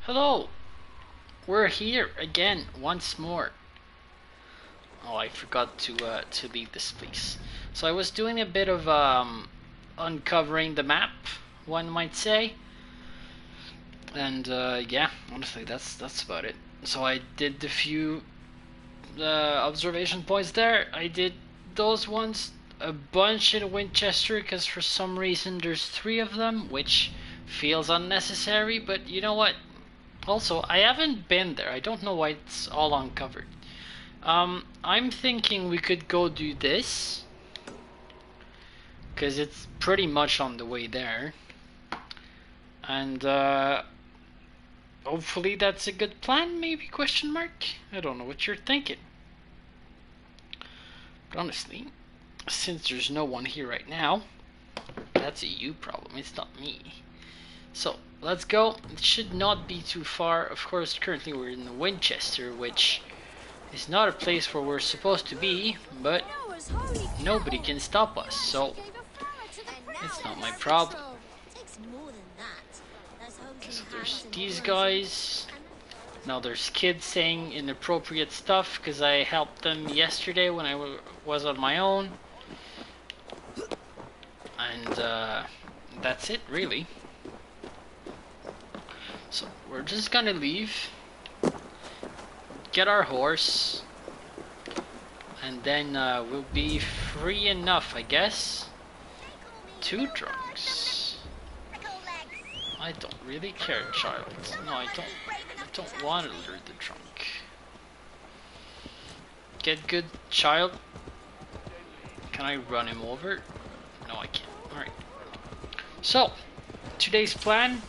Hello! We're here again, once more. Oh, I forgot to leave this place. So I was doing a bit of uncovering the map, one might say. And yeah, honestly, that's about it. So I did the few observation points there. I did those ones, a bunch in Winchester, because for some reason there's 3 of them, which feels unnecessary, but you know what? Also, I haven't been there. I don't know why it's all uncovered. I'm thinking we could go do this, because it's pretty much on the way there. And hopefully that's a good plan, maybe, question mark? I don't know what you're thinking. But honestly, since there's no one here right now, that's a you problem, it's not me. So, let's go. It should not be too far. Of course, currently we're in Winchester, which is not a place where we're supposed to be, but nobody can stop us, so it's not my problem. So there's these guys. Now there's kids saying inappropriate stuff because I helped them yesterday when I was on my own. And that's it, really. So we're just gonna leave, get our horse, and then we'll be free enough, I guess. 2 drunks. I don't really care, child. No, I don't want to lure the drunk. Get good, child. Can I run him over? No, I can't. Alright. So, today's plan.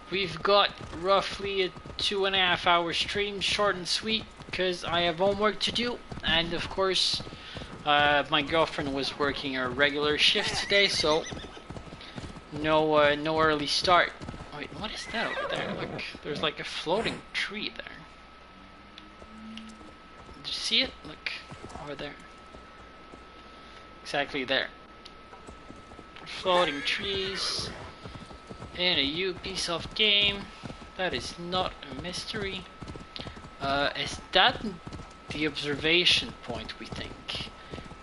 We've got roughly a 2.5 hour stream, short and sweet, because I have homework to do, and of course my girlfriend was working a regular shift today, so no early start. Wait, what is that over there? Look, there's like a floating tree there. Did you see it? Look, over there. Exactly there. Floating trees. In a piece of game. That is not a mystery. Is that the observation point, we think?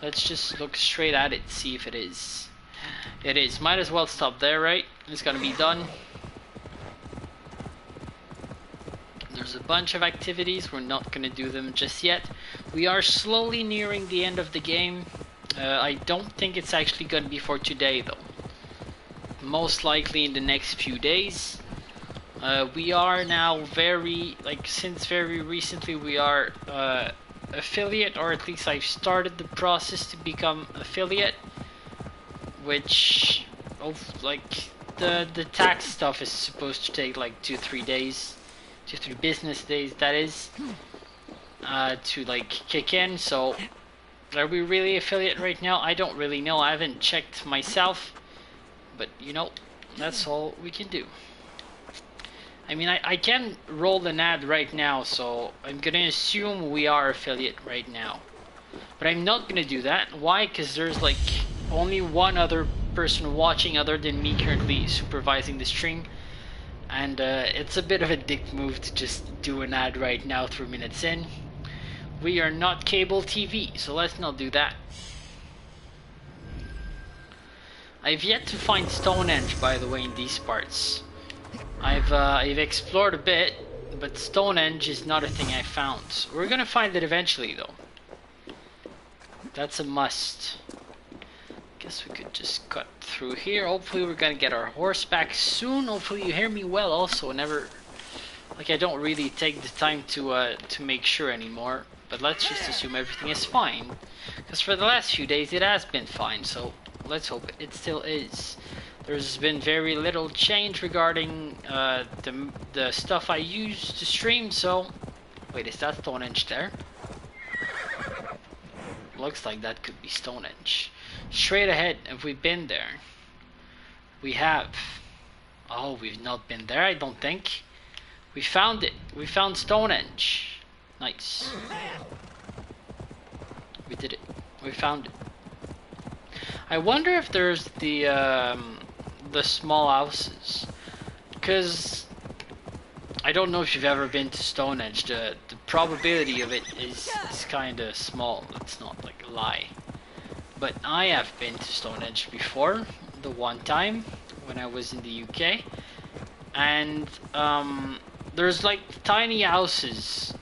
Let's just look straight at it, see if it is. It is. Might as well stop there, right? It's gonna be done. There's a bunch of activities. We're not gonna do them just yet. We are slowly nearing the end of the game. I don't think it's actually gonna be for today, though. Most likely in the next few days. We are now since very recently we are affiliate, or at least I've started the process to become affiliate, which the tax stuff is supposed to take like 2-3 days, 2-3 business days, that is, to like kick in. So are we really affiliate right now? I don't really know. I haven't checked myself. But, you know, that's all we can do. I mean, I can roll an ad right now, so I'm gonna assume we are affiliate right now. But I'm not gonna do that. Why? Because there's like only one other person watching other than me currently supervising the stream. And it's a bit of a dick move to just do an ad right now 3 minutes in. We are not cable TV, so let's not do that. I've yet to find Stonehenge, by the way, in these parts. I've explored a bit, but Stonehenge is not a thing I found. We're gonna find it eventually, though. That's a must. Guess we could just cut through here. Hopefully we're gonna get our horse back soon. Hopefully you hear me well also. I don't really take the time to make sure anymore. But let's just assume everything is fine. Because for the last few days it has been fine, so let's hope it still is. There's been very little change regarding the stuff I use to stream, so... Wait, is that Stonehenge there? Looks like that could be Stonehenge. Straight ahead, have we been there? We have. Oh, we've not been there, I don't think. We found it. We found Stonehenge. Nice. We did it. We found it. I wonder if there's the small houses, because I don't know if you've ever been to Stonehenge. The probability of it is kind of small. It's not like a lie. But I have been to Stonehenge before, the one time when I was in the UK, and there's like tiny houses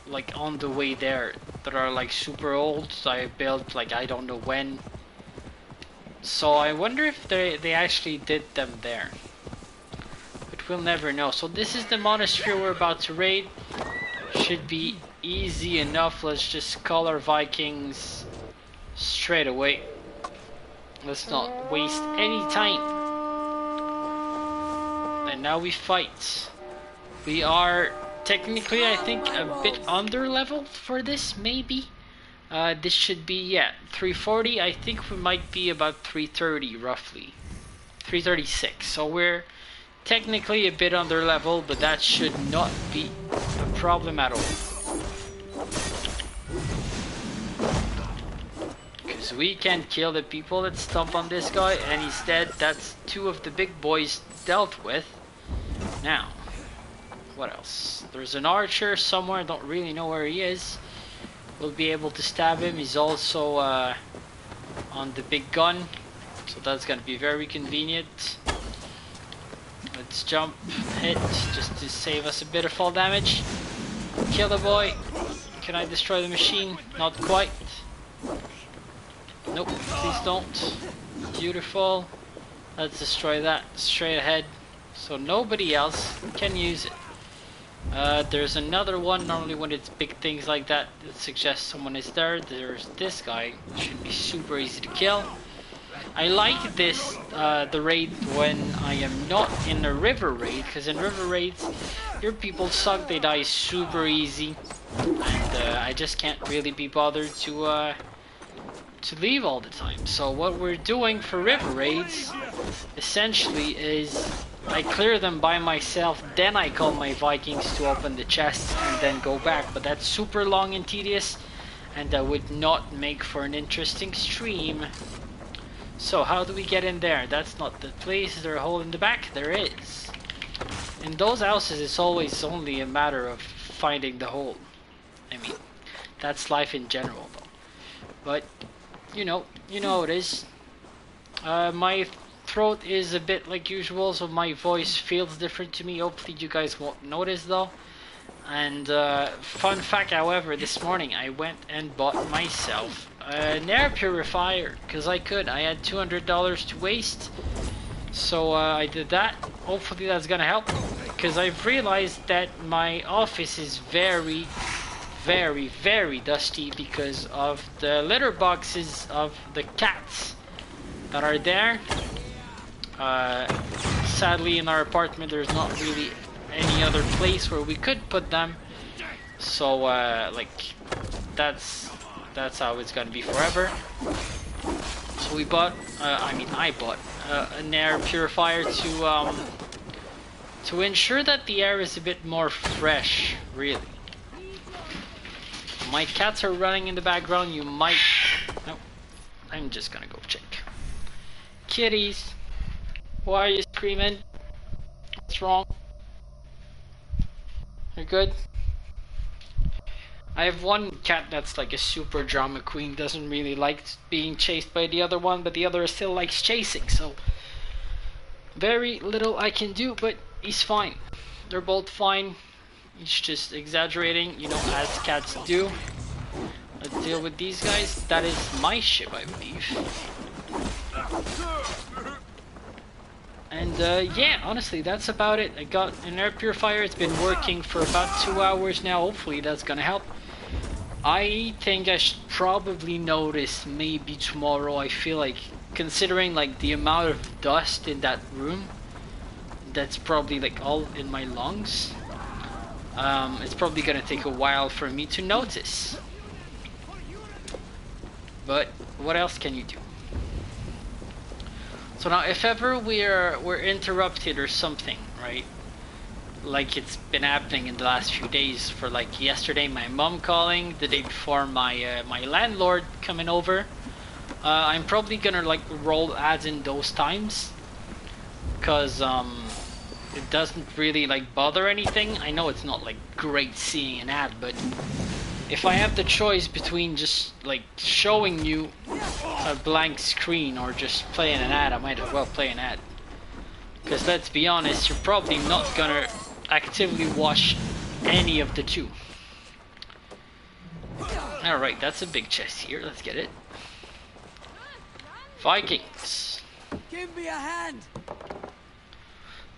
like on the way there that are like super old. I built like I don't know when. So I wonder if they actually did them there. But we'll never know. So this is the monastery we're about to raid. Should be easy enough. Let's just call our Vikings straight away. Let's not waste any time. And now we fight. We are technically, I think, a bit under leveled for this, maybe. This should be, yeah, 340. I think we might be about 330 roughly. 336. So we're technically a bit under level, but that should not be a problem at all. Because we can kill the people that stomp on this guy, and he's dead. That's two of the big boys dealt with. Now, what else? There's an archer somewhere, don't really know where he is. We'll be able to stab him. He's also on the big gun, so that's gonna be very convenient. Let's jump, hit, just to save us a bit of fall damage. Kill the boy. Can I destroy the machine? Not quite. Nope, please don't. Beautiful. Let's destroy that straight ahead, so nobody else can use it. There's another one. Normally when it's big things like that, it suggests someone is there. There's this guy. Should be super easy to kill. I like this, the raid when I am not in a river raid, because in river raids, your people suck, they die super easy, and I just can't really be bothered to leave all the time. So what we're doing for river raids, essentially, is I clear them by myself, then I call my Vikings to open the chests and then go back. But that's super long and tedious, and that would not make for an interesting stream. So how do we get in there? That's not the place. Is there a hole in the back? There is. In those houses, it's always only a matter of finding the hole. I mean, that's life in general though. But, you know how it is. My throat is a bit like usual, so my voice feels different to me. Hopefully you guys won't notice though. And fun fact, however, this morning I went and bought myself an air purifier because I could. I had $200 to waste, so I did that. Hopefully that's gonna help, because I've realized that my office is very, very, very dusty because of the litter boxes of the cats that are there. Sadly, in our apartment there's not really any other place where we could put them, so like that's how it's gonna be forever. So we bought, I bought an air purifier to ensure that the air is a bit more fresh, really. My cats are running in the background. You might, no, I'm just gonna go check. Kitties, why are you screaming? What's wrong? You're good? I have one cat that's like a super drama queen, doesn't really like being chased by the other one, but the other still likes chasing, so very little I can do, but he's fine. They're both fine. He's just exaggerating, as cats do. Let's deal with these guys. That is my ship, I believe. And yeah, honestly, that's about it. I got an air purifier. It's been working for about 2 hours now. Hopefully that's gonna help. I think I should probably notice maybe tomorrow. I feel like, considering like the amount of dust in that room, that's probably like all in my lungs. It's probably gonna take a while for me to notice. But what else can you do? So now, if ever we're interrupted or something, right? Like it's been happening in the last few days. For like yesterday, my mom calling. The day before, my my landlord coming over. I'm probably gonna like roll ads in those times, cause it doesn't really like bother anything. I know it's not like great seeing an ad, but if I have the choice between just like showing you a blank screen or just playing an ad, I might as well play an ad. Because let's be honest, you're probably not gonna actively watch any of the two. Alright, that's a big chest here, let's get it. Vikings. Give me a hand.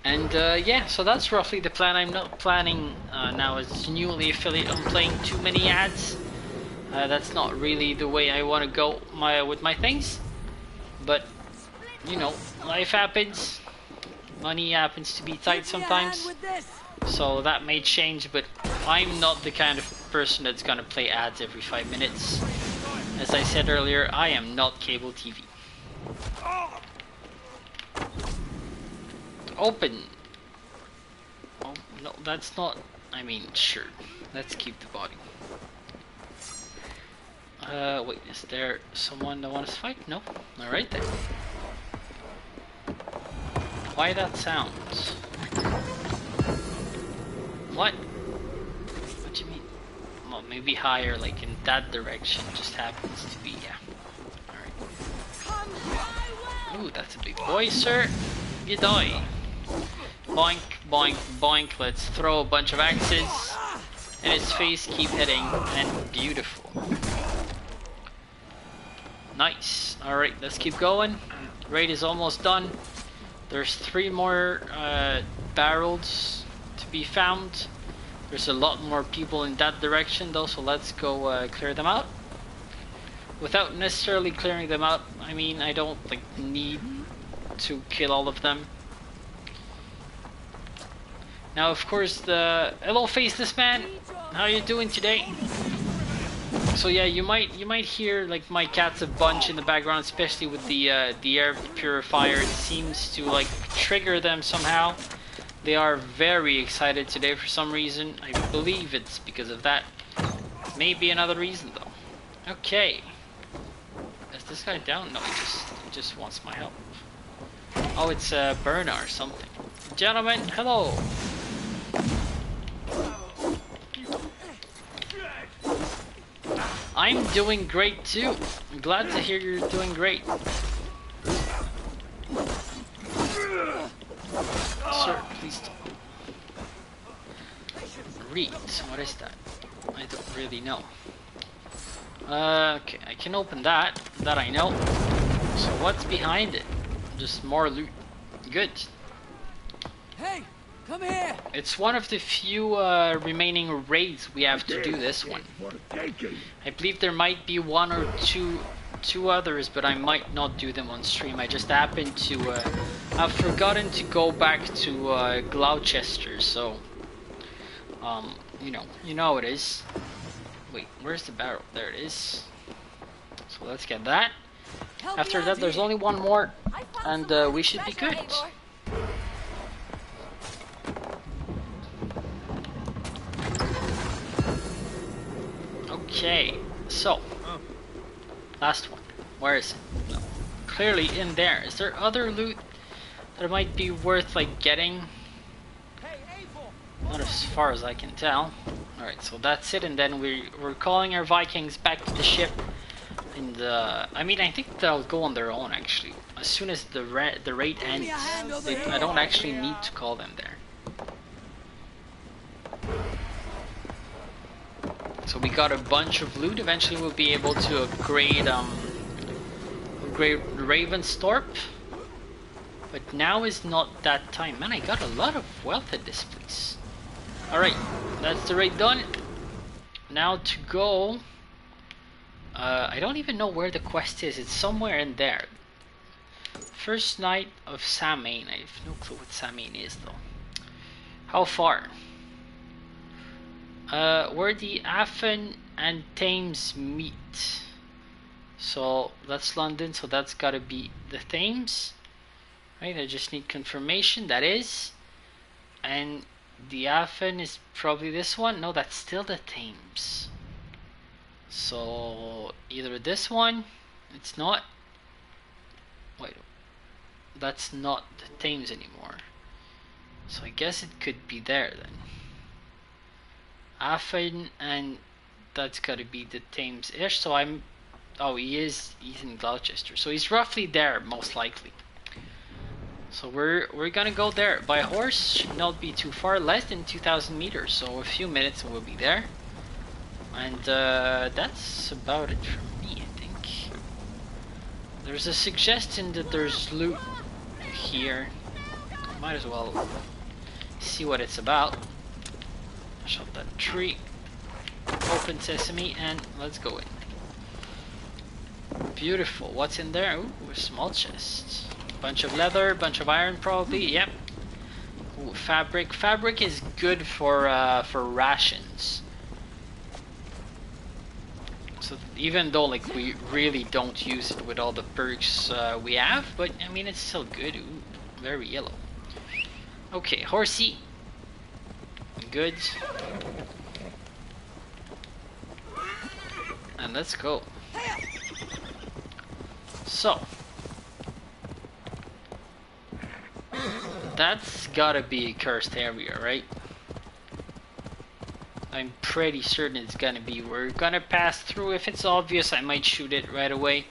And yeah, so that's roughly the plan. I'm not planning now as newly affiliate on playing too many ads. That's not really the way I want to go with my things. But, you know, life happens. Money happens to be tight sometimes. So that may change, but I'm not the kind of person that's gonna play ads every 5 minutes. As I said earlier, I am not cable TV. Open. Oh, no, that's not... I mean, sure. Let's keep the body. Wait, is there someone that wants to fight? No? Alright then. Why that sound? What? What do you mean? Well, maybe higher, like in that direction, just happens to be, yeah. Alright. Ooh, that's a big boy, sir. You die. Boink, boink, boink. Let's throw a bunch of axes in his face, keep hitting, and beautiful. Nice. Alright, let's keep going. Raid is almost done. There's 3 more barrels to be found. There's a lot more people in that direction though, so let's go clear them out. Without necessarily clearing them out, I mean, I don't like need to kill all of them. Now, of course, hello, faceless man. How you doing today? So yeah, you might hear like my cats a bunch in the background, especially with the air purifier. It seems to like trigger them somehow. They are very excited today for some reason. I believe it's because of that. Maybe another reason though. Okay. Is this guy down? No, he just wants my help. Oh, it's a burner or something. Gentlemen, hello. I'm doing great too. I'm glad to hear you're doing great. Sir, please don't. Read. What is that? I don't really know. Okay, I can open that. That I know. So what's behind it? Just more loot. Good. Hey, come here. It's one of the few remaining raids we have to do this one. I believe there might be 1 or 2 others, but I might not do them on stream. I just happened to I've forgotten to go back to Glowcester, so you know how it is. Wait, where's the barrel? There it is. So let's get that. After that, there's only 1 more, and we should be good. Okay, so last one. Where is it? No. Clearly in there. Is there other loot that might be worth like getting? Not as far as I can tell. Alright, so that's it, and then we're calling our Vikings back to the ship. And I mean, I think they'll go on their own actually. As soon as the raid ends, I don't actually need to call them there. So we got a bunch of loot. Eventually we'll be able to upgrade Ravensthorpe. But now is not that time. Man, I got a lot of wealth at this place. Alright, that's the raid done. Now to go... I don't even know where the quest is. It's somewhere in there. First night of Samhain. I have no clue what Samhain is though. How far? Where the Afton and Thames meet. So that's London, so that's gotta be the Thames. Right, I just need confirmation. That is. And the Afton is probably this one. No, that's still the Thames. So either this one, it's not. Wait, that's not the Thames anymore. So I guess it could be there then. Afen, and that's gotta be the Thames-ish. So I'm. Oh, he's in Gloucester. So he's roughly there, most likely. So we're gonna go there. By horse should not be too far, less than 2,000 meters. So a few minutes and we'll be there. And that's about it from me, I think. There's a suggestion that there's loot here. Might as well see what it's about. Shot that tree. Open sesame and let's go in. Beautiful. What's in there? Ooh, a small chest. Bunch of leather, bunch of iron probably. Yep. Ooh, fabric. Fabric is good for rations. So even though like we really don't use it with all the perks we have, but I mean it's still good. Ooh, very yellow. Okay, horsey. Good. And let's go. So that's gotta be a cursed area, right? I'm pretty certain it's gonna be. We're gonna pass through. If it's obvious, I might shoot it right away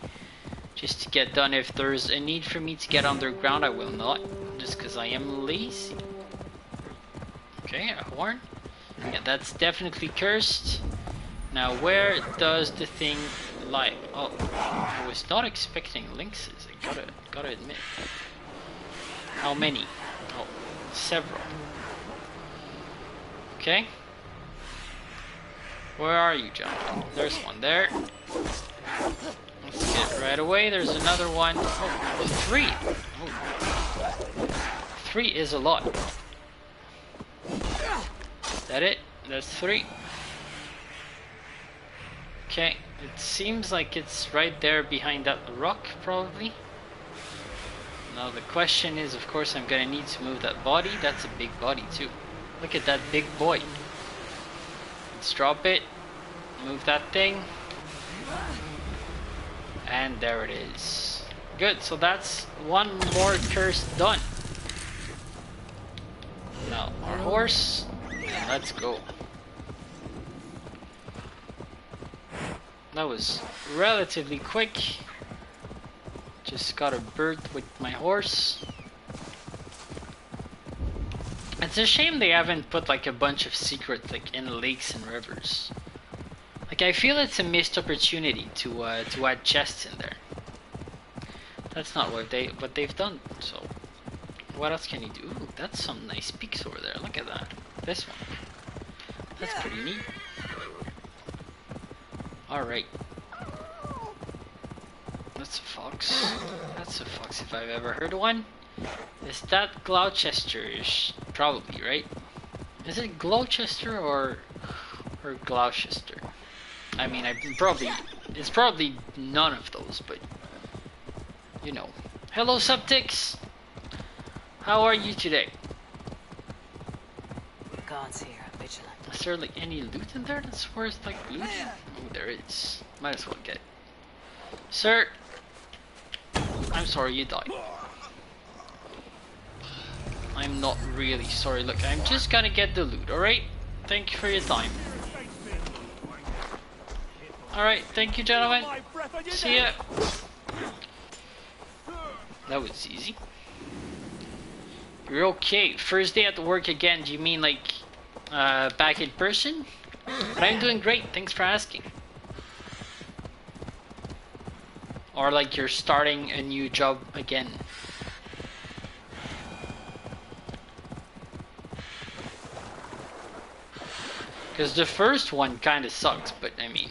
just to get done. If there's a need for me to get underground, I will not, just because I am lazy. Okay, a horn. Yeah, that's definitely cursed. Now where does the thing lie? Oh, I was not expecting lynxes, I gotta admit. How many? Oh, several. Okay. Where are you, gentlemen? There's one there. Let's get it right away. There's another one. Oh, 3. Oh. 3 is a lot. Is that it? That's 3. Okay, it seems like it's right there behind that rock, probably. Now the question is, of course, I'm gonna need to move that body. That's a big body too. Look at that big boy. Let's drop it. Move that thing. And there it is. Good, so that's one more curse done. Now, our horse. Let's go. That was relatively quick. Just got a bird with my horse. It's a shame they haven't put like a bunch of secrets like in lakes and rivers. Like I feel it's a missed opportunity to add chests in there. That's not what they've done. So what else can you do? Ooh, that's some nice peaks over there. Look at that. This one. That's pretty neat. Alright. That's a fox. That's a fox if I've ever heard one. Is that Gloucester-ish? Probably, right? Is it Glowcester or Gloucester? I mean, it's probably none of those, but you know. Hello, Subtix. How are you today? Guards here, vigilant. Is there like any loot in there that's worth like loot? Oh, there is. Might as well get it. Sir, I'm sorry you died. I'm not really sorry. Look, I'm just gonna get the loot, alright? Thank you for your time. Alright, thank you, gentlemen. See ya. That was easy. You're okay. First day at work again. Do you mean like back in person? But I'm doing great. Thanks for asking. Or like you're starting a new job again. Because the first one kind of sucks, but I mean,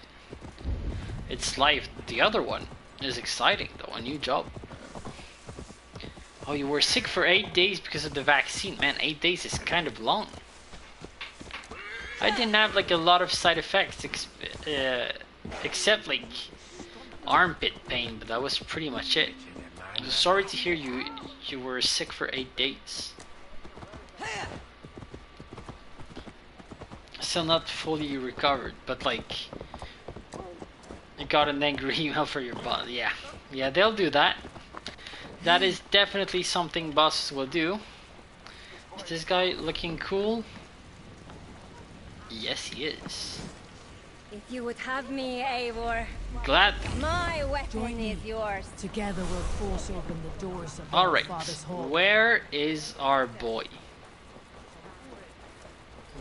it's life. The other one is exciting though, a new job. Oh, you were sick for 8 days because of the vaccine. Man, 8 days is kind of long. I didn't have like a lot of side effects except like armpit pain, but that was pretty much it. I'm sorry to hear you were sick for 8 days. Still not fully recovered, but like you got an angry email for your boss. Yeah, they'll do that. That is definitely something bosses will do. Is this guy looking cool? Yes, he is. If you would have me, Eivor, Glad. my Join weapon me. is yours. Together we'll force open the doors of All our right. father's hall. Where is our boy?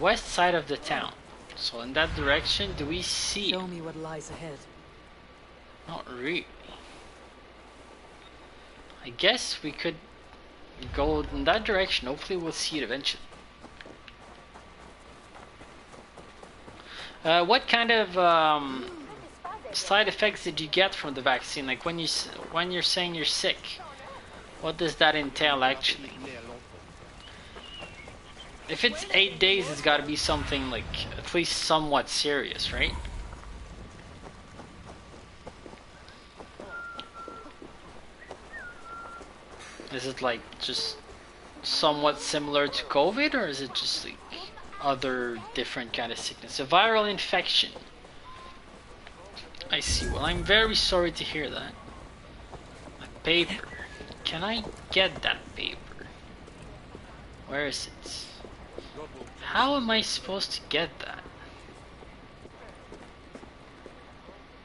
West side of the town. So in that direction, do we see Show him? me what lies ahead. Not really. I guess we could go in that direction. Hopefully we'll see it eventually. What kind of side effects did you get from the vaccine? Like when you're saying you're sick, what does that entail actually? If it's 8 days, it's got to be something like at least somewhat serious, right? Is it like just somewhat similar to COVID, or is it just like other different kind of sickness? A viral infection. I see. Well, I'm very sorry to hear that. A paper. Can I get that paper? Where is it? How am I supposed to get that?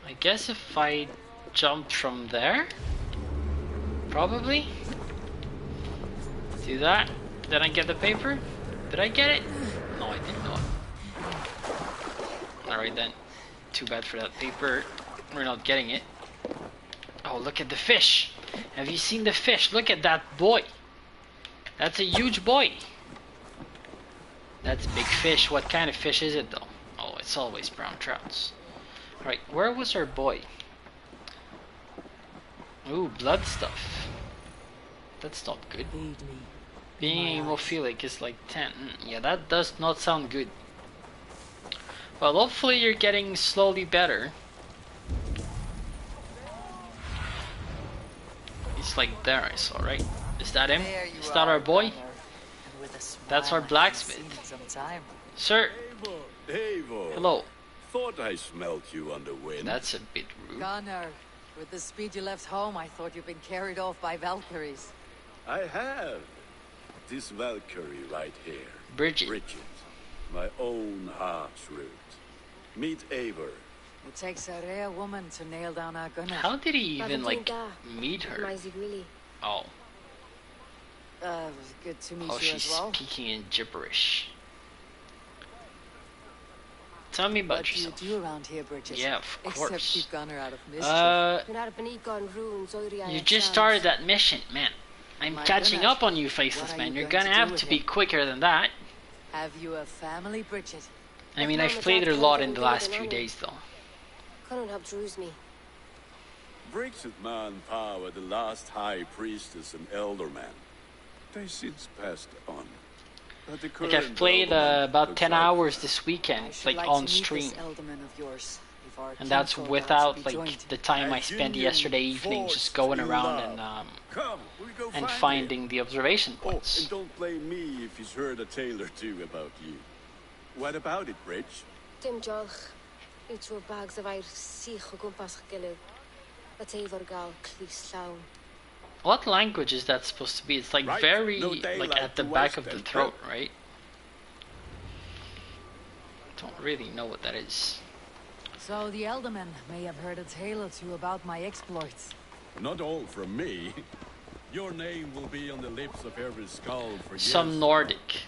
I guess if I jump from there? Probably? Do that? Did I get the paper? Did I get it? No, I did not. Alright then. Too bad for that paper. We're not getting it. Oh, look at the fish! Have you seen the fish? Look at that boy! That's a huge boy! That's a big fish. What kind of fish is it though? Oh, it's always brown trouts. Alright, where was our boy? Ooh, blood stuff. That's not good. Aid me. Being hemophilic is like 10. Yeah, that does not sound good. Well, hopefully you're getting slowly better. He's like there, I saw, right? Is that him? Is that our boy? That's our blacksmith. Sir, Eivor. hello. Thought I smelt you on the wind. That's a bit rude. Gunnar, with the speed you left home, I thought you'd been carried off by Valkyries. I have. This Valkyrie right here. Bridget. Bridget. My own heart's root. Meet Eivor. It takes a rare woman to nail down our Gunnar. How did he even like meet her? Oh, It was good to meet oh, you she's as well. speaking in gibberish. Tell me about What do you yourself. do around here, Bridget? Yeah, of Except course. keep Gunnar out of mischief. You just started that mission, man. I'm My catching goodness. up on you, What Faceless are man. you You're going gonna to do have with to be him? quicker than that. Have you a family, Bridget? I mean, I've played it a lot in the last few days, though. Bridget Manpower, the last high priestess and elderman. They since passed on. But the Like, I've current played elderman about looks 10 like hours you. this I weekend, should like like on to meet stream. this elderman of yours. If our And that's kinfolk are to without, be like, joined. the time I A spent union yesterday evening just forged going in around love. Come, we go and find finding him. the observation Oh, points. and don't blame me if he's heard a tale or two about you. What about it, Bridge? Dim diolch. Yw trwy'r bags of air sych o gwmpas gilydd. A teifr gael clis llawn. What language is that supposed to be? It's like Right, very, no like daylight at the to back waste of the then, throat, right? Don't really know what that is. So the elderman may have heard a tale or two about my exploits. Not all from me. Your name will be on the lips of every skull for years. Some Nordic.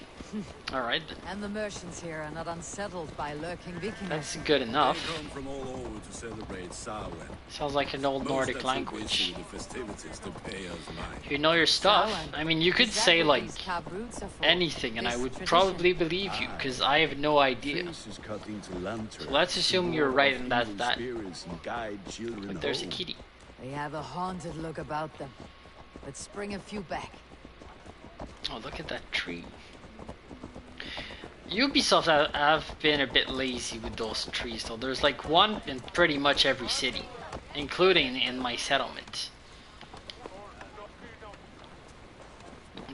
Alright, And the merchants here are not unsettled by lurking Vikings. that's good They enough. come from all over to celebrate Samhain. Sounds like an old Most Nordic are too language. busy with the festivities to pay us mind. You know your stuff. Samhain. I mean, you could Is that say what like these cab routes are for? anything and I This would tradition? probably believe you, because I have no idea. Face is cut into lanterns. So let's assume to you're ward right off and that's evil that. spirits and guide children But there's a home. kitty. They have a haunted look about them. Let's bring a few back. Oh, look at that tree. Ubisoft have been a bit lazy with those trees, though. There's like one in pretty much every city, including in my settlement.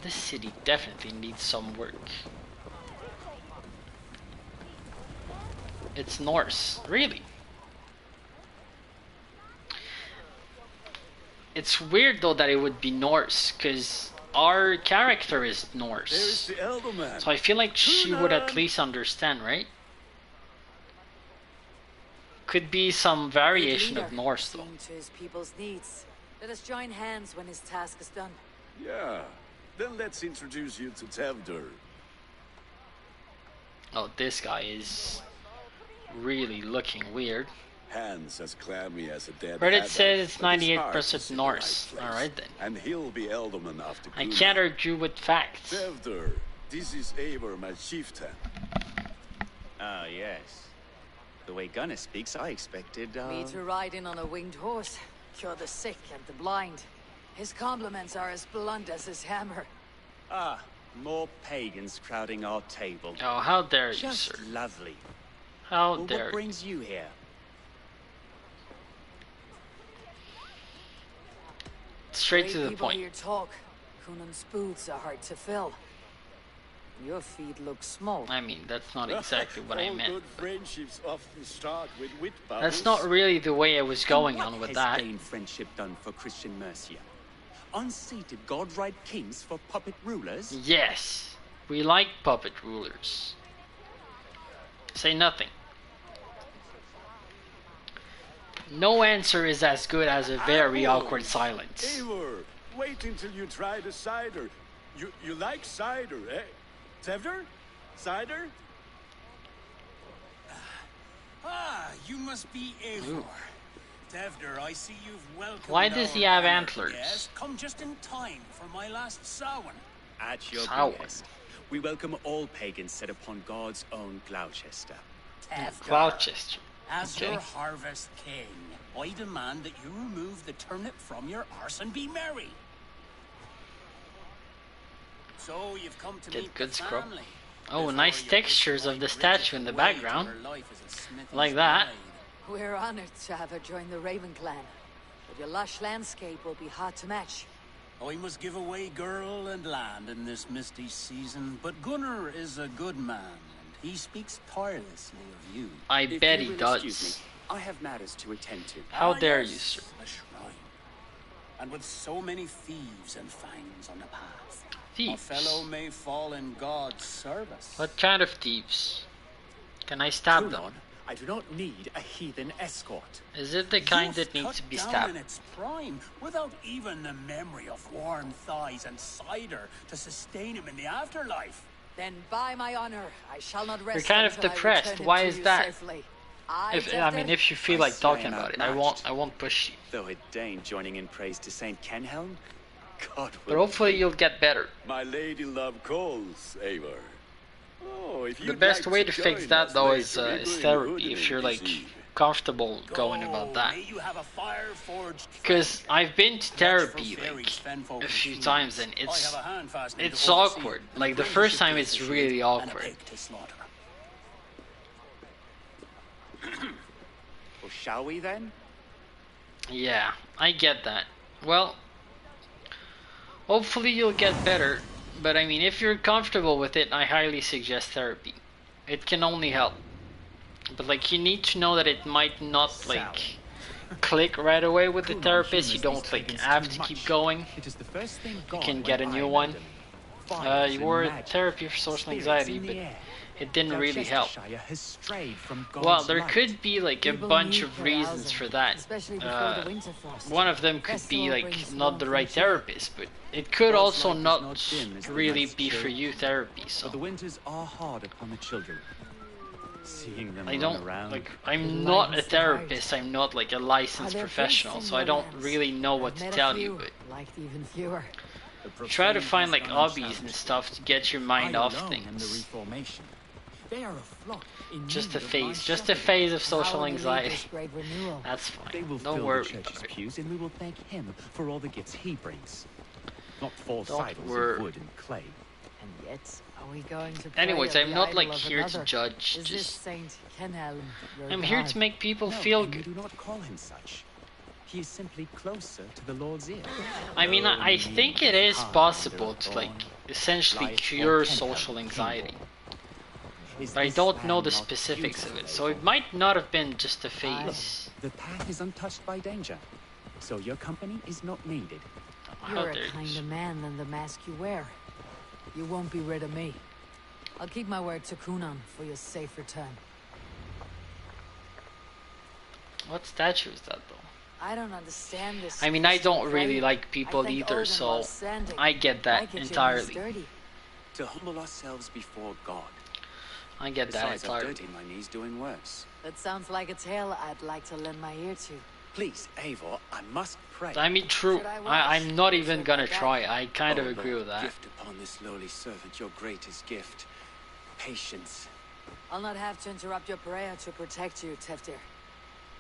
This city definitely needs some work. It's Norse, really. It's weird though that it would be Norse, because our character is There's Norse. the Elderman. So I feel like she would at Conan! least understand, right? Could be some variation of Norse though. Seeing to his people's needs. Let us join hands when his task is done. Yeah. Then let's introduce you to Tevder. Oh, this guy is really looking weird. Hands as clammy as a dead Reddit adder, says it's but his heart 98% is in the Norse. right place. Alright then. And he'll be Elderman after I Gunnar. can't argue with facts. Tevder, this is Eivor, my chieftain. Ah, yes. The way Gunnar speaks, I expected, Me to ride in on a winged horse, cure the sick and the blind. His compliments are as blunt as his hammer. Ah, more pagans crowding our table. Oh, how dare you, Just sir. lovely. How Well, dare what you. brings you here? Straight Way to the people point. here talk. Conan's boots are hard to fill. Your feet look small. I mean, that's not exactly what I All meant. good friendships often start with wit That's bubbles. not really the way I was going on with What that. has vain friendship done for Christian Mercia? Unseated god-right kings for puppet rulers? Yes, we like puppet rulers. Say nothing. No answer is as good as a very Apple. awkward silence. Eivor, wait until you try the cider. You like cider, eh? Tevder? Cider? Ah, you must be Eivor. Tevder, I see you've welcomed Why does he our have honored antlers? guest. Come just in time for my last Samhain. At your Samhain. behest. We welcome all pagans set upon God's own Glowcester. Tevder, Gloucester. as Okay. your harvest king, I demand that you remove the turnip from your arse and be merry. So you've come to Get meet good the scrub. family. Oh, Before nice you textures push of the my statue in the Bridget away background. to her life as a smithy's Like that. bride. We're honored to have her join the Raven clan. But your lush landscape will be hard to match. I must give away girl and land in this misty season, but Gunnar is a good man, and he speaks tirelessly of you. I If bet you he will does. excuse me, I have matters to attend to. How Ah, dare yes, you, sir? the shrine. And with so many thieves and fangs on the path, a Thieves? fellow may fall in God's service. What kind of thieves? Can I stab them? Coulon, I do not need a heathen escort. Is it the kind You've that needs cut to be down stabbed? in its prime, without even the memory of warm thighs and cider to sustain him in the afterlife. Then by my honor, I shall not rest kind of until I depressed. return him Why to is you that? safely. I mean, if you feel I like see talking I am about it, outmatched. I won't push you. Though a Dane joining in praise to Saint Kenhelm? God But will hopefully you'll get better. My lady love calls, Eivor. Oh, if The you'd best like way to to fix join that us though later, is we're doing therapy. If hoodoo you're this like eve. comfortable going about Go, that. may you have a fire-forged Because friend. I've been to Much for therapy fairies, like fenfolk, a and few fiends. times and I it's have a hand fastening it's to oversee, awkward. and a Like the graze first to time put it's to really feed, and a awkward. pig to slaughter. Well, shall we then? Yeah, I get that. Well, hopefully you'll get better. But I mean, if you're comfortable with it, I highly suggest therapy. It can only help. But like, you need to know that it might not like click right away with the therapist. You don't like have to keep going. It is the first thing You gone can when get a I new one. landed. Fires You and were magic, therapy for social spirits anxiety, in the but air. it didn't really help. Gloucestershire has strayed from God's Well, there light. could be like a People bunch need of reasons carousing, for that. especially before Uh, the winter frost. One of them could be Festival like brings not warmth the and right cheer. therapist, but it could God's also light is not not dim as the really night's be for chill. you therapy. But the So winters are hard upon the children. Seeing them I run don't around. like. I'm The not a lightens the therapist. I'm not like a licensed Are there professional, faiths in so I your don't lands? really know what I've to met a tell few, you. But liked even fewer. The try to profane find like has gone hobbies and unchallenged. stuff to get your mind I off alone am the things. reformation. They are a flock in Just need a of my phase, just a shepherding. phase of How social will we lead anxiety. this great renewal? That's They will fine. Don't fill worry the church's about it. pews, and we will thank him for all the gifts he brings. Not false Don't idols worry. of wood and clay. And yet, are we going to pray Anyways, at I'm the not idol like of here to another? judge. Is this Just Saint Kenhelm your I'm here god? to make people No, feel and we good. do not call him such. He is simply closer to the Lord's ear. I mean, I think it is possible to like essentially cure social anxiety. Is But I this don't know land the not specifics of beautiful, it, so it might not have been just a phase. The path is untouched by danger, so your company is not needed. You're there a it kind is. of man than the mask you wear. You won't be rid of me. I'll keep my word to Kunan for your safe return. What statue is that though? I don't understand this. I mean, I don't Christian really faith. like people I think either, Odin so loves standing. I get that Like it, your knees entirely. dirty. To humble ourselves before God. I get that Besides, I've entirely. dirtied my knees doing worse. That sounds like a tale I'd like to lend my ear to. Please, Eivor, I must pray. I mean, true. Should I watch? I'm not even Should gonna I back? try. I kind of Oh, agree Lord, with that. Gift upon this lowly servant your greatest gift. Patience. I'll not have to interrupt your prayer to protect you, Teftir.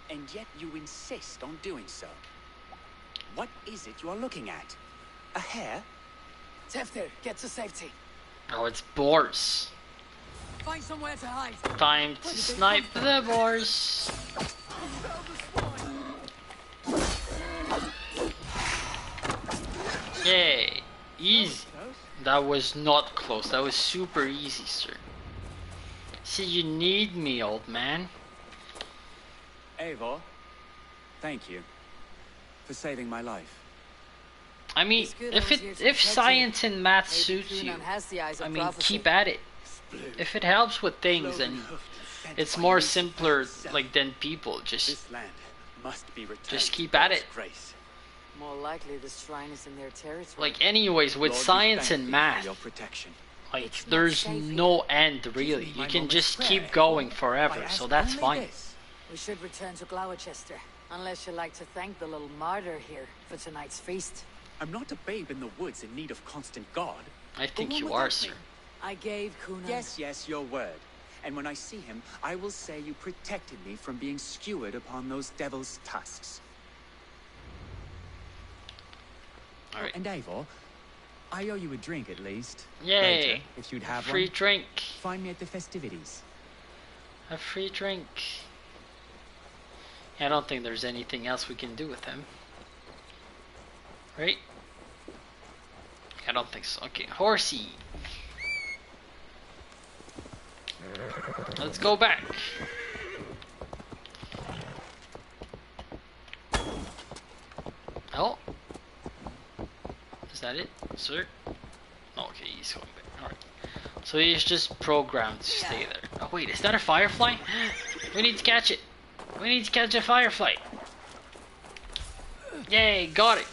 And yet you insist on doing so. What is it you are looking at? A hare? Teftir, get to safety. Oh, it's boars. Find somewhere to hide. Time to snipe the boars. Yay. Easy. That was not close. That was super easy, sir. See, you need me, old man. Eivor, thank you for saving my life. I mean, It's good I was here to if protect you. science and math Maybe suits you, Kunan has the eyes of I mean, prophecy. keep at it. If it helps with things and it's more simpler, like, than people, just This land must be returned. Just keep to at God's it. Grace. More likely the shrine is in their territory. like, anyways, with Lord, we science thank and thee math, for your protection. like, It's not there's safe no end really. Give me You my can moment's just prayer, keep Eivor. going I forever, ask so that's only fine. this. We should return to Glowcester, unless you like to thank the little martyr here for tonight's feast. I'm not a babe in the woods in need of constant guard. I The think one you without are, me. sir. I gave Kunan. Yes, your word. And when I see him, I will say you protected me from being skewered upon those devil's tusks. All right. And Eivor, I owe you a drink at least. Yay. Later, if you'd have Free one. drink. Find me at the festivities. A free drink. Yeah, I don't think there's anything else we can do with him. Right? I don't think so. Okay, horsey. Let's go back. Oh. Is that it, sir? Oh, okay, he's going back. Alright. So he's just programmed to stay there. Oh wait, is that a firefly? We need to catch it. We need to catch a firefly. Yay, got it.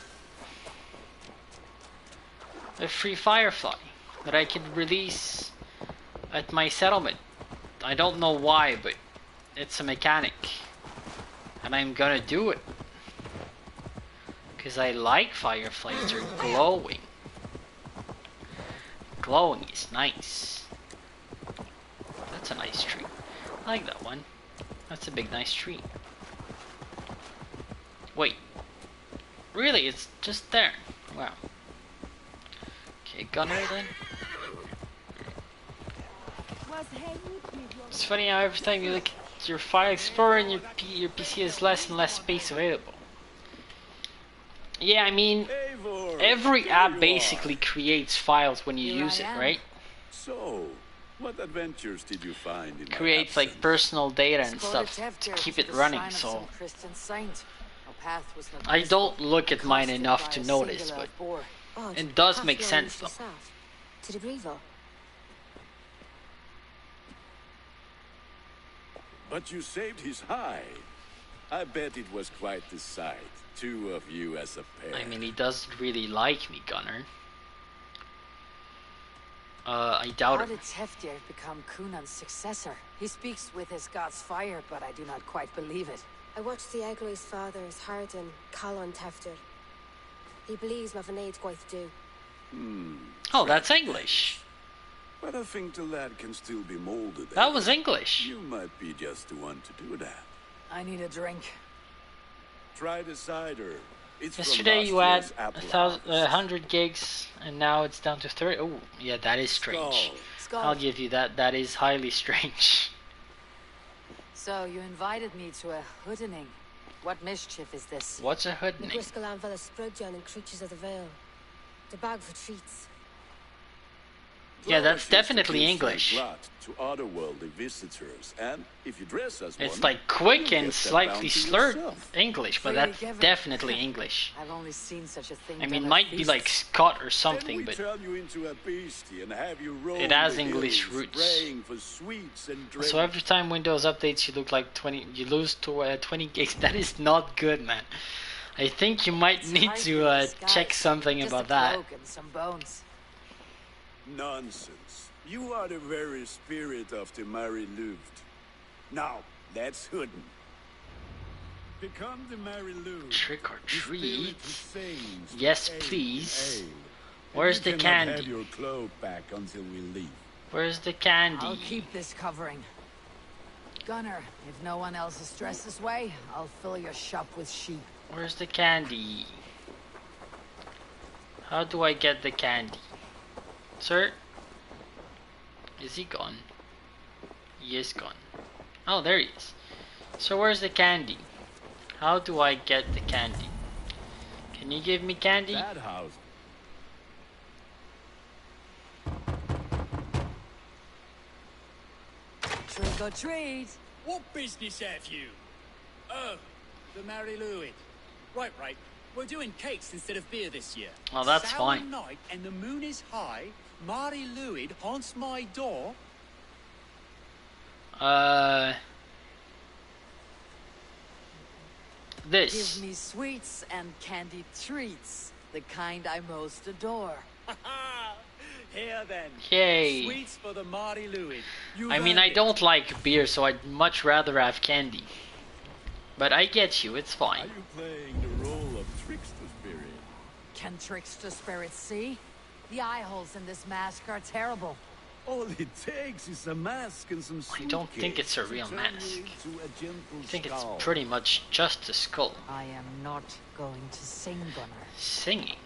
A free firefly that I can release at my settlement. I don't know why, but it's a mechanic. And I'm gonna do it. Because I like fireflies, they're glowing. Glowing is nice. That's a nice tree. I like that one. That's a big nice tree. Wait. Really? It's just there. Wow. Okay, gunner then. It's funny how every time you look at your File Explorer and your PC has less and less space available. Yeah, I mean, Eivor, every here app you basically creates files when you Here use I it, am. right? So, what adventures did you find in my Creates like absence? personal data and Escorted stuff to Teftir keep to it the running, shrine of so some Christian saint. Our path was not I peaceful, don't look at mine accosted enough by to a notice, singular but boar. Odd. it does Half make blind sense though. yourself. To the Brevo. But you saved his hide. I bet it was quite the sight. Two of you as a pair. I mean, he doesn't really like me, Gunner. I doubt How it. did Teftir become Kunan's successor? He speaks with his god's fire, but I do not quite believe it. I watched the Egloi's father's heart and Calon Tefter. He believes my vanade quite do. Oh, that's English. But I think the lad can still be molded. That was English. You might be just the one to do that. I need a drink. Try the cider. It's from Yesterday last you had year's apple 100 gigs, and now it's down to 30. Oh, yeah, that is strange. Skull. I'll give you that. That is highly strange. So you invited me to a hoodening. What mischief is this? What's a The hoodening? Griskelan Villa Sprugjan and Creatures of the Vale. The bag for treats. Yeah, that's Glowcester definitely gives English. blood to otherworldly visitors, and if you dress as It's one, like quick you and get that slightly bounty slurred yourself. English, but Freely that's given. definitely English. I've only seen such a thing. I done mean, at might be like feasts. Scott or Then something, we but turn you into a beastie and have you roam it has the English hills, roots. praying for sweets and so drink. every time Windows updates, you look like 20. You lose to 20 gigs. That is not good, man. I think you might It's need hardly to a disguise, check something just about a that. cloak and some bones. Nonsense. You are the very spirit of the Mary Louved. Now, let's hoodin. Become the Mary Louved. Trick or the spirit treat? who sings from Yes, ale to please. ale. And Where's you the cannot candy? have your cloak back until we leave. Where's the candy? I'll keep this covering. Gunner, if no one else is dressed this way, I'll fill your shop with sheep. Where's the candy? How do I get the candy? Sir? Is he gone? He is gone. Oh, there he is. So where's the candy? How do I get the candy? Can you give me candy? That house. Trick or treat. What business have you? Oh, the Mary Louis. Right. We're doing cakes instead of beer this year. Oh, that's Sour fine. night and the moon is high. Mary Louis haunts my door. This. Give me sweets and candy treats, the kind I most adore. Here then. Yay. Sweets for the Mary Louis. I mean, I don't like beer, so I'd much rather have candy. But I get you, it's Are fine. you playing the role of trickster spirit? Can trickster spirits see? The eye holes in this mask are terrible. All it takes is a mask and some I don't think suitcase it's a to real turn mask. you into a gentle I think it's skull. pretty much just a skull. I am not going to sing, Gunner. Singing.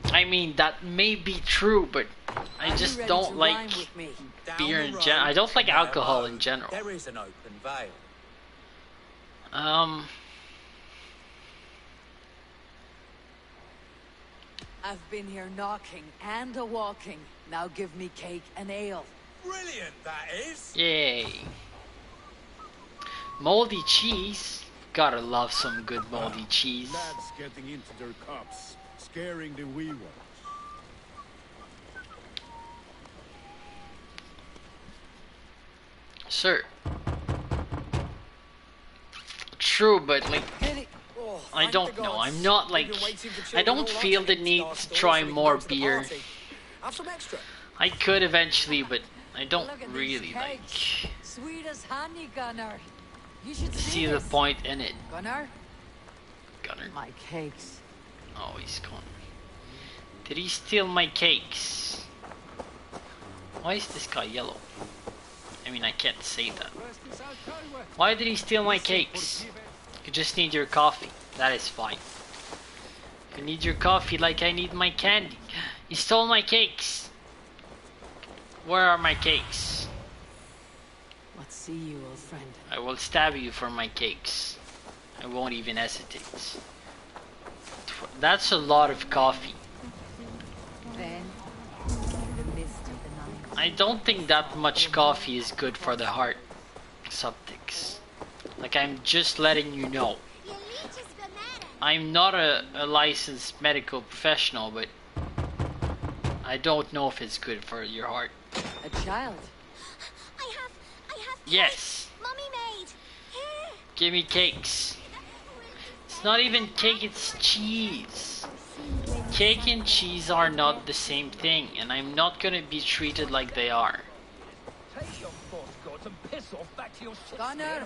I mean, that may be true, but I Are you just ready don't to like rhyme with me? beer in general. I don't like alcohol in general. There is an open veil. I've been here knocking and a walking. Now give me cake and ale. Brilliant, that is. Yay. Moldy cheese. Gotta love some good moldy cheese. Lads getting into their cups, scaring the wee ones. Sir. True, but like, I don't know. I'm not like, I don't feel the need to try more beer. Have some extra. I could eventually, but I don't Look at these really like cakes. Sweet as honey, Gunner. You should see the this. point in it. Gunner, Gunner. my cakes. Oh, he's gone. Did he steal my cakes? Why is this guy yellow? I mean, I can't say that. Why did he steal my cakes? You just need your coffee. That is fine. You need your coffee like I need my candy. He stole my cakes. Where are my cakes? Let's see you, old friend. I will stab you for my cakes. I won't even hesitate. That's a lot of coffee. Then, the mist of the night. I don't think that much coffee is good for the heart. Subtext. Like, I'm just letting you know. I'm not a licensed medical professional, but I don't know if it's good for your heart. A child. I have Yes. Mommy made. Here. Give me cakes. It's not even cake, it's cheese. Cake and cheese are not the same thing, and I'm not gonna be treated like they are. Take your force gods and piss off back to your ship. Gunner.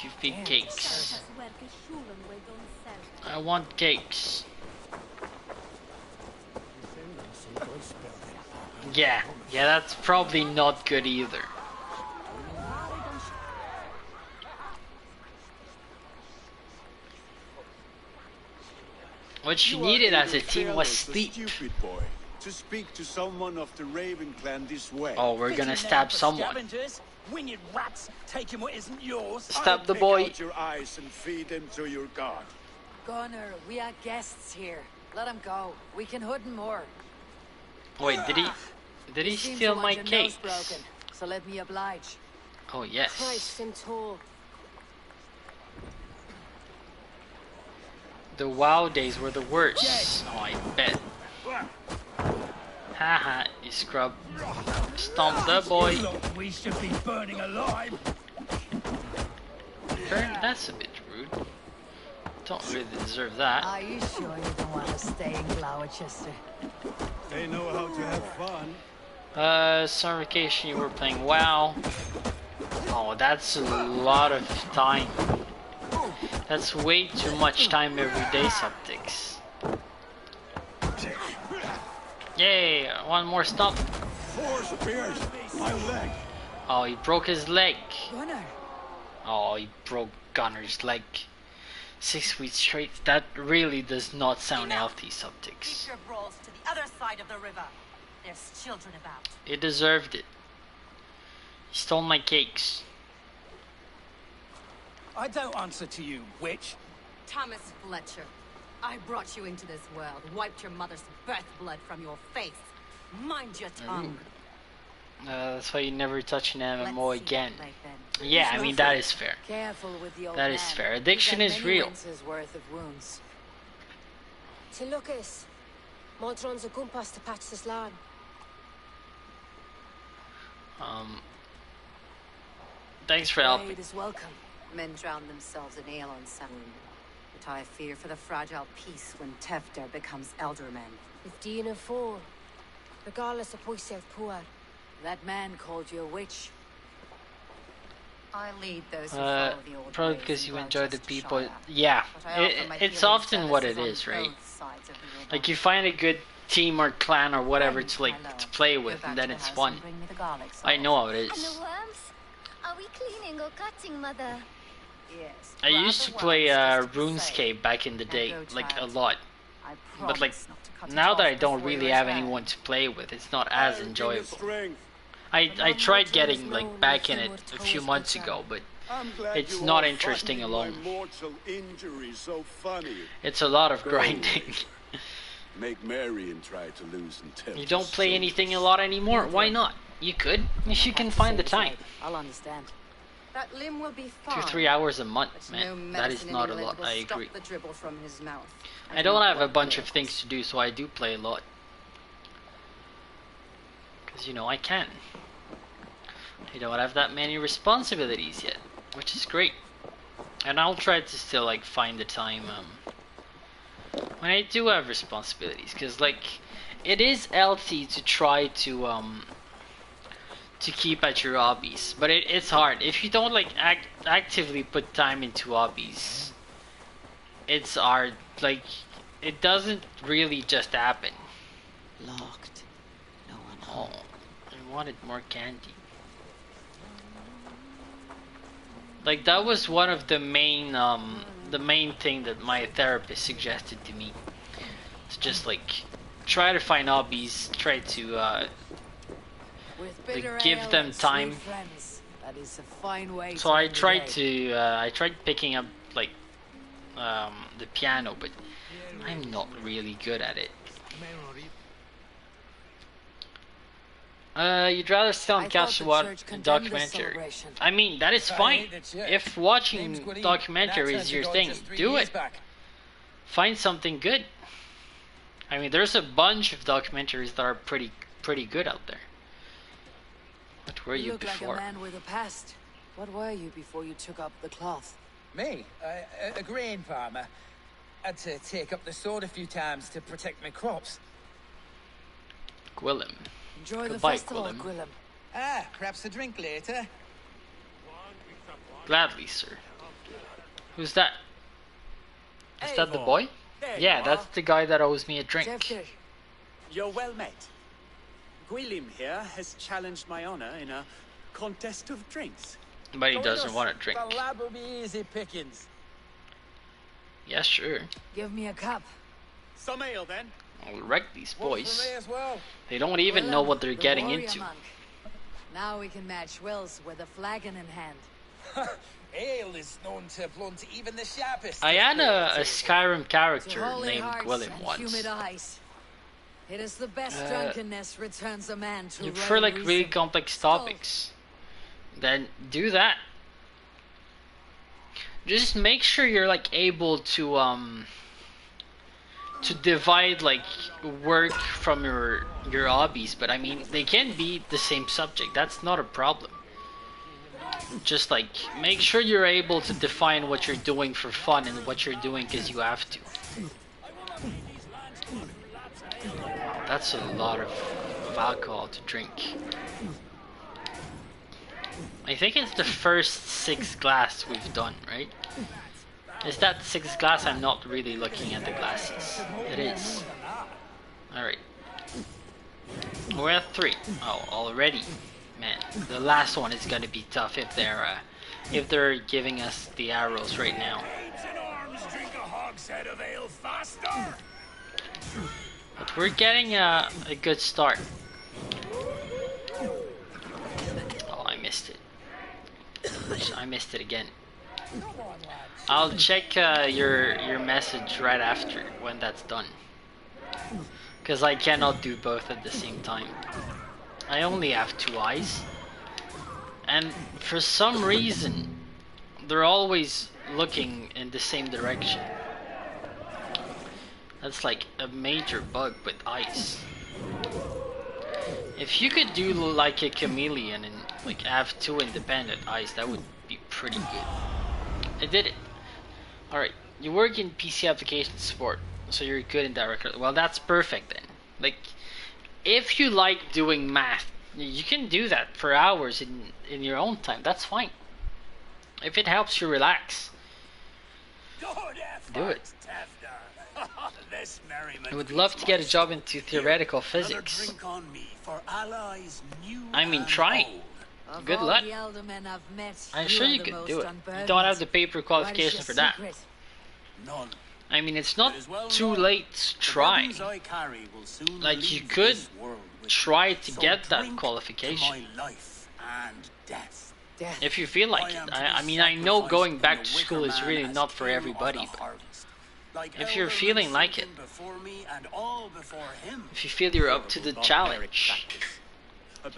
Give me cakes. I want cakes. Yeah, that's probably not good either. What you needed as a team was sleep. Stupid boy, to speak to someone of the Raven clan this way. Oh, we're gonna stab someone. Scavengers, winged rats, taking what isn't yours. Stab the Pick boy. out your eyes and feed them to your god. Gunnar, we are guests here. Let him go. We can hood him more. Wait, did he Seems steal you my want your nose cakes? broken, so let me oblige. Oh yes. Christ and toll. The WoW days were the worst. Oh, I bet. Haha, you scrub. Stomp the boy. Look, we should be burning alive. Burn? That's a bit rude. Don't really deserve that. Are you sure you don't want to stay in Glowcester? They know how to have fun. Summer vacation, you were playing WoW. Oh, that's a lot of time. That's way too much time every day, Subtics. Yay, one more stomp. Force appears. My leg. Oh, he broke his leg. Gunnar. Oh, he broke Gunner's leg. 6 weeks straight. That really does not sound healthy, Subtics. Keep your brawls to the other side of the river. There's children about. He deserved it. He stole my cakes. I don't answer to you, witch. Thomas Fletcher, I brought you into this world, wiped your mother's birth blood from your face. Mind your tongue. That's why you never touch an Let's MMO see again. that leg, then. Yeah, I mean that is fair. Careful with the old That man. is fair. Addiction He's is had many real. winces worth of wounds. To Lucas. Modron's a gumpas to patch this land. Thanks for helping. Aid is welcome. Men drown themselves in ale on Samoon. But I fear for the fragile peace when Tefter becomes elderman. 15 and 4. Regardless of pwysedd poor. That man called you a witch. I lead those who follow the old Probably ways because in you enjoy the Glowcester people. Shire. Yeah, But I offer my it's healing often what it services is, on right? both sides of the river. Like you find a good team or clan or whatever Friends, to like my love. to play Go with, back and then to the it's house fun. and bring me the garlic I salt. know how it And the is. worms? Are we cleaning or cutting, Mother? Yes. I grab used the to play worms, just to say. RuneScape back in the Now day, go, like a child. lot. I But like promise not to cut it now that off I don't before you really have return. anyone to play with, it's not as Give me enjoyable. strength. I tried getting like back in it a few months ago, but I'm glad it's you not all interesting find alone. My mortal injury so funny. It's a lot of Go grinding. away. Make merry and try to loosen You don't play anything a lot anymore. Why not? You could, if you can find the time. I'll understand. That limb will be fine. 2-3 hours a month, But man. no That is medicine in not a England lot. will I stop agree. the dribble from his mouth. I don't have a bunch of things to do, so I do play a lot. Because, you know, I can. I don't have that many responsibilities yet, which is great. And I'll try to still, like, find the time when I do have responsibilities. Because, like, it is healthy to try to keep at your hobbies. But it's hard. If you don't, like, actively put time into hobbies, it's hard. Like, it doesn't really just happen. Locked. No one home. Oh, I wanted more candy. Like that was one of the main thing that my therapist suggested to me. It's just like try to find hobbies, try to With bitter give ale them and time. sweet friends. That is a fine way So to I end the tried day. to I tried picking up like the piano, but I'm not really good at it. You'd rather sit on I couch thought to the watch church a condemned this documentary. celebration. I mean, that is I fine. hate the church. If watching Name's Gwilym, documentary and I is turned your to God thing, just 3 do years it. back. Find something good. I mean, there's a bunch of documentaries that are pretty good out there. What were you look like before? a man with a past. What were you before you took up the cloth? Me? A grain farmer. Had to take up the sword a few times to protect my crops. Gwilym. Enjoy the Goodbye, festival, Gwilym. Gwilym. Ah, perhaps a drink later. Gladly, sir. Who's that? Is that the Eivor, boy? there you Yeah, are. that's the guy that owes me a drink. Jeffter, You're well met. Gwilym here has challenged my honor in a contest of drinks. But he Go with doesn't us. want a drink. The lab will be easy pickings. Yeah, sure. give me a cup. Some ale then. I'll wreck these One boys. for me as well. They don't even know what they're The getting warrior into. monk. Now we can match wills with a flagon in hand. Ale is known to blunt even the sharpest. I had a of Skyrim character To holy named hearts Gwilym and once. humid ice. It is the best drunkenness returns a man to For right like really reason. complex topics, then do that. Just make sure you're like able to divide like work from your hobbies, but I mean they can be the same subject. That's not a problem. Just like make sure you're able to define what you're doing for fun and what you're doing because you have to. That's a lot of alcohol to drink. I think it's the first 6 glass we've done, right? Is that 6 glass? I'm not really looking at the glasses. It is. Alright. We're at 3. Oh, already. Man, the last one is gonna be tough if they're giving us the arrows right now. But we're getting a good start. Oh, I missed it. I missed it again. I'll check your message right after when that's done. Because I cannot do both at the same time. I only have 2 eyes. And for some reason, they're always looking in the same direction. That's like a major bug with eyes. If you could do like a chameleon and like have 2 independent eyes, that would be pretty good. I did it. Alright, you work in PC application support, so you're good in that record. Well, that's perfect then. Like, if you like doing math, you can do that for hours in your own time. That's fine. If it helps you relax, do it. I would love to get a job into theoretical physics. I mean, try. Good luck. I'm sure you can do it. You don't have the paper qualification for that. I mean, it's not too late to try. Like, you could try to get that qualification. If you feel like it. I mean, I know going back to school is really not for everybody, but if you're feeling like it, if you feel you're up to the challenge.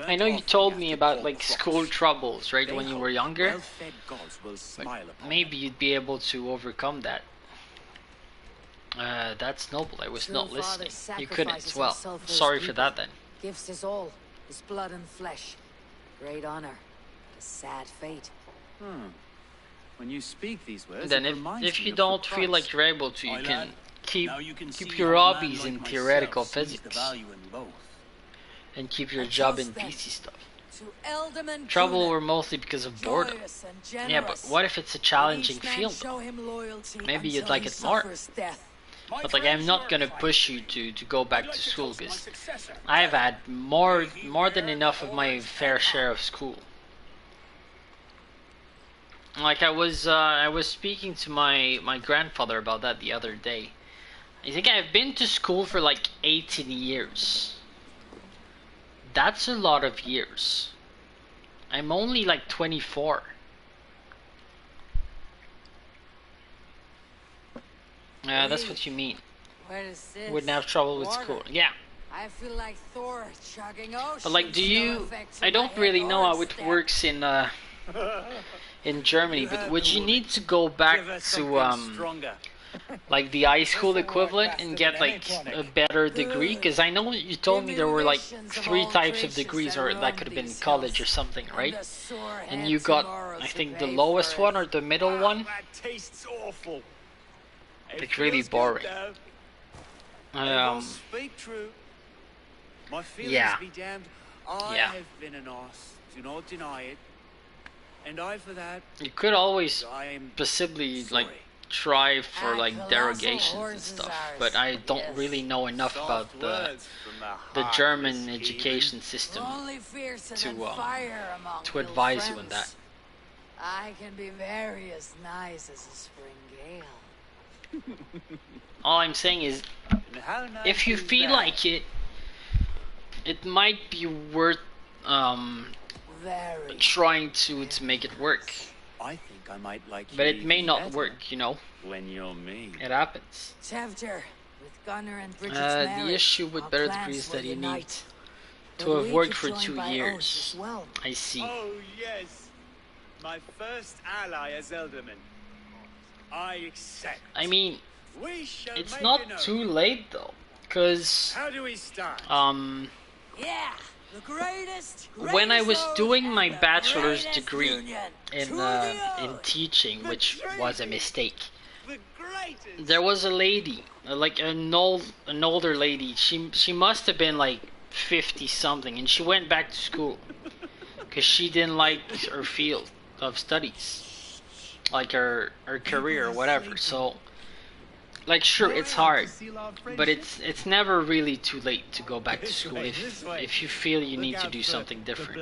I know you told me about like school troubles, right, when you were younger, but maybe you'd be able to overcome that. That's noble. I was not listening. You couldn't. Well, sorry for that then. Gives his all, his blood and flesh. Great honor, a sad fate. When you speak these words, Then if you don't feel like you're able to, you can keep your hobbies in theoretical physics and keep your job in PC stuff. Trouble were mostly because of boredom. Yeah, but what if it's a challenging field? Maybe you'd like it more. But like, I'm not gonna push you to go back to school because I've had more than enough of my fair share of school. Like I was speaking to my grandfather about that the other day. I think I've been to school for like 18 years. That's a lot of years. I'm only like 24. That's what you mean. Where is this? Wouldn't have trouble with school. Yeah. I feel like Thor chugging oceans. But like, I don't really know how it works in Germany, but would you need to go back to like the high school equivalent and get like a better degree? Because I know you told me there were like 3 types of degrees, or that could have been college or something, right? And you got, I think, the lowest one or the middle one. That tastes awful. Like really boring. Speak true. My feelings Yeah. be damned. I Yeah. have been an arse. Do not deny it. And I, for that, You could always I am possibly sorry. like try for like derogations and stuff, but I don't really know enough about soft the words from the German heartless education system Only fiercer to, than fire among to new advise you on that. friends. I can be very as nice as a spring gale. All I'm saying is, And how nice if you is feel that? like it, it might be worth Very. trying to make it work. I think I might like But you it may even not better work, you know. when you're me. It happens. Tevder, with Gunnar and Bridget's The marriage, issue with our better plans degrees will that you need unite. to But have we worked could for join 2 by oath years. as well. I see. Oh, yes. My first ally as Elderman. I accept. I mean, We shall it's make not an oath. too late though, because How do we start? Yeah, the greatest. when I was greatest doing oath my and the bachelor's greatest degree union. in To the in oath. teaching, which was a mistake. The greatest. There was a lady, like an older lady. She must have been like 50 something, and she went back to school because she didn't like her field of studies, like her career or whatever. So, like, sure, it's hard, but it's never really too late to go back to school if you feel you need to do something different.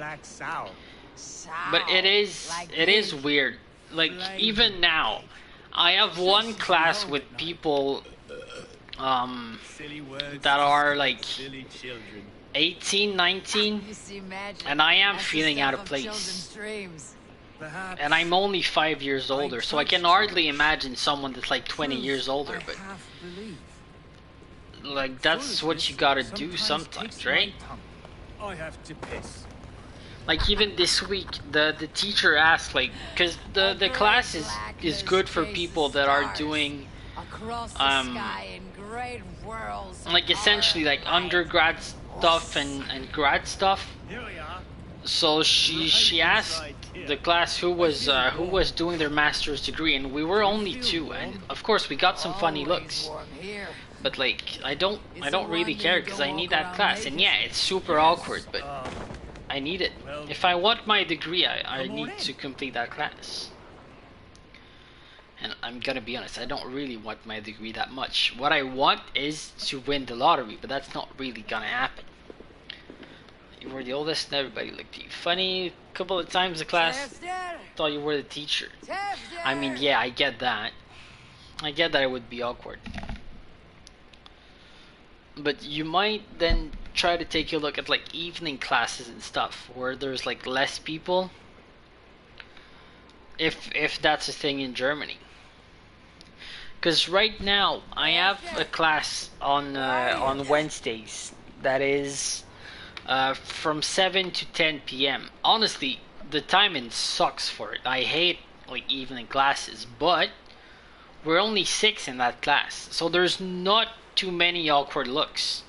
But it is weird. Like, even now, I have one class with people that are like 18, 19, You see magic. and I am That's the feeling out stuff of place. children's dreams. And I'm only 5 years older, so I can hardly imagine someone that's like 20 years older, but like, that's what you gotta do sometimes, right? I have to piss. Like, even this week, the teacher asked, like, because the class is good for people that are doing Across the sky in great whirls. of like, essentially, like, color, light. undergrad stuff and grad stuff. Here we are. So she asked the class who was doing their master's degree, and we were only 2, and of course we got some funny looks. Always warm here. But like, I don't really care because I need that class, and yeah, it's super awkward, but I need it. If I want my degree, I need to complete that class. And I'm gonna be honest, I don't really want my degree that much. What I want is to win the lottery, but that's not really gonna happen. You were the oldest and everybody looked at you funny a couple of times in class. Tevder, Thought you were the teacher. Tevder. I mean, yeah, I get that. I get that it would be awkward. But you might then try to take a look at like evening classes and stuff where there's like less people. If that's a thing in Germany. Because right now I have a class on Wednesdays that is from 7 to 10 p.m. Honestly, the timing sucks for it. I hate like evening classes, but we're only 6 in that class, so there's not too many awkward looks.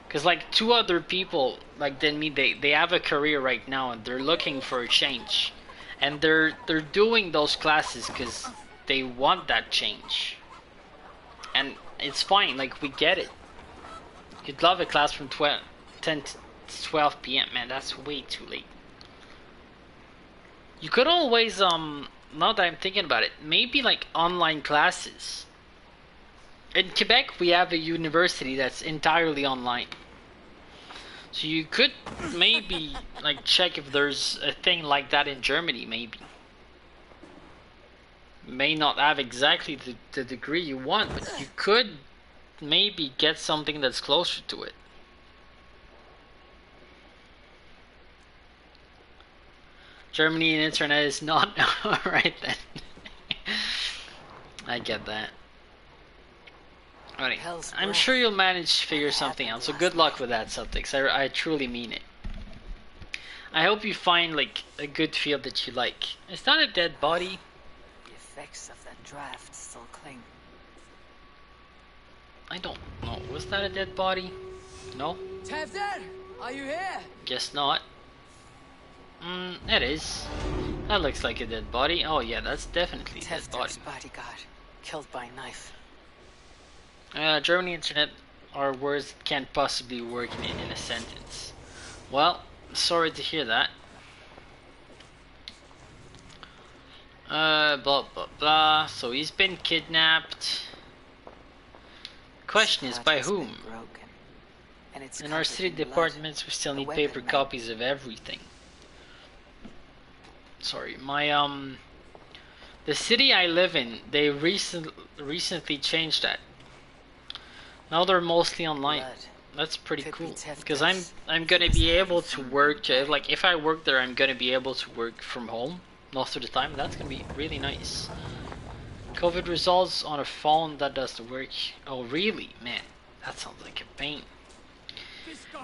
Cause like 2 other people like than me, they have a career right now and they're looking for a change, and they're doing those classes because they want that change, and it's fine. Like, we get it. You'd love a class from 10 to 12 p.m. Man, that's way too late. You could always now that I'm thinking about it, maybe like online classes. In Quebec, we have a university that's entirely online. So you could maybe like check if there's a thing like that in Germany, maybe. May not have exactly the degree you want, but you could maybe get something that's closer to it. Germany and internet is not alright then. I get that. Alright, I'm sure you'll manage to figure something out, so good luck with that, Celtics. I truly mean it. I hope you find like a good field that you like. Is that a dead body? The effects of that draft still cling. I don't know. Was that a dead body? No? Tevder, are you here? Guess not. It is. That looks like a dead body. Oh yeah, that's definitely a dead body. Tevder's bodyguard, killed by knife. Germany internet are words that can't possibly work in a sentence. Well, sorry to hear that. Blah blah blah. So he's been kidnapped. Question is, by whom? In our city departments, we still need paper copies of everything. Sorry, my the city I live in, they recently changed that. Now they're mostly online. That's pretty cool. Because I'm gonna be able to work. Like, if I work there, I'm gonna be able to work from home. most of the time. That's gonna be really nice. COVID results on a phone that doesn't work. Oh really, man? That sounds like a pain.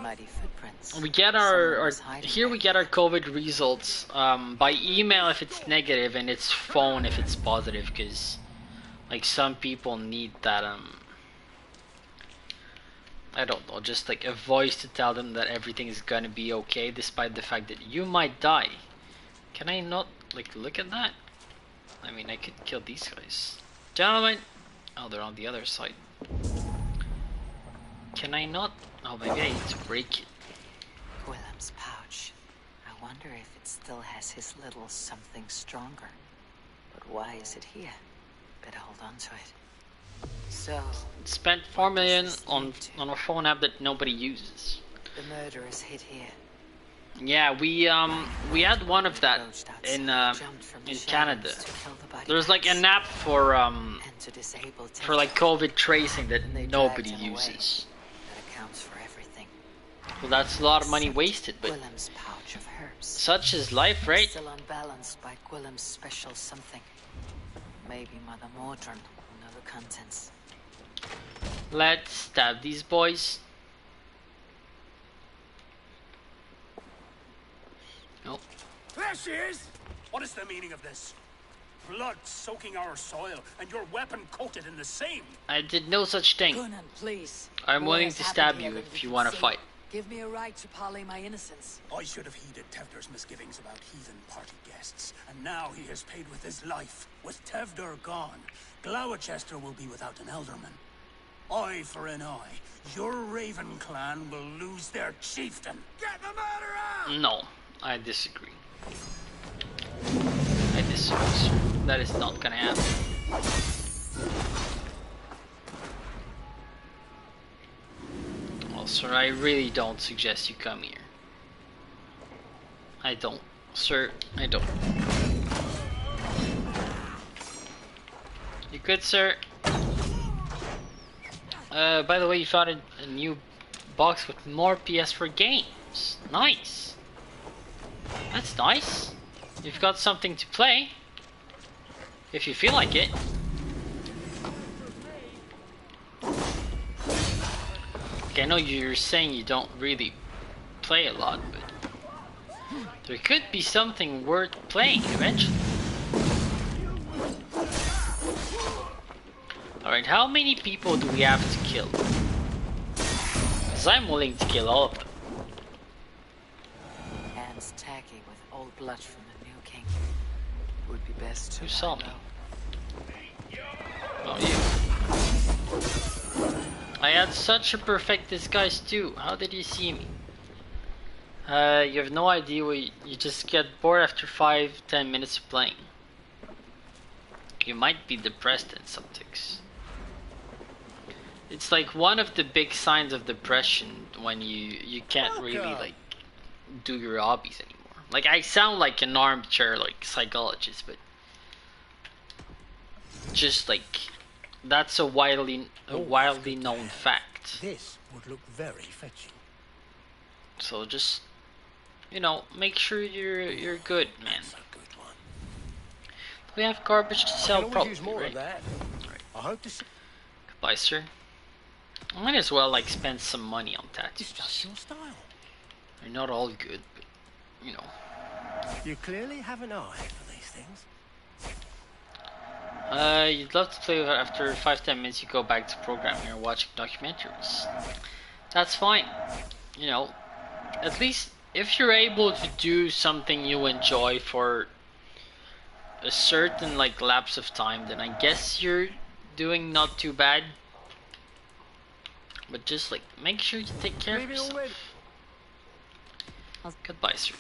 Muddy footprints. We get our here we get our COVID results by email if it's negative, and it's phone if it's positive, because like some people need that I don't know, just like a voice to tell them that everything is gonna be okay despite the fact that you might die. Can I not like look at that? I mean, I could kill these guys. Gentlemen! Oh, they're on the other side. Can I not? Oh, maybe I need to break it. Willem's pouch. I wonder if it still has his little something stronger. But why is it here? Better hold on to it. So, spent 4 million on a phone app that nobody uses. The murderers hid here. Yeah, we had one of that in Canada. There's like an app for like COVID tracing that nobody uses. Well, that's a lot of money wasted, but such is life, right? Still unbalanced by Gwillem's special something. Maybe Mother Mordred will know the contents. Let's stab these boys. Nope. There she is! What is the meaning of this? Blood soaking our soil, and your weapon coated in the same. I did no such thing. Gunnan, please. I'm willing to stab you if you want to fight. Give me a right to parley my innocence. I should have heeded Tevder's misgivings about heathen party guests, and now he has paid with his life. With Tevder gone, Glowcester will be without an elderman. Eye for an eye. Your Raven clan will lose their chieftain. Get the murderer! No, I disagree. I disagree. That is not gonna happen. Well, sir, I really don't suggest you come here. I don't. Sir, I don't. You good, sir? By the way, you found a new box with more PS4 games. Nice. That's nice. You've got something to play. If you feel like it. Okay, I know you're saying you don't really play a lot, but there could be something worth playing eventually. Alright, how many people do we have to kill? Because I'm willing to kill all of them. Hands tacky with old blood from the new king. Would be best to. Who saw me? Oh, you. I had such a perfect disguise too. How did you see me? You have no idea. You just get bored after 5-10 minutes of playing. You might be depressed in some ticks. It's like one of the big signs of depression when you can't really like do your hobbies anymore. Like I sound like an armchair like psychologist, but just like that's a widely known fact. This would look very fetching. So just make sure you're good, man. We have garbage to sell, probably, use more right? of that. Right. I hope to see. Goodbye, sir. I might as well like spend some money on tattoos. It's just your style. They're not all good, but You clearly have an eye for these things. You'd love to play after 5-10 minutes. You go back to programming or watching documentaries. That's fine. At least if you're able to do something you enjoy for a certain like lapse of time, then I guess you're doing not too bad. But just like make sure you take care of yourself. Goodbye, sir.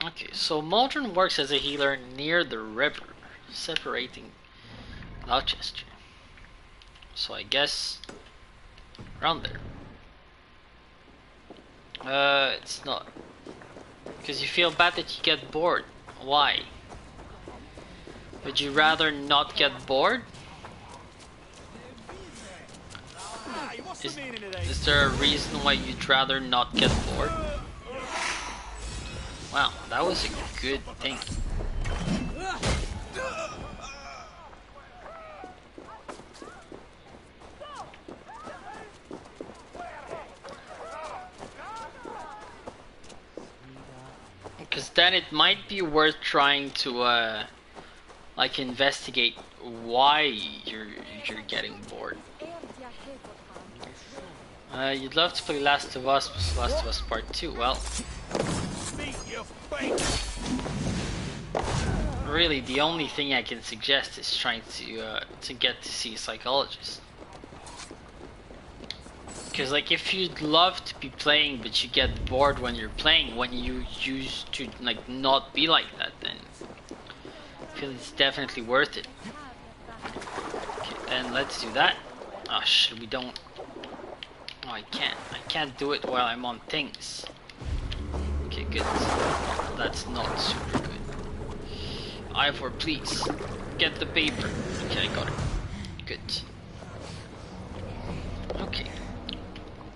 Okay, so Maldron works as a healer near the river, separating Glowcester. So I guess around there. It's not. Because you feel bad that you get bored. Why? Would you rather not get bored? Is there a reason why you'd rather not get bored? Wow, that was a good thing. Because then it might be worth trying to like investigate why you're getting bored. You'd love to play Last of Us, Last of Us Part 2. Well, really, the only thing I can suggest is trying to get to see a psychologist. Because, like, if you'd love to be playing, but you get bored when you're playing, when you used to, like, not be like that, then I feel it's definitely worth it. Okay, then let's do that. Oh shit, we don't. Oh, I can't do it while I'm on things. Okay, good. Oh, that's not super good. Ivor, please. Get the paper. Okay, I got it. Good. Okay.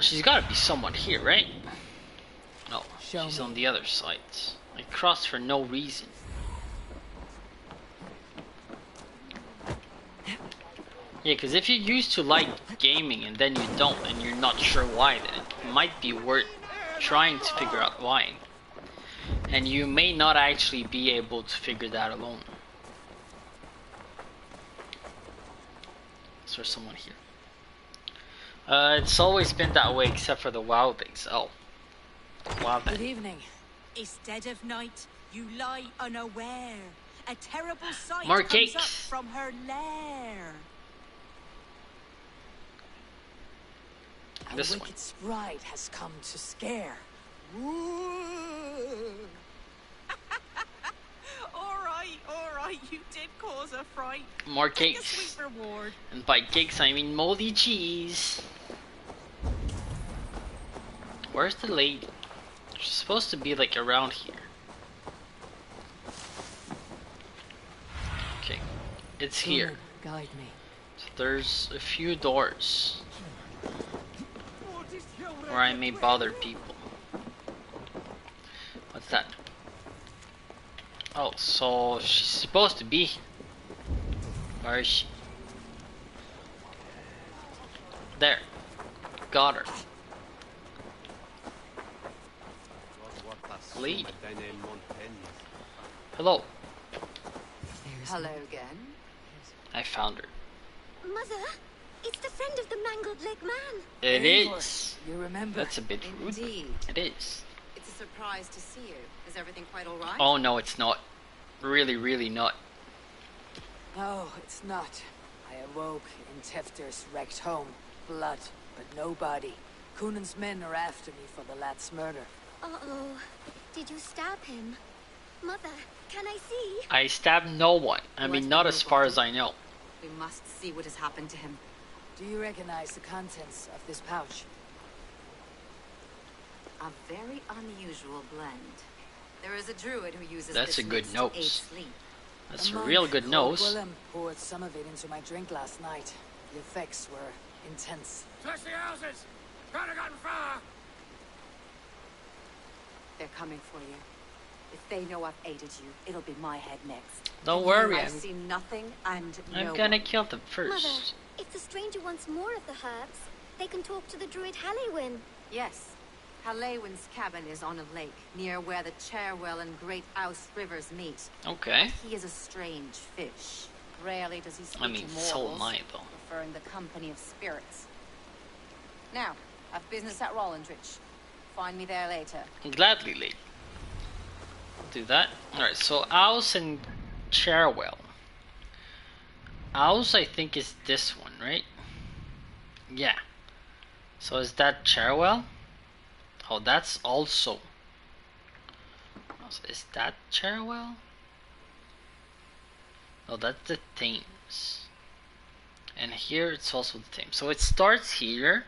She's gotta be someone here, right? No, she's on the other side. I crossed for no reason. Yeah, because if you used to like gaming and then you don't and you're not sure why, then it might be worth trying to figure out why. And you may not actually be able to figure that alone. Is there someone here? It's always been that way except for the WoW days. Oh. Wow. Good evening. Is dead of night, you lie unaware. A terrible sight More comes cake. up from her lair. This A one. wicked sprite has come to scare. Alright, you did cause a fright. More Take a cakes. sweet reward. And by cakes I mean moldy cheese. Where's the lady? She's supposed to be like around here. Okay, it's here. Guide me. So there's a few doors where I may bother people. What's that? Oh, so she's supposed to be. Where is she? There. Got her. Lady. Hello. Hello again. I found her. Mother, it's the friend of the mangled leg man. It Eivor, is. You remember? That's a bit rude. Indeed. It is. It's a surprise to see you. Is everything quite all right? Oh no, it's not. Really, really not. No, it's not. I awoke in Tefter's wrecked home. Blood, but no body. Cunan's men are after me for the lad's murder. Uh-oh. Did you stab him? Mother, can I see? I stabbed no one. I mean, not as far as I know. We must see what has happened to him. Do you recognize the contents of this pouch? A very unusual blend. There is a druid who uses That's this a good mix to aid nose. sleep. That's a monk real good called nose. Willem poured some of it into my drink last night. The effects were intense. Touch the houses! Try to gotten far! They're coming for you. If they know I've aided you, it'll be my head next. Don't worry, I've seen nothing and I'm no gonna one. kill them Mother, first. if the stranger wants more of the herbs, they can talk to the druid Halliwyn. Yes. Halewin's cabin is on a lake, near where the Cherwell and Great Ouse rivers meet. Okay. He is a strange fish. Rarely does he speak I mean, to so mortals, am I, though. preferring the company of spirits. Now, I've business at Rollindrich. Find me there later. Gladly, lady. I'll do that. Alright, so Ouse and Cherwell. Ouse, I think, is this one, right? Yeah. So is that Cherwell? Oh, that's also. Is that Cherwell? No, that's the Thames. And here it's also the Thames. So it starts here.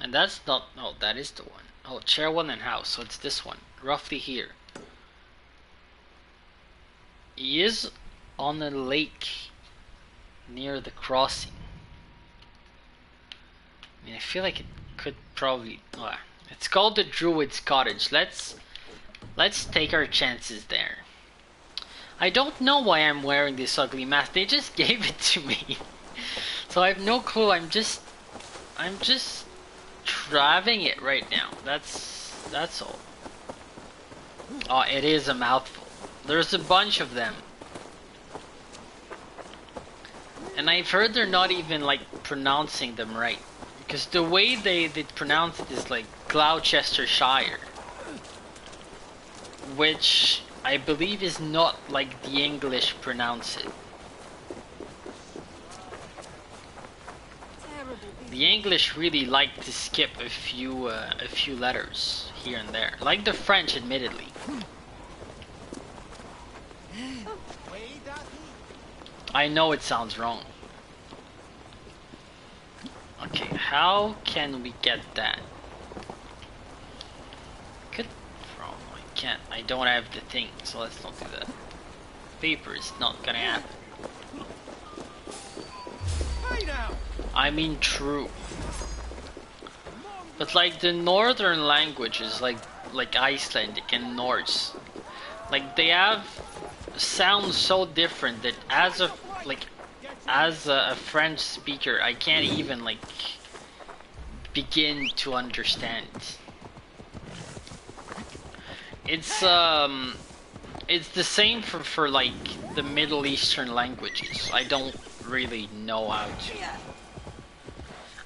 And that's not. No, that is the one. Oh, Cherwell and House. So it's this one. Roughly here. He is on a lake near the crossing. I mean, I feel like it could probably. It's called the Druid's Cottage. Let's Let's take our chances there. I don't know why I'm wearing this ugly mask. They just gave it to me. So I have no clue. I'm just driving it right now. That's all. Oh, it is a mouthful. There's a bunch of them. And I've heard they're not even like pronouncing them right. Because the way they pronounce it is like Gloucestershire. Which I believe is not like the English pronounce it. The English really like to skip a few letters here and there, like the French, admittedly. I know it sounds wrong. Okay, how can we get that? Good problem. I can't. I don't have the thing, so let's not do that. Paper is not gonna happen. I mean, true. But like the northern languages, like Icelandic and Norse, like they have sounds so different that as a French speaker, I can't even like begin to understand. It's the same for like the Middle Eastern languages. I don't really know how to.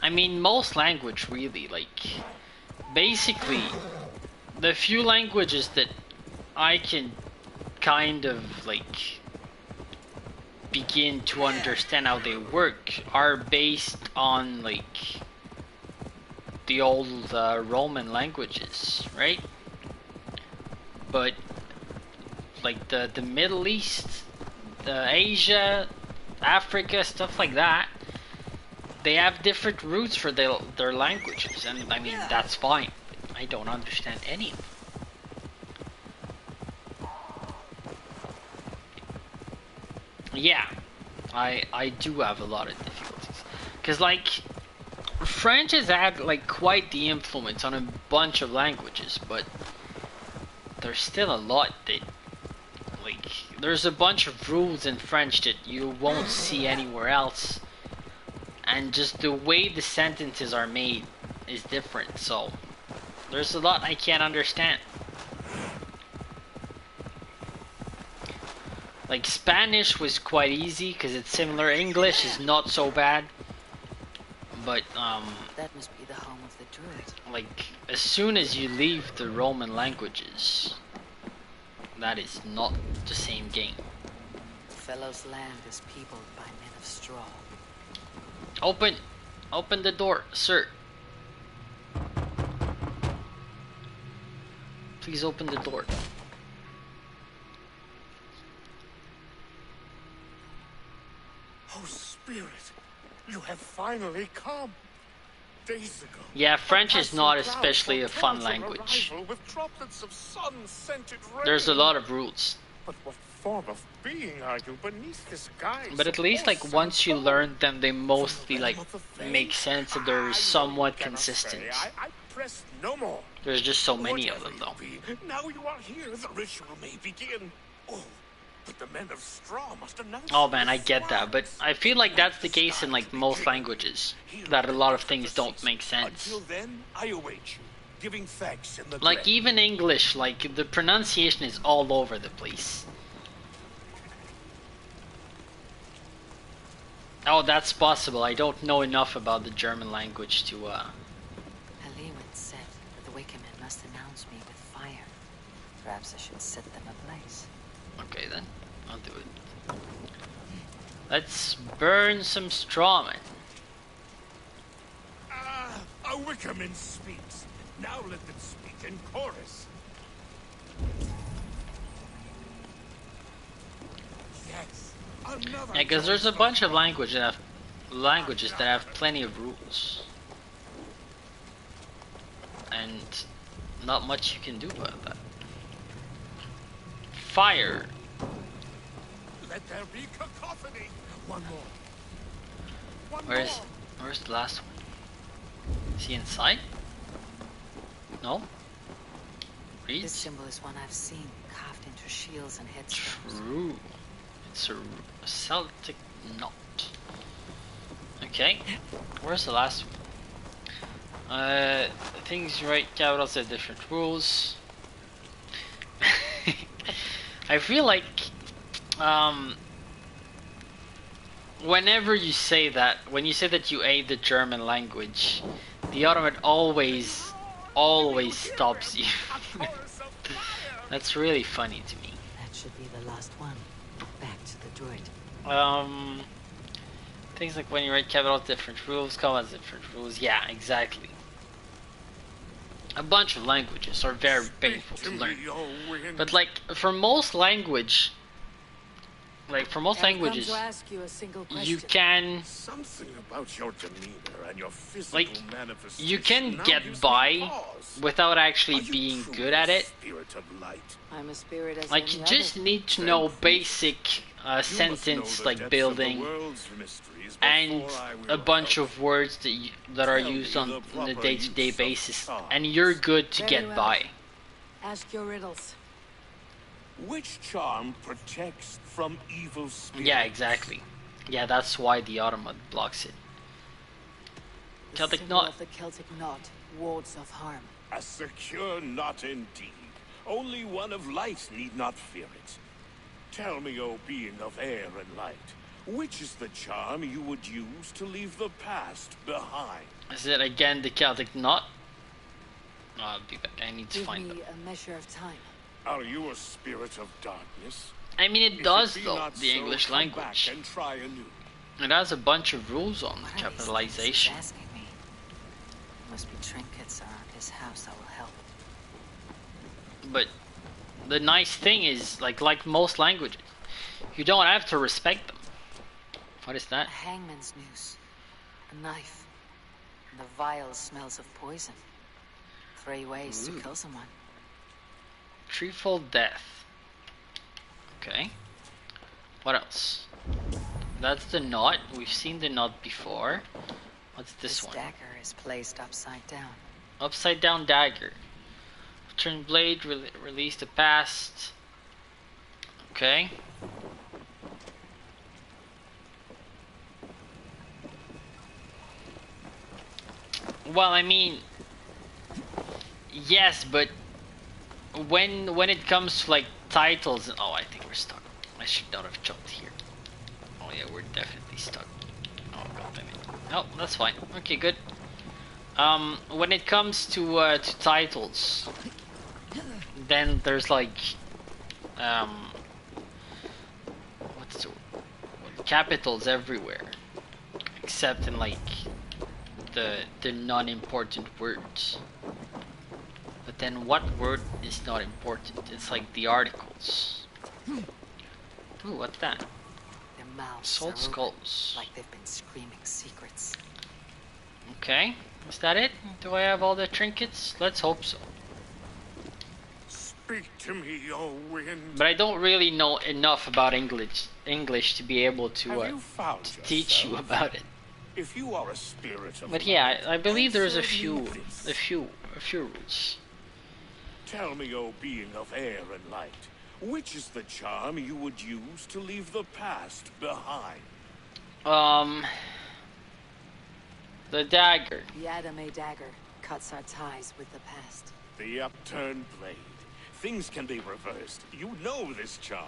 I mean, most language really, like, basically, the few languages that I can kind of like begin to understand how they work are based on like the old Roman languages, right? But like the Middle East, Asia, Africa, stuff like that, they have different roots for their languages, and I mean that's fine. But I don't understand any of them. Yeah, I do have a lot of difficulties, because like French has had like quite the influence on a bunch of languages, but there's still a lot that like there's a bunch of rules in French that you won't see anywhere else, and just the way the sentences are made is different, so there's a lot I can't understand. Like Spanish was quite easy because it's similar. English is not so bad, but that must be the home of the druid. Like as soon as you leave the Roman languages, that is not the same game. Fellow's land is peopled by men of straw. Open the door, sir. Please open the door. Oh, Spirit, you have finally come. Days ago. Yeah, French is not especially a fun language. There's a lot of rules. But what form of being are you beneath this guise? But at least like once you learn them, they mostly like make sense and they're somewhat consistent. I press no more. There's just so many of them though. Now you are here, the ritual may begin. Oh, but the men of straw must announce. Oh man, I get that, but I feel like that's the case in like most languages, that a lot of things don't make sense. Until then, I await you, giving thanks in the like even English, like the pronunciation is all over the place. Oh, that's possible. I don't know enough about the German language to Halewin said that the Wicca men must announce me with fire. Perhaps I should set them ablaze. Okay then, I'll do it. Let's burn some strawmen. A Wickerman speaks. Now let them speak in chorus. Yes, another. Yeah, because there's a bunch of languages that have plenty of rules, and not much you can do about that. Fire. Let there be cacophony. One more. Where's the last one? Is he inside? No? This symbol is one I've seen carved into shields and headstones. True. It's a Celtic knot. Okay. Where's the last one? Things you write capitals have different rules. I feel like whenever you say that, when you say that you hate the German language, the automat always stops you. That's really funny to me. That should be the last one. Back to the droid. Things like when you write capitals, different rules, commas, different rules. Yeah, exactly. A bunch of languages are very painful to learn. But like for most languages, you can something about your demeanor and your physical like you can get by without actually being good at it. I'm a spirit as like you just need to know basic sentence like building and a bunch of words that are used on a day-to-day basis, and you're good to get by. Ask your riddles. Which charm protects from evil spirits? Yeah, exactly. Yeah, that's why the automat blocks it. Celtic knot. Of the Celtic knot, wards of harm. A secure knot indeed. Only one of light need not fear it. Tell me, O being of air and light, which is the charm you would use to leave the past behind? Is it again the Celtic knot? Oh, I'll be back. I need to find it. Give me a measure of time. Are you a spirit of darkness? I mean, it does though, the English language. And try anew. It has a bunch of rules on capitalization. Asking me. Must be trinkets around his house that will help. But the nice thing is, like most languages, you don't have to respect them. What is that? A hangman's noose, a knife, and the vile smells of poison. 3 ways to kill someone. Threefold death. Okay. What else? That's the knot. We've seen the knot before. What's this one? Dagger is placed upside down. Upside down dagger. Return blade. Release the past. Okay. Well, I mean, yes, but when it comes to like titles, oh, I think we're stuck. I should not have jumped here. Oh yeah, we're definitely stuck. Oh god damn it. Oh, that's fine. Okay, good. When it comes to titles, then there's like what's the word? Capitals everywhere, except in like the non-important words. But then what word is not important? It's like the articles. Ooh, what's that? Their mouths Salt are skulls. like they've been screaming secrets. Okay, is that it? Do I have all the trinkets? Let's hope so. Speak to me, O wind. But I don't really know enough about English to be able to teach you about it. If you are a spirit of But yeah, I believe there's a few rules. Tell me, O being of air and light, which is the charm you would use to leave the past behind? The dagger. The Adame dagger cuts our ties with the past. The upturned blade. Things can be reversed. You know this charm.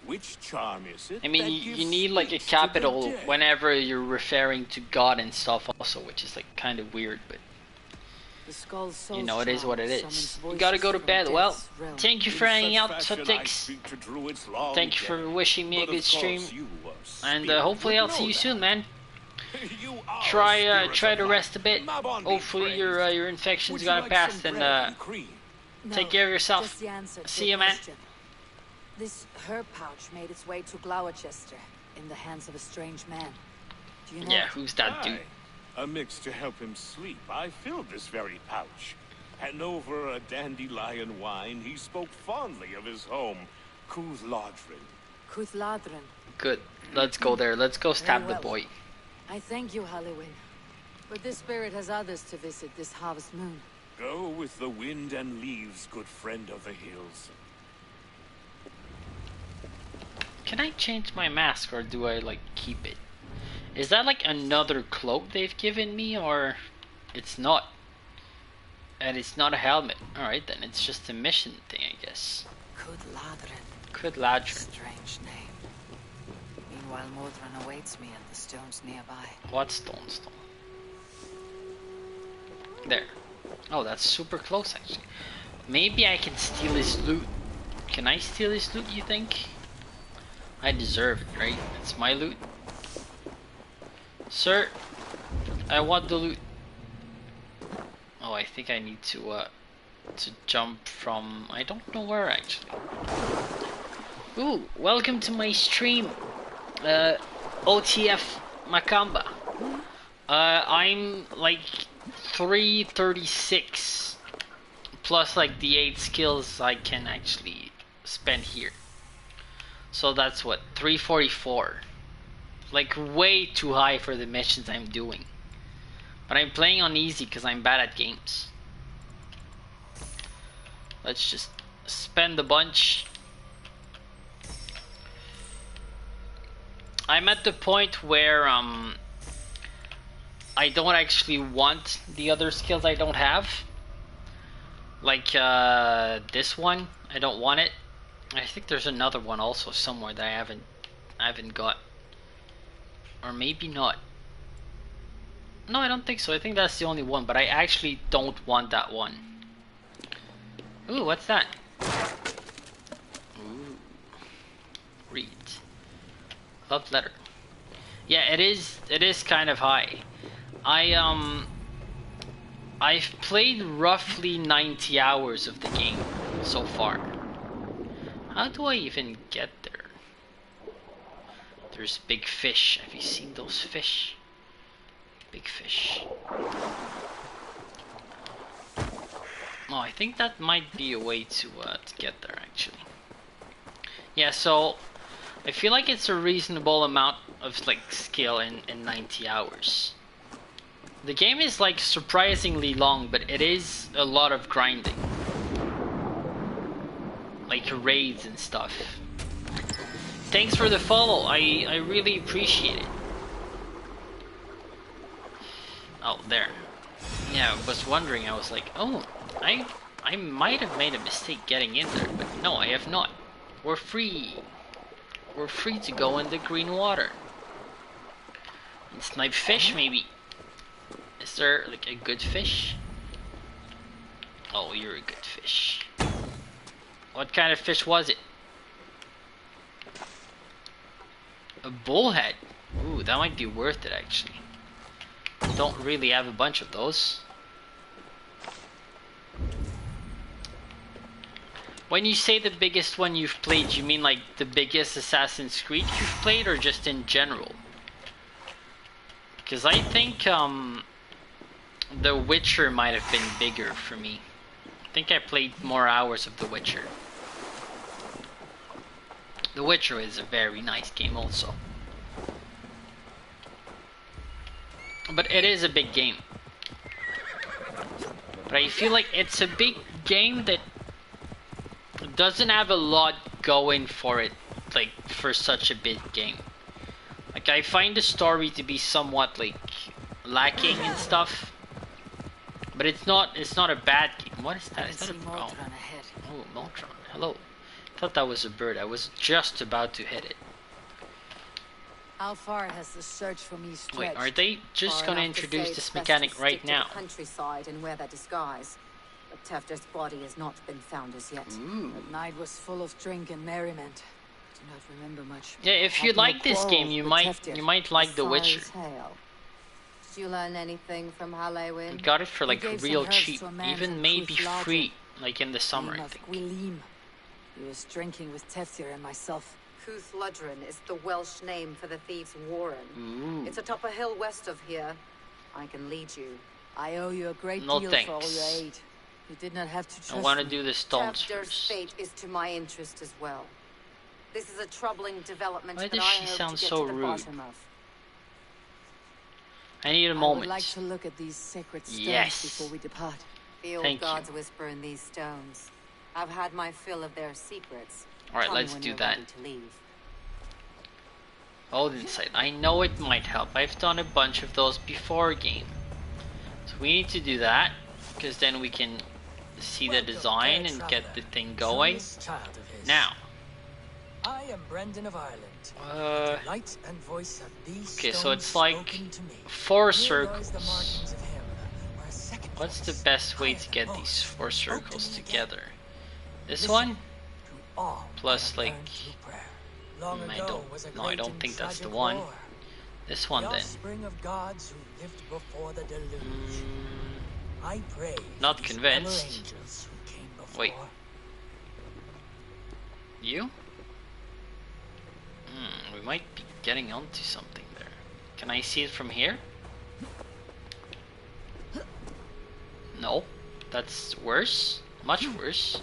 Which charm is it? I mean, you need like a capital whenever you're referring to God and stuff also, which is like kind of weird, but you know, it is what it is. You gotta go to bed. Well, thank you for hanging out, Subtix. Thank you for wishing me a good stream, and hopefully I'll see you soon, man. Try to rest a bit. Hopefully your infection's gonna pass, and take care of yourself. See you, man. This herb pouch made its way to Glowcester in the hands of a strange man. Do you know? Yeah, who's that dude? A mix to help him sleep. I filled this very pouch. And over a dandelion wine, he spoke fondly of his home, Cuthladrin. Cuthladrin. Good. Let's go there. Let's go stab Very the boy. I thank you, Halliwyn. But this spirit has others to visit this harvest moon. Go with the wind and leaves, good friend of the hills. Can I change my mask, or do I like keep it? Is that like another cloak they've given me, or it's not? And it's not a helmet. Alright then, it's just a mission thing, I guess. Could Ladrin. Strange name. Meanwhile, Modron awaits me at the stones nearby. What stone? There. Oh, that's super close actually. Maybe I can steal his loot. Can I steal his loot, you think? I deserve it, right? It's my loot. Sir, I want the loot. Oh, I think I need to jump from... I don't know where actually. Ooh, welcome to my stream. OTF Macamba. I'm like 336 plus like the 8 skills I can actually spend here. So that's what, 344. Like way too high for the missions I'm doing. But I'm playing on easy because I'm bad at games. Let's just spend a bunch. I'm at the point where I don't actually want the other skills I don't have. Like this one, I don't want it. I think there's another one also somewhere that I haven't got. Or maybe not. No, I don't think so. I think that's the only one, but I actually don't want that one. Ooh, what's that? Ooh. Read. Love letter. Yeah, it is kind of high. I've played roughly 90 hours of the game so far. How do I even get there? There's big fish. Have you seen those fish? Big fish. Oh, I think that might be a way to get there actually. Yeah, so I feel like it's a reasonable amount of like skill in 90 hours. The game is like surprisingly long, but it is a lot of grinding. Like raids and stuff. Thanks for the follow, I really appreciate it. Oh, there. Yeah, I was wondering, I was like, oh, I might have made a mistake getting in there, but no, I have not. We're free. We're free to go in the green water. And snipe fish, maybe. Is there, like, a good fish? Oh, you're a good fish. What kind of fish was it? A bullhead. Ooh, that might be worth it, actually. Don't really have a bunch of those. When you say the biggest one you've played, you mean like the biggest Assassin's Creed you've played, or just in general? Because I think The Witcher might have been bigger for me. I think I played more hours of The Witcher. The Witcher is a very nice game also. But it is a big game. But I feel like it's a big game that doesn't have a lot going for it, like, for such a big game. Like, I find the story to be somewhat, like, lacking and stuff. But it's not a bad game. What is that? Is that a bird? Oh, Moltron. Hello. I thought that was a bird. I was just about to hit it. How far has the search for me stretched? Wait, are they just gonna introduce this mechanic right now? To the countryside and wear their disguise. But Tefter's body has not been found as yet. Ooh. The night was full of drink and merriment. I do not remember much. Yeah, if you like this game, you might like The Witcher. Did you learn anything from Halloween? I got it for like real cheap, even maybe free, like in the summer, I think. He was drinking with Teftir and myself. Cuth Ludrin is the Welsh name for the thieves' warren. Ooh. It's atop a hill west of here. I can lead you. I owe you a great No deal thanks. for all your aid. You did not have to trust I want to me. do the stones Tefter's first. fate is to my interest as well. This is a troubling development Why that does I she hope sound to get so to the rude? bottom of. I need a I would moment. like to look at these sacred stones Yes. before we depart. The old Thank gods you. whisper in these stones. I've had my fill of their secrets. Alright, Tell me let's when do you're that. ready to leave. Odin sight. I know it might help. I've done a bunch of those before game. So we need to do that, because then we can see the design and get the thing going. Now. I am Brendan of Ireland. Light and voice of these Okay, so stones it's like spoken to me. 4 Here lies the circles. markings of him, where a second What's the voice, best way higher to get than these most, 4 spoke to circles me again. together? This Listen one? to all Plus, I have like, learned through prayer. Long I ago don't. was a No, I great don't and think that's the tragic one. war. This one The then. offspring of gods who lived before the deluge. I pray Not for these convinced. other angels who came before. Wait. You? We might be getting onto something there. Can I see it from here? No. That's worse. Much worse.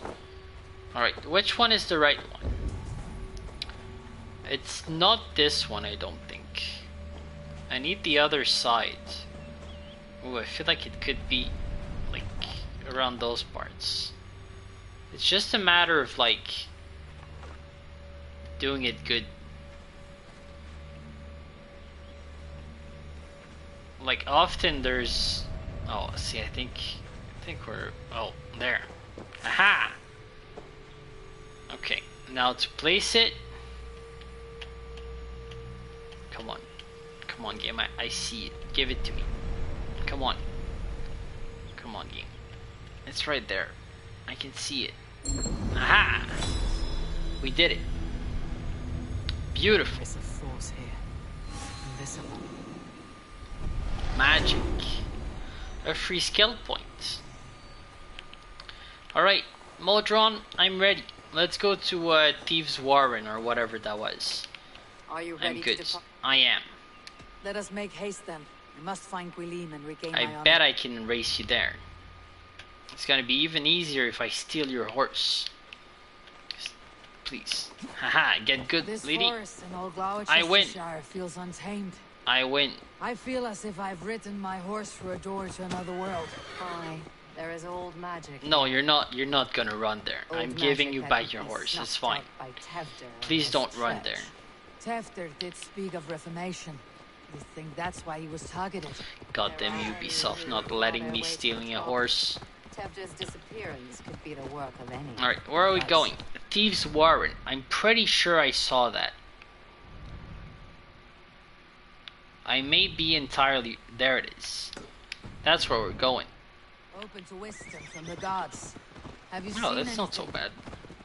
Alright, which one is the right one? It's not this one, I don't think. I need the other side. Ooh, I feel like it could be like around those parts. It's just a matter of like doing it good. Like often there's, oh, see, I think we're, oh, there. Aha! Okay, now to place it. Come on. Come on, game. I see it. Give it to me. Come on. Come on, game. It's right there. I can see it. Aha! We did it. Beautiful. There's a force here. Invisible. Magic. A free skill point. Alright, Modron, I'm ready. Let's go to Thieves' Warren or whatever that was. Are you I'm good. I am. Let us make haste then. We must find Gwilene and regain my I honor. bet I can race you there. It's gonna be even easier if I steal your horse. Please. Haha, get good, This lady. forest in old I win. Glowcester feels untamed. I win. I feel as if I've ridden my horse through a door to another world. Aye, there is old magic. No, you're not gonna run there. Old I'm giving magic you that back could your be horse. It's snuffed fine. out by Tevder and Please his don't run threat. there. Tefter did speak of reformation. You think that's why he was targeted? Goddamn Ubisoft not letting me stealing a horse. Tevder's disappearance could be the work of any. Alright, where are we But going? Thieves' Warren. I'm pretty sure I saw that. I may be entirely... There it is. That's where we're going. Open to wisdom from the gods. Have you No, seen that's not so bad.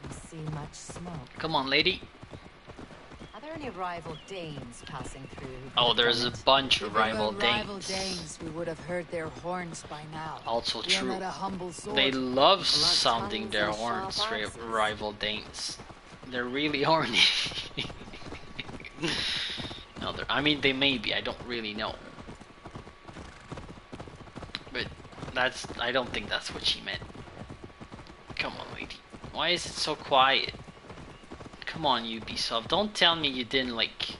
You see much smoke. Come on, lady. Are there any rival Danes passing through? who Oh, could there's a have done it? bunch If of we were rival rival Danes. Danes, we would have heard their horns by now. Also We are true. not a humble sword. They love Blood sounding tongues their and horns, sharp axes. rival Danes. They're really horny. No, I mean, they may be. I don't really know. But I don't think that's what she meant. Come on, lady. Why is it so quiet? Come on, Ubisoft. Don't tell me you didn't, like,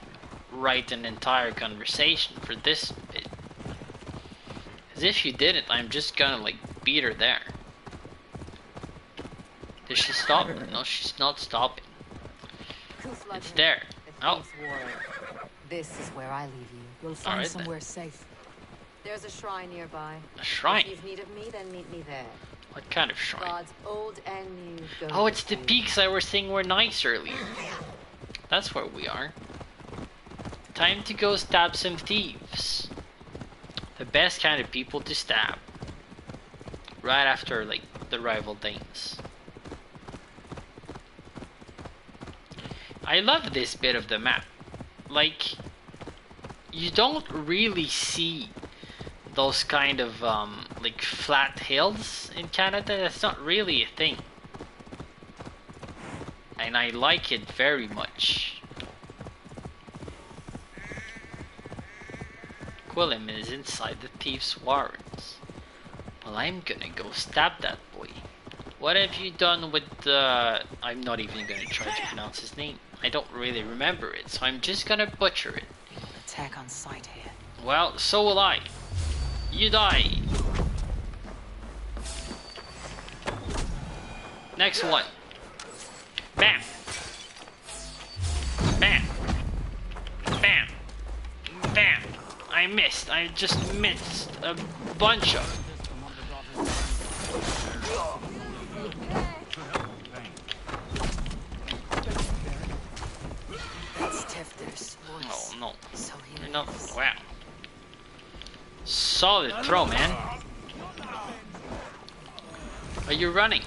write an entire conversation for this bit. As if you didn't, I'm just gonna, like, beat her there. Did she stop? No, she's not stopping. It's there. Oh. This is where I leave you. We'll find Alright then. somewhere safe. There's a shrine nearby. A shrine? If you've need of me, then meet me there. What kind of shrine? Gods old and new. Go Oh, it's the with you. peaks I was saying were nice earlier. That's where we are. Time to go stab some thieves. The best kind of people to stab. Right after, like, the rival Danes. I love this bit of the map. Like, you don't really see those kind of, like, flat hills in Canada. That's not really a thing. And I like it very much. Quillim is inside the Thieves' Warrens. Well, I'm gonna go stab that boy. What have you done with the... I'm not even gonna try to pronounce his name. I don't really remember it, so I'm just gonna butcher it. Attack on sight here. Well, so will I. You die. Next one. Bam. Bam. Bam. Bam. I missed. I just missed a bunch of. That's Tefder's voice. Oh no. So he No. lives. Wow. Solid throw, man. Are you running?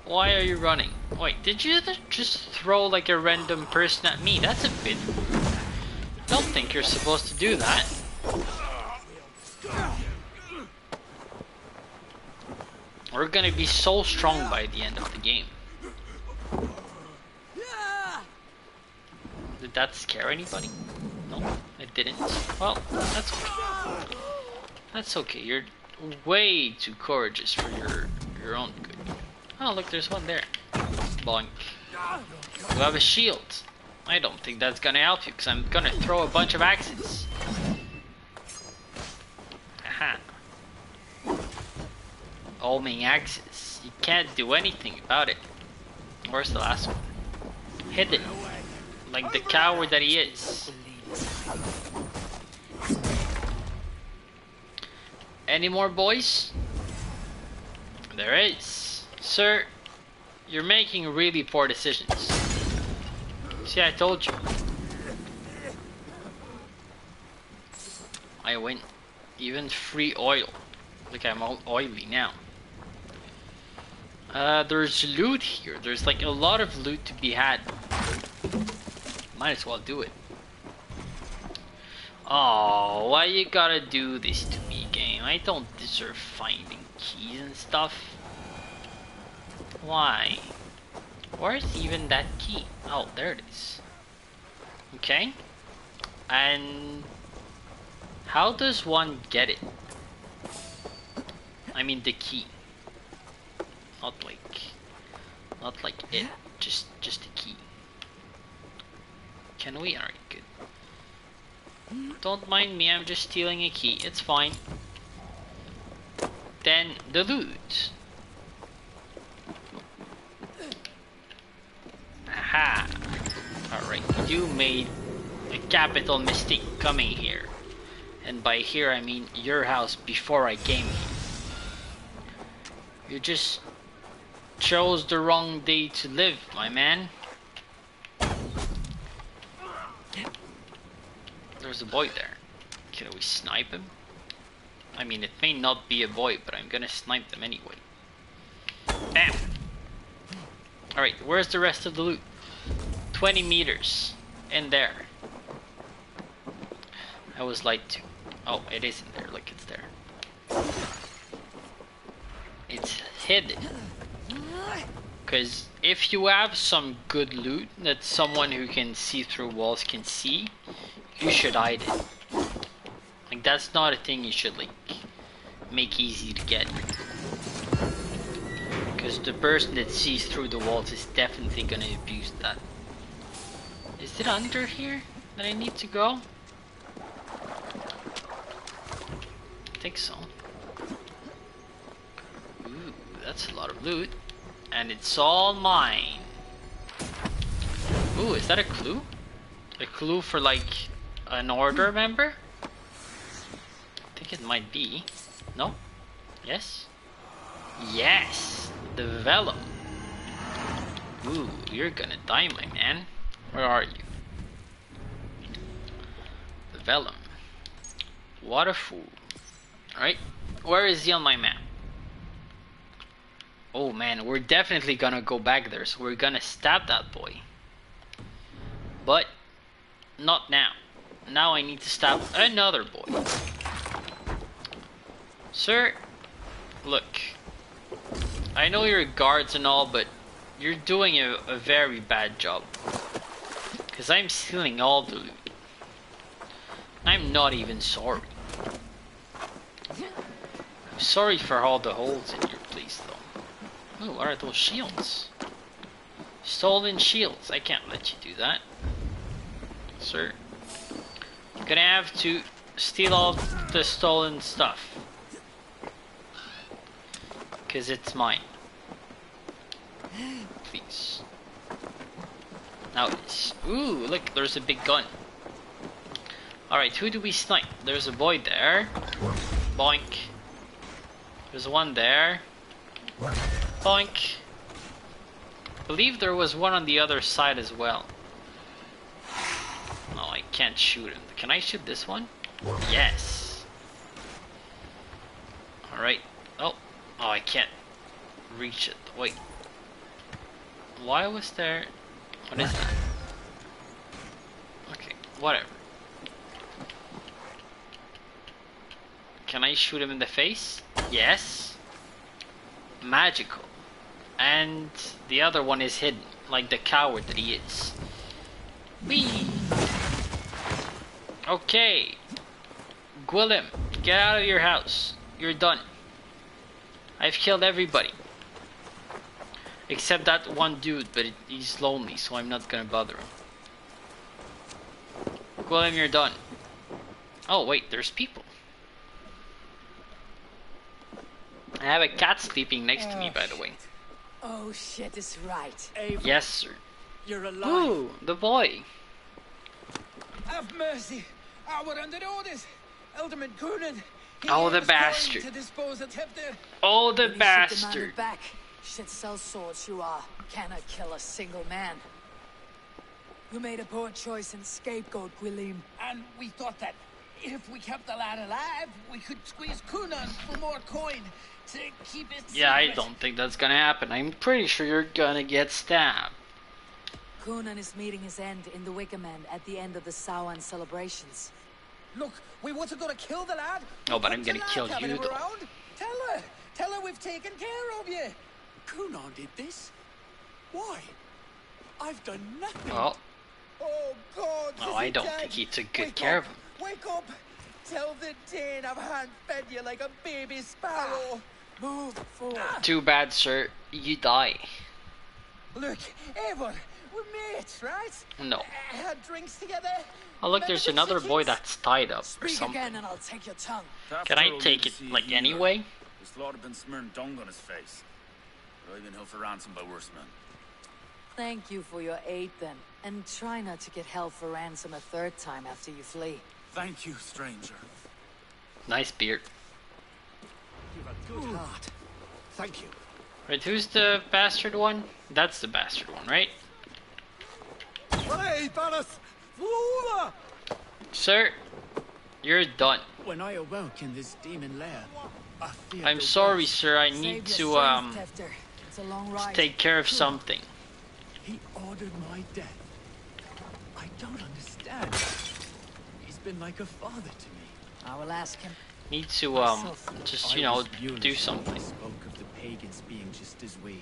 Why are you running? Wait, did you just throw like a random person at me? That's a bit rude. I don't think you're supposed to do that. We're gonna be so strong by the end of the game. Did that scare anybody? No, it didn't. Well, that's okay. That's okay. You're way too courageous for your own good. Oh, look, there's one there. Boink. You have a shield. I don't think that's gonna help you, because I'm gonna throw a bunch of axes. Aha. Homing axes. You can't do anything about it. Where's the last one? Hit it. Like the coward that he is. Any more boys? There is. Sir, you're making really poor decisions. See, I told you. I win. Even free oil. Look, I'm all oily now. There's loot here. There's like a lot of loot to be had. Might as well do it. Oh, why you gotta do this to me, game? I don't deserve finding keys and stuff. Why? Where's even that key? Oh, there it is. Okay. And how does one get it? I mean the key. Not like it. Just the key. Can we? Alright, good. Don't mind me, I'm just stealing a key. It's fine. Then the loot. Aha. Alright, you made a capital mistake coming here. And by here I mean your house before I came here. You just chose the wrong day to live, my man. There's a boy there. Can we snipe him? I mean, it may not be a boy, but I'm gonna snipe them anyway. Bam! Alright, where's the rest of the loot? 20 meters. In there. I was lied to. Oh, it isn't there. Look, it's there. It's hidden. Because if you have some good loot that someone who can see through walls can see, you should hide it. Like, that's not a thing you should, like, make easy to get. Because the person that sees through the walls is definitely gonna abuse that. Is it under here that I need to go? I think so. Ooh, that's a lot of loot. And it's all mine. Ooh, is that a clue? A clue for, like, an order member? I think it might be. No? Yes? Yes! The vellum. Ooh, you're gonna die, my man. Where are you? The vellum. What a fool. Alright, where is he on my map? Oh man, we're definitely gonna go back there, so we're gonna stab that boy. But, not now. Now I need to stab another boy. Sir, look. I know you're guards and all, but you're doing a very bad job. Because I'm stealing all the loot. I'm not even sorry. I'm sorry for all the holes in your place, though. Oh, what are those shields? Stolen shields. I can't let you do that. Sir. You're gonna have to steal all the stolen stuff. Because it's mine. Please. Now this. Ooh, look, there's a big gun. Alright, who do we snipe? There's a boy there. Boink. There's one there. Boink. I believe there was one on the other side as well. Oh, I can't shoot him. Can I shoot this one? Yes. Alright. Oh, I can't reach it. Wait. Why was there... What is that? Okay, whatever. Can I shoot him in the face? Yes. Magical. And the other one is hidden, like the coward that he is. Whee! Okay. Gwillem, get out of your house. You're done. I've killed everybody. Except that one dude, but he's lonely, so I'm not gonna bother him. Gwillem, you're done. Oh wait, there's people. I have a cat sleeping next to me, by the way. Oh shit is right. Yes, sir. You're alive. Ooh, the boy. Have mercy. We're under orders. Elderman Coonan. Oh, the bastard. To dispose of Tefter. Oh, the At least you bastard. demanded back. Shit sell swords you are. Cannot kill a single man. You made a poor choice in scapegoat, Gwilym. And we thought that if we kept the lad alive, we could squeeze Coonan for more coin to keep it Yeah, I secret. don't think that's gonna happen. I'm pretty sure you're gonna get stabbed. Coonan is meeting his end in the Wickham End at the end of the Samhain celebrations. Look, we wasn't gonna kill the lad. Oh, but I'm What's gonna the lad kill having you, him though. around? Tell her we've taken care of you. Coonan did this? Why? I've done nothing. Well, Oh God! no, is I he don't dead? think he took good Wake care up, of him. Wake up! Tell the Dane I've hand-fed you like a baby sparrow. Move forward. Too bad, sir. You die. Look, Eivor, we're mates, right? No. Had drinks together. Oh, look, there's another boy that. that's tied up or Speak something. again and I'll take your tongue. Can I take it, like, anyway? His lord had been smearing dung on his face. But I've been held for ransom by worse men. Thank you for your aid then. And try not to get held for ransom a third time after you flee. Thank you, stranger. Nice beard. You've a good heart. Thank you. Right, who's the bastard one? That's the bastard one, right? Hey, Ballas! Flora! Sir, you're done. When I awoke in this demon lair, I feared I'm the sorry, worst. sir. I Save need your to, strength, Tefter. It's a long ride. take care of something. He ordered my death. I don't understand. He's been like a father to me. I will ask him. Need to, just, I you know, was furious do when something. he spoke of the pagans being just as we,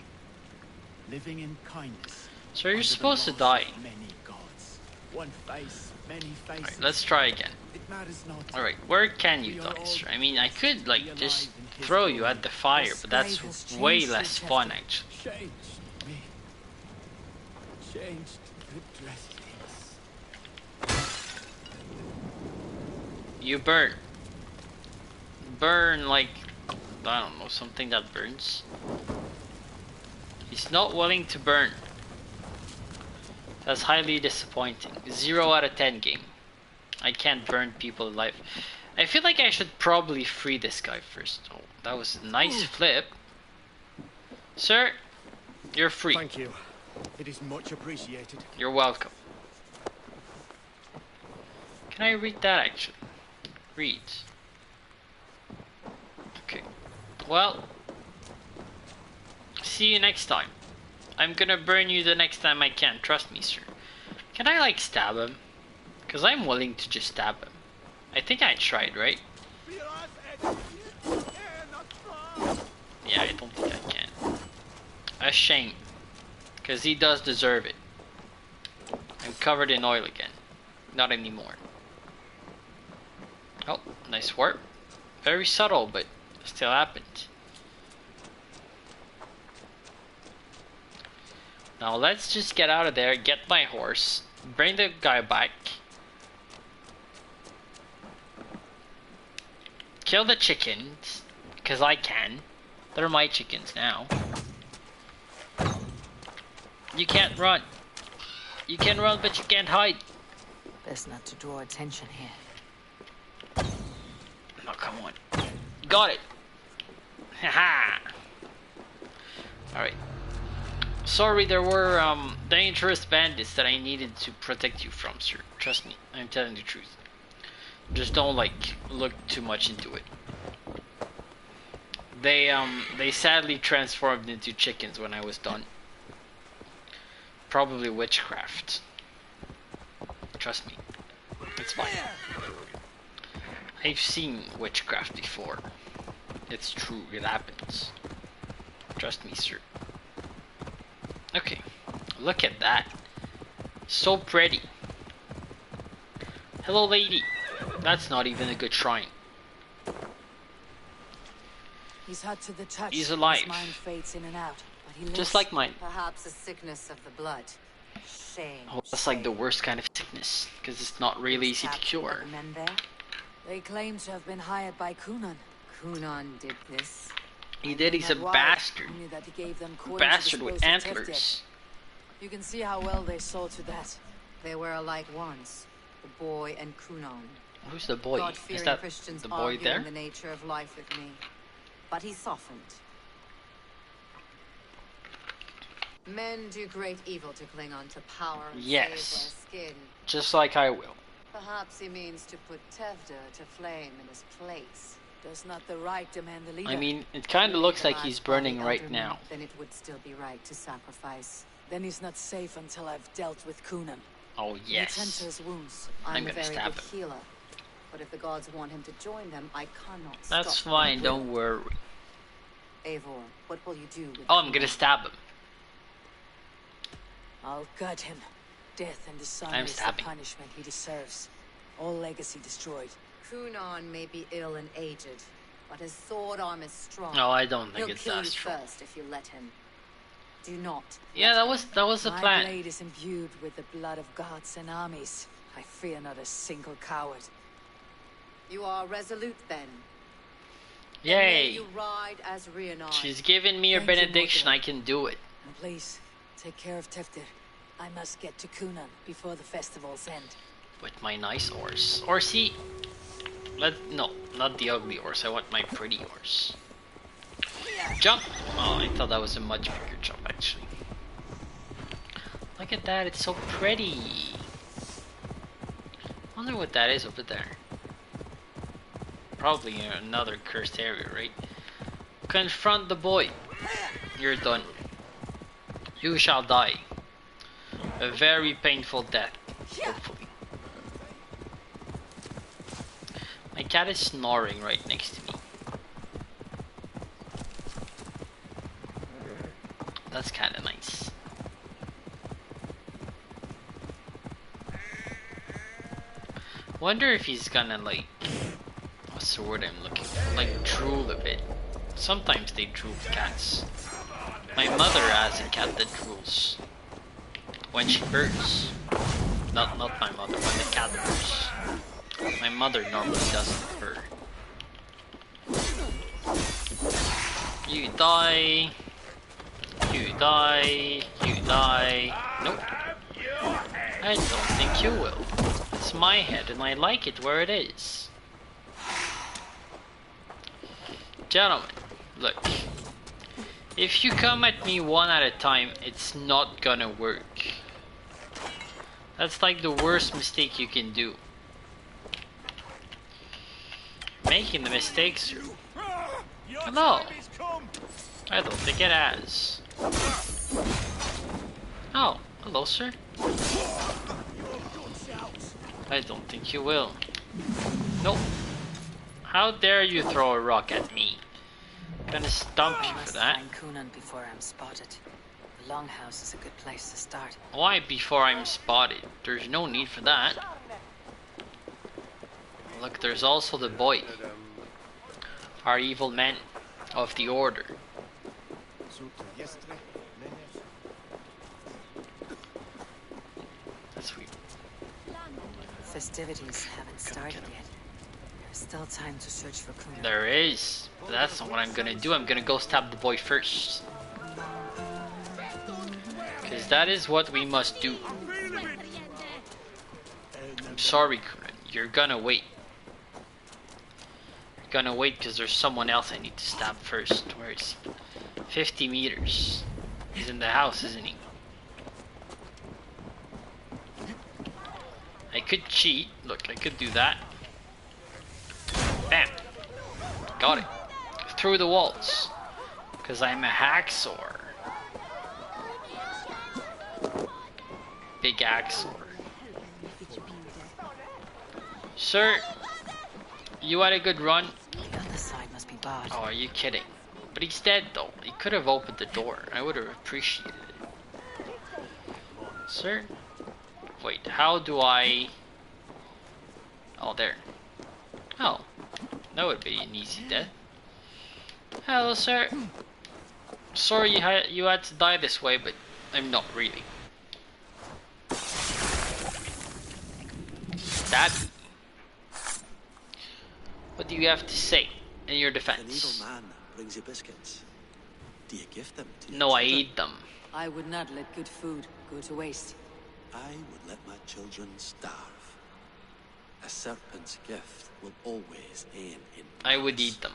living in kindness. Sir, you're under the supposed to laws die. of many gods. One face, many faces. Alright, let's try again. It matters not. Alright, where can you die, sir? I mean, I could, like, just throw you at the fire, but that's way less fun, actually. Changed me. Changed the destinies. You burn. Burn like, I don't know, something that burns. He's not willing to burn. That's highly disappointing. 0 out of 10 game. I can't burn people alive. I feel like I should probably free this guy first. Oh, that was a nice flip. Sir, you're free. Thank you. It is much appreciated. You're welcome. Can I read that actually? Read. Okay. Well, see you next time. I'm gonna burn you the next time I can. Trust me, sir. Can I, like, stab him? Because I'm willing to just stab him. I think I tried, right? Yeah, I don't think I can. A shame. Because he does deserve it. I'm covered in oil again. Not anymore. Oh, nice work. Very subtle, but still happened. Now let's just get out of there, get my horse, bring the guy back, kill the chickens, because I can. They're my chickens now. You can't run. You can run, but you can't hide. Best not to draw attention here. Oh, come on. Got it. Haha. Alright. Sorry, there were dangerous bandits that I needed to protect you from, sir. Trust me, I'm telling the truth. Just don't like look too much into it. They sadly transformed into chickens when I was done. Probably witchcraft. Trust me. It's fine. I've seen witchcraft before. It's true, it happens. Trust me, sir. Okay, look at that. So pretty. Hello, lady. That's not even a good shrine. He's hot to the touch. He's alive. His mind fades in and out, but he lives. Just like mine. Perhaps a sickness of the blood. Shame. Oh, that's like the worst kind of sickness, because it's not really easy to cure. The men there? They claim to have been hired by Kunan. Kunan did this. He did. He's a bastard. Only that he gave them Bastard with antlers. You can see how well they saw to that. They were alike once, the boy and Kunan. Who's the boy? Is that Christians the boy there? The nature of life with me, but he softened. Men do great evil to cling on to power and save their skin. Just like I will. Perhaps he means to put Tevder to flame in his place. Does not the right demand the leader? I mean, it kind of looks like he's burning right now. Then it would still be right to sacrifice. Then he's not safe until I've dealt with Kunan. Oh yes. Tend to his wounds. I'm a gonna very stab good him. healer, but if the gods want him to join them, I cannot. That's stop fine. them. Don't worry. Eivor, what will you do with Oh, I'm gonna stab him. I'll gut him. Death and dishonor I'm is the stabbing. punishment he deserves. All legacy destroyed. Kunan may be ill and aged, but his sword arm is strong. No, I don't think He'll it's kill that you strong. first if you let him. Do not. Yeah, that was the My plan. blade is imbued with the blood of gods and armies. I fear not a single coward. You are resolute then. Yay! And may you ride as Rhiannon. She's giving me a Thank you, benediction. Mordred. I can do it. And please, take care of Teftir. I must get to Kunan before the festival's end. With my nice horse. Horsey. No, not the ugly horse. I want my pretty horse. Jump! Oh, I thought that was a much bigger jump, actually. Look at that, it's so pretty. Wonder what that is over there. Probably another cursed area, right? Confront the boy. You're done. You shall die. A very painful death, hopefully. My cat is snoring right next to me. That's kind of nice. Wonder if he's gonna like, what's the word I'm looking for? Like drool a bit. Sometimes they drool, cats. My mother has a cat that drools when she purrs. Not my mother, when the cat purrs. My mother normally doesn't purr. You die. You die. You die. Nope. I don't think you will. It's my head and I like it where it is. Gentlemen, look. If you come at me one at a time, it's not gonna work. That's like the worst mistake you can do. Making the mistakes. Hello. I don't think it has. Oh, hello, sir. I don't think you will. Nope. How dare you throw a rock at me? I'm gonna stump you for that. Find Kunan before I'm spotted. The longhouse is a good place to start. Why before I'm spotted? There's no need for that. Look, there's also the boy. Our evil men of the order. That's sweet. Festivities haven't started yet. There's still time to search for Kunan. There is. But that's not what I'm gonna do. I'm gonna go stab the boy first. Cause Because that is what we must do. I'm sorry, Kuren. You're gonna wait. You're gonna wait because there's someone else I need to stab first. Where is he? 50 meters. He's in the house, isn't he? I could cheat. Look, I could do that. Bam. Got it. Through the walls. Because I'm a hacksaw. Big hacksaw. Sir, you had a good run. The other side must be barred. Oh, are you kidding? But he's dead though. He could have opened the door. I would have appreciated it. Sir? Wait, how do I... Oh, there. Oh, that would be an easy death. Hello, sir. Sorry you had to die this way, but I'm not really. Stab me. What do you have to say in your defense? An evil man brings you biscuits. Do you give them to your No, I children? eat them. I would not let good food go to waste. I would let my children starve. A serpent's gift will always end in I would eat them.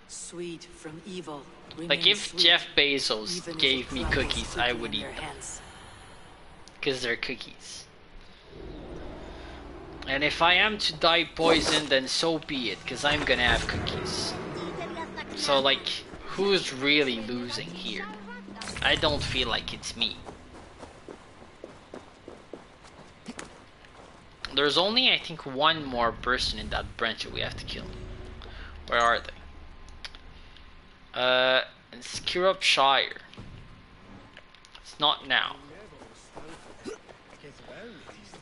Sweet from evil. Like if sweet, Jeff Bezos even if gave it me crumbles cookies, I quickly would in eat your them. hands. Because they're cookies. And if I am to die poisoned, then so be it, because I'm gonna have cookies. So like, who's really losing here? I don't feel like it's me. There's only, I think, one more person in that branch that we have to kill. Where are they? In Skirupshire. It's not now.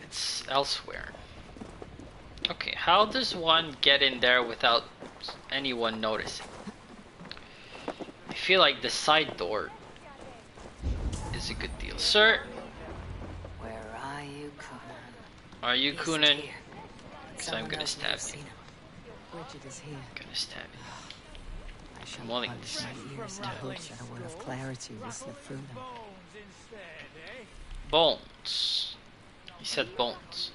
It's elsewhere. Okay, how does one get in there without anyone noticing? I feel like the side door is a good deal. Sir? Where are you, Conan? Are you He's Kunan? here. Because I'm gonna Someone else stab may have you. seen him. Bridget is here. Gonna stab you. I shall I'm willing polish to my ears in hopes that a word of clarity will slip through them. Bones. He said bones.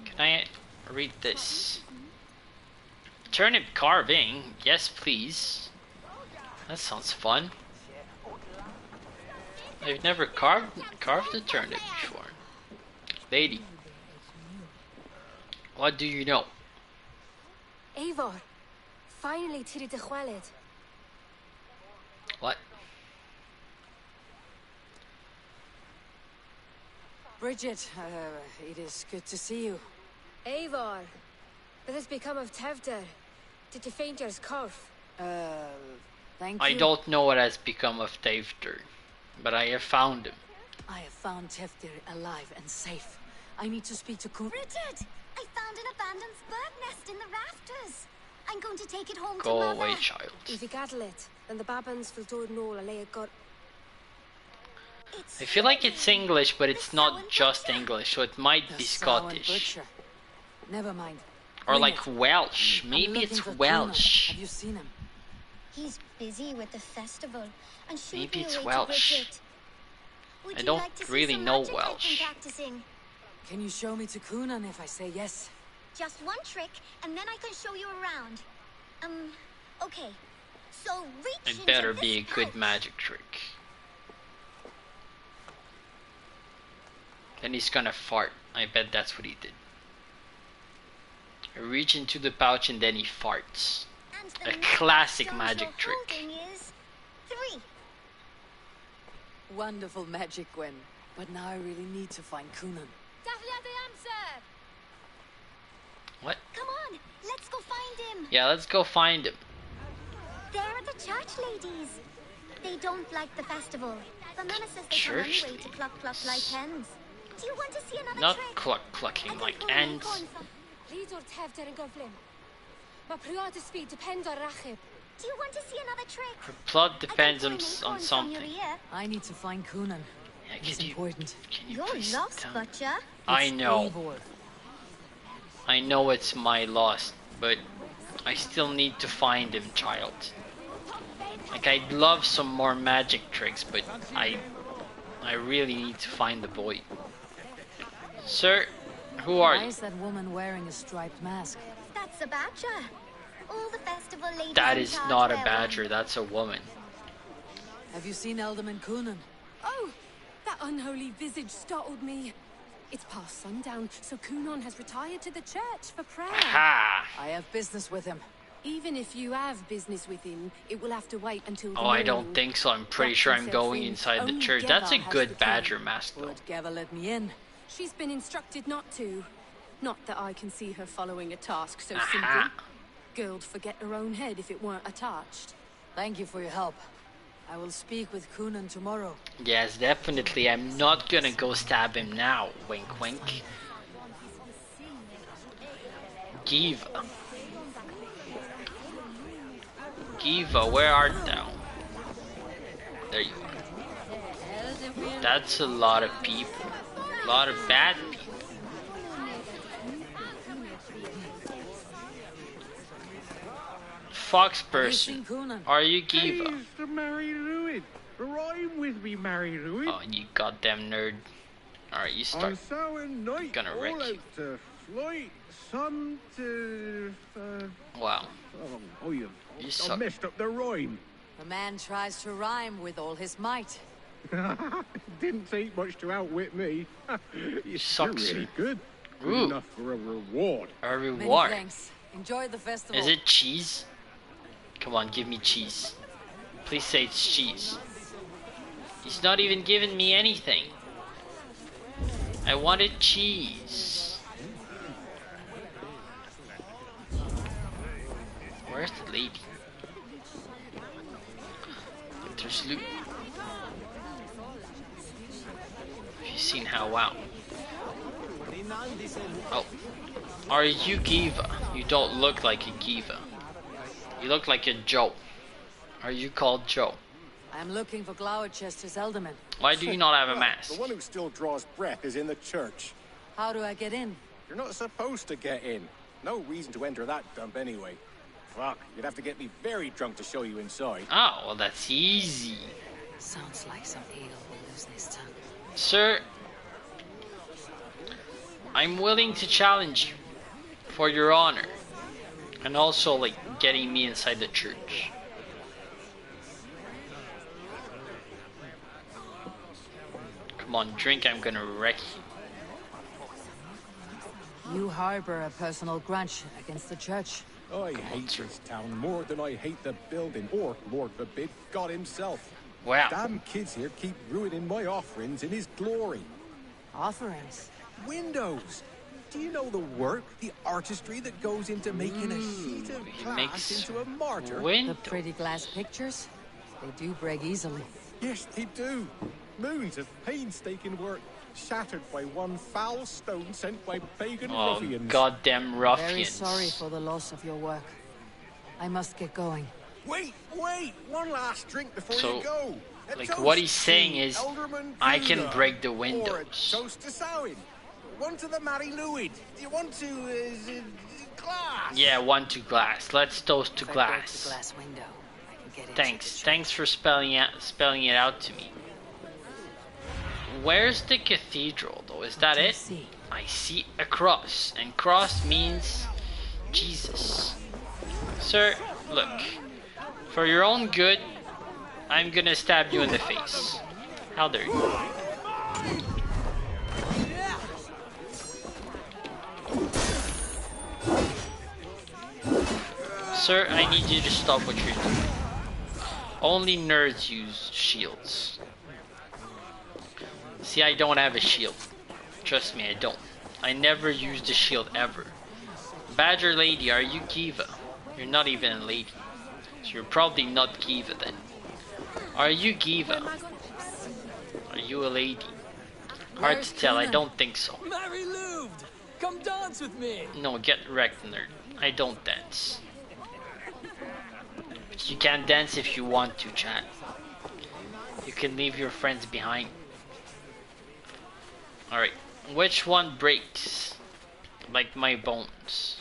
Can I read this? Turnip carving. Yes, please. That sounds fun. I've never carved a turnip before. Lady. What do you know? Eivor, finally Tiri de Chwaled. What? Bridget, it is good to see you. Eivor, what has become of Tevder? Did you find your scarf? Thank you. I don't know what has become of Tavter, but I have found him. I have found Teftir alive and safe. I need to speak to Kun. Bridget! I found an abandoned bird nest in the rafters. I'm going to take it home to Go Mother. away, child. If you gather it, and the Babans will do it all, and lay a god. I feel like it's English, but it's not just English, so it might be The Samhain Scottish. Butcher. Never mind. Or Bring like it. Welsh. I'm Maybe looking it's for Kuno. Welsh. Have you seen him? He's busy with the festival and should Maybe be it's away to Welsh. Bridget. Would I you don't like to see really some know magic I've been Welsh. practicing? Can you show me to Kunan if I say yes? Just one trick, and then I can show you around. Okay. So reach It into better this be a good pouch. magic trick. Then he's gonna fart. I bet that's what he did. I reach into the pouch and then he farts. And the A next classic stone magic you're trick. holding is 3. Wonderful magic, Gwen. But now I really need to find Kunan. What? Come on, let's go find him. Yeah, let's go find him. There are the church ladies. They don't like the festival. The Nana says they Church come anyway to cluck cluck like hens. Do you want to see another Not trick? clucking like ants. Please don't Tevder and Goblin. My priority speed depends on Rachib. Do you want to see another trick? Her plot depends Pull on, an on acorn from something. your ear. I need to find Kunan. Yeah, It's important. Can you You're please lost, tell me? Butcher. I It's know. Eivor. I know it's my loss, but I still need to find him, child. Like, I'd love some more magic tricks, but I really need to find the boy. Sir, who are Why you? is that woman wearing a striped mask? That's a badger. All the festival ladies That in is charge not a wear badger, that's a woman. Have you seen Alderman Coonan? Oh, that unholy visage startled me. It's past sundown, so Kunon has retired to the church for prayer. Aha! I have business with him. Even if you have business with him, it will have to wait until the Oh, I don't morning. think so. I'm pretty sure I'm going inside the church. That's a good badger mask, though. Would Geva let me in? She's been instructed not to. Not that I can see her following a task so Aha. simple. Girl'd forget her own head if it weren't attached. Thank you for your help. I will speak with Coonan tomorrow. Yes, definitely. I'm not gonna go stab him now. Wink, wink. Giva. Giva, where art thou? There you are. That's a lot of people. A lot of bad people. Fox person. Are you Giva? Hey, it's the Mary Lewid. Rhyme with me, Mary Lewid. Oh, you goddamn nerd. Alright, you start. I'm so annoyed. Gonna wreck all you. out to flight, some to... Wow. You've You I suck. messed up the rhyme. The man tries to rhyme with all his might. Didn't take much to outwit me. You're Sucks. really good. Good Ooh. enough for a reward. A Many reward. thanks. Enjoy the festival. Is it cheese? Come on, give me cheese. Please say it's cheese. He's not even giving me anything. I wanted cheese. Where's the lady? There's loot. Have you seen how wow? Oh. Are you Giva? You don't look like a Giva. You look like a Joe. Are you called Joe? I'm looking for Glowchester's Alderman. Why do you not have a mask? The one who still draws breath is in the church. How do I get in? You're not supposed to get in. No reason to enter that dump anyway. Fuck, you'd have to get me very drunk to show you inside. Oh, well that's easy. Sounds like some ale will lose this tongue. Sir, I'm willing to challenge you for your honor. And also, like, getting me inside the church. Come on, drink, I'm gonna wreck you. You harbor a personal grudge against the church. I hate this town more than I hate the building, or, Lord forbid, God himself. Wow. Damn kids here keep ruining my offerings in his glory. Offerings? Windows! Do you know the work, the artistry that goes into making a sheet of glass makes into a martyr? The pretty glass pictures? They do break easily. Yes, they do. Moons of painstaking work, shattered by one foul stone sent by pagan Oh, ruffians. goddamn ruffians. Very sorry for the loss of your work. I must get going. Wait! One last drink before So, you go. A like, toast what he's to saying is, Alderman I can Coonan. break the Or a windows. toast to Samhain. One to the Mary Lewid. Do you want to, glass? Yeah, one to glass. Let's toast to If I break glass. the glass window, I can get into Thanks. Thanks for spelling it out to me. Where's the cathedral, though? Is that it? I see a cross, and cross means Jesus. Sir, look. For your own good, I'm gonna stab you in the face. How dare you? Sir, I need you to stop what you're doing. Only nerds use shields. See, I don't have a shield. Trust me, I don't. I never used a shield ever. Badger lady, are you Kiva? You're not even a lady. So you're probably not Kiva then. Are you Kiva? Are you a lady? Hard Where's to tell, I Coonan? don't think so. Mary Louved! Come dance with me! No, get wrecked, nerd. I don't dance. But you can dance if you want to, chat. You can leave your friends behind. Alright, which one breaks? Like my bones.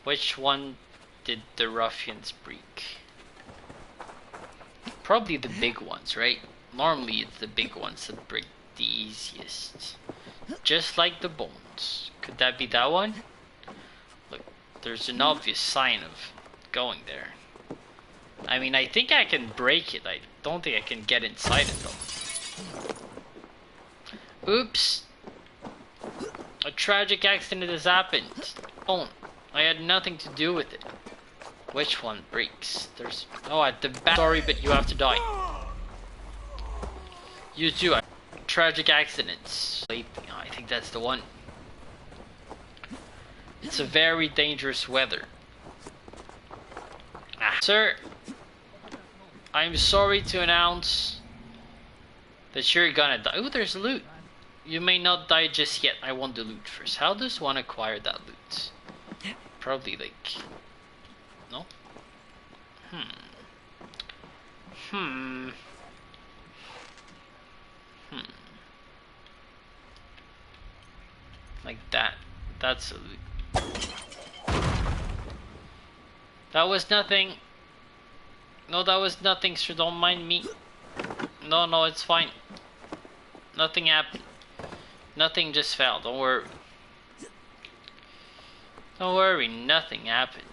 Which one did the ruffians break? Probably the big ones, right? Normally it's the big ones that break the easiest. Just like the bones. Could that be that one? Look, there's an obvious sign of going there. I mean, I think I can break it. I don't think I can get inside it though. Oops. A tragic accident has happened. Oh, I had nothing to do with it. Which one breaks? There's... Oh, at the back. Sorry, but you have to die. You too. Tragic accidents. I think that's the one. It's a very dangerous weather. Sir, I'm sorry to announce that you're gonna die. Oh, there's loot. You may not die just yet. I want the loot first. How does one acquire that loot? Probably like... No? Like that. That's a loot. That was nothing. No, that was nothing, sir. Don't mind me. No, it's fine. Nothing happened. Nothing just fell. Don't worry. Don't worry. Nothing happened.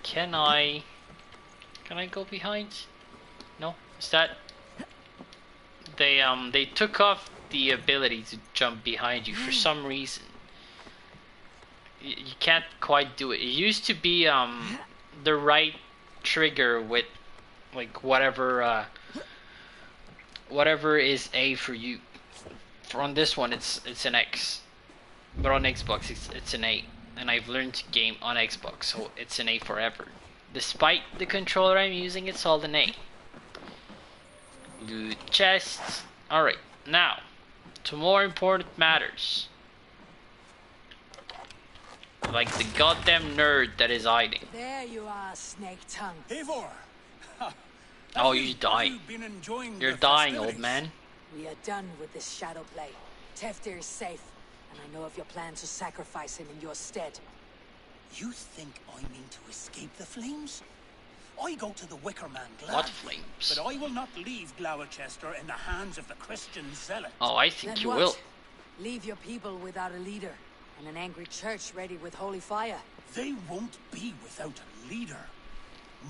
Can I go behind? No? Is that... They took off the ability to jump behind you for some reason. You can't quite do it. It used to be the right trigger with like whatever is A for you. On this one it's an X, but on Xbox it's an A, and I've learned to game on Xbox, so it's an A forever. Despite the controller I'm using, it's all an A. Loot chests. Alright, now to more important matters. Like the goddamn nerd that is hiding. There you are, Snake Tongue. Eivor! Oh, you died. You're dying, old man. We are done with this shadow play. Teftir is safe, and I know of your plan to sacrifice him in your stead. You think I mean to escape the flames? I go to the Wicker Man glad. What flames? But I will not leave Glowcester in the hands of the Christian zealots. Oh, I think Then you what? will. Leave your people without a leader, and an angry church ready with holy fire. They won't be without a leader.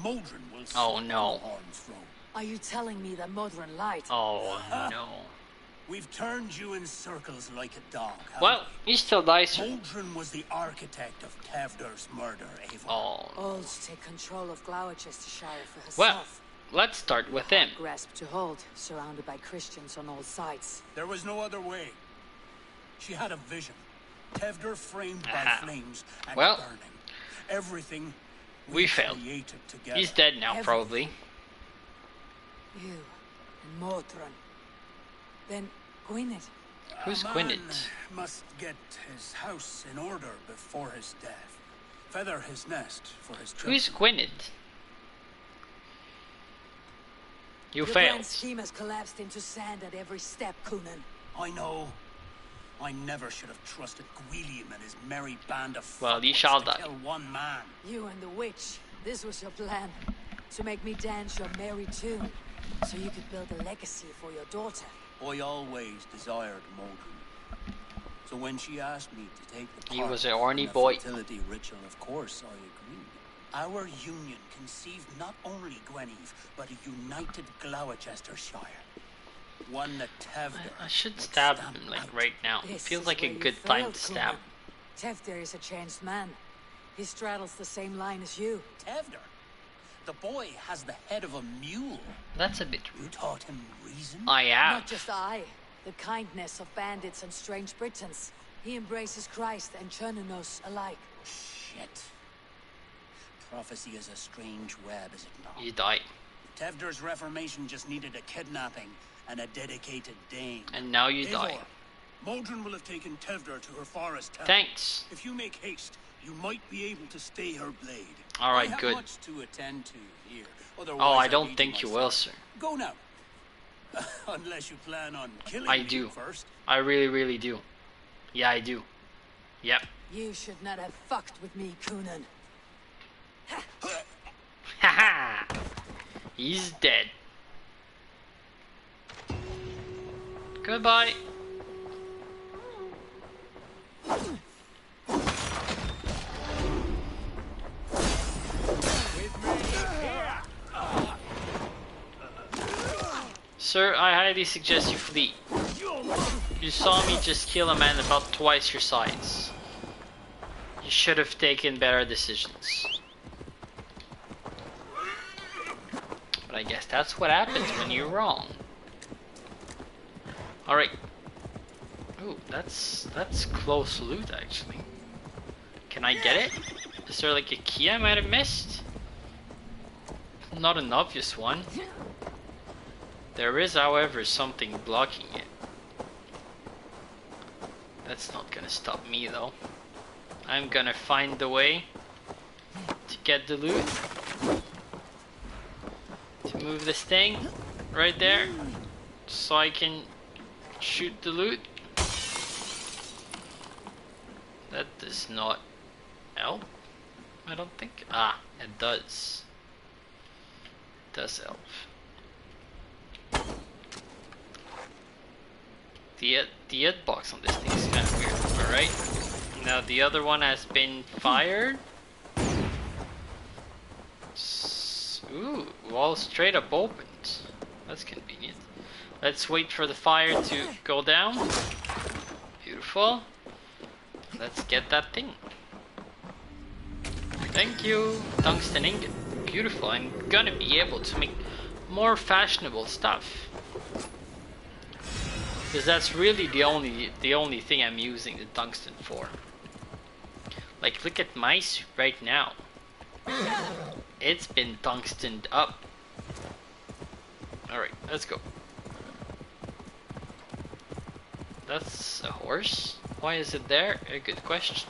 Modron will Oh no. Horn's throne. Are you telling me that Modron lied? Oh no. We've turned you in circles like a dog. Well, you still die, sir. Modron was the architect of Tevder's murder, Eivor. Oh. All to take control of Gloucestershire for herself. Well, let's start with him. Grasp to hold, surrounded by Christians on all sides. There was no other way. She had a vision. Tevder framed by flames and burning. Everything we failed. Together. He's dead now, probably. You and Modron. Then Gwynedd. Who's Gwynedd? Must get his house in order before his death. Feather his nest for his children. Who's Gwynedd? You Your failed. grand scheme has collapsed into sand at every step, Coonan. I know. I never should have trusted Gwilliam and his merry band of well, you shall die. Kill one man. You and the witch. This was your plan. To make me dance your merry tune. So you could build a legacy for your daughter. I always desired Modron. So when she asked me to take the part he was a horny in the boy. fertility ritual, of course I agreed. Our union conceived not only Gweneve, but a united Gloucestershire. One that Tevder I should stab him like right now. It feels like a good time to stab. Tevder is a changed man. He straddles the same line as you. Tevder? The boy has the head of a mule. That's a bit rude. You taught him reason? I am. Not just I. The kindness of bandits and strange Britons. He embraces Christ and Chernonos alike. Shit. Prophecy is a strange web, is it not? You died. Tevder's reformation just needed a kidnapping and a dedicated Dane. And now you die. Modron will have taken Tevder to her forest town. Thanks. If you make haste, you might be able to stay her blade. All right, I have good. much to attend to here. Oh, I don't think you will, sir. Go now. Unless you plan on killing I me do. first. I really, really do. Yeah, I do. Yep. You should not have fucked with me, Coonan. Haha. He's dead. Goodbye. Sir, I highly suggest you flee. You saw me just kill a man about twice your size. You should have taken better decisions. But I guess that's what happens when you're wrong. Alright. Ooh, that's close loot actually. Can I get it? Is there like a key I might have missed? Not an obvious one. There is, however, something blocking it. That's not gonna stop me though. I'm gonna find the way to get the loot. To move this thing right there so I can shoot the loot. That does not help, I don't think. Ah, it does. It does help. The hitbox on this thing is kind of weird. Alright. Now the other one has been fired. Ooh, wall straight up opened. That's convenient. Let's wait for the fire to go down. Beautiful. Let's get that thing. Thank you. Tungsten ingot. Beautiful. I'm gonna be able to make more fashionable stuff. Because that's really the only thing I'm using the tungsten for. Like, look at my suit right now. It's been tungstened up. Alright, let's go. That's a horse? Why is it there? A good question.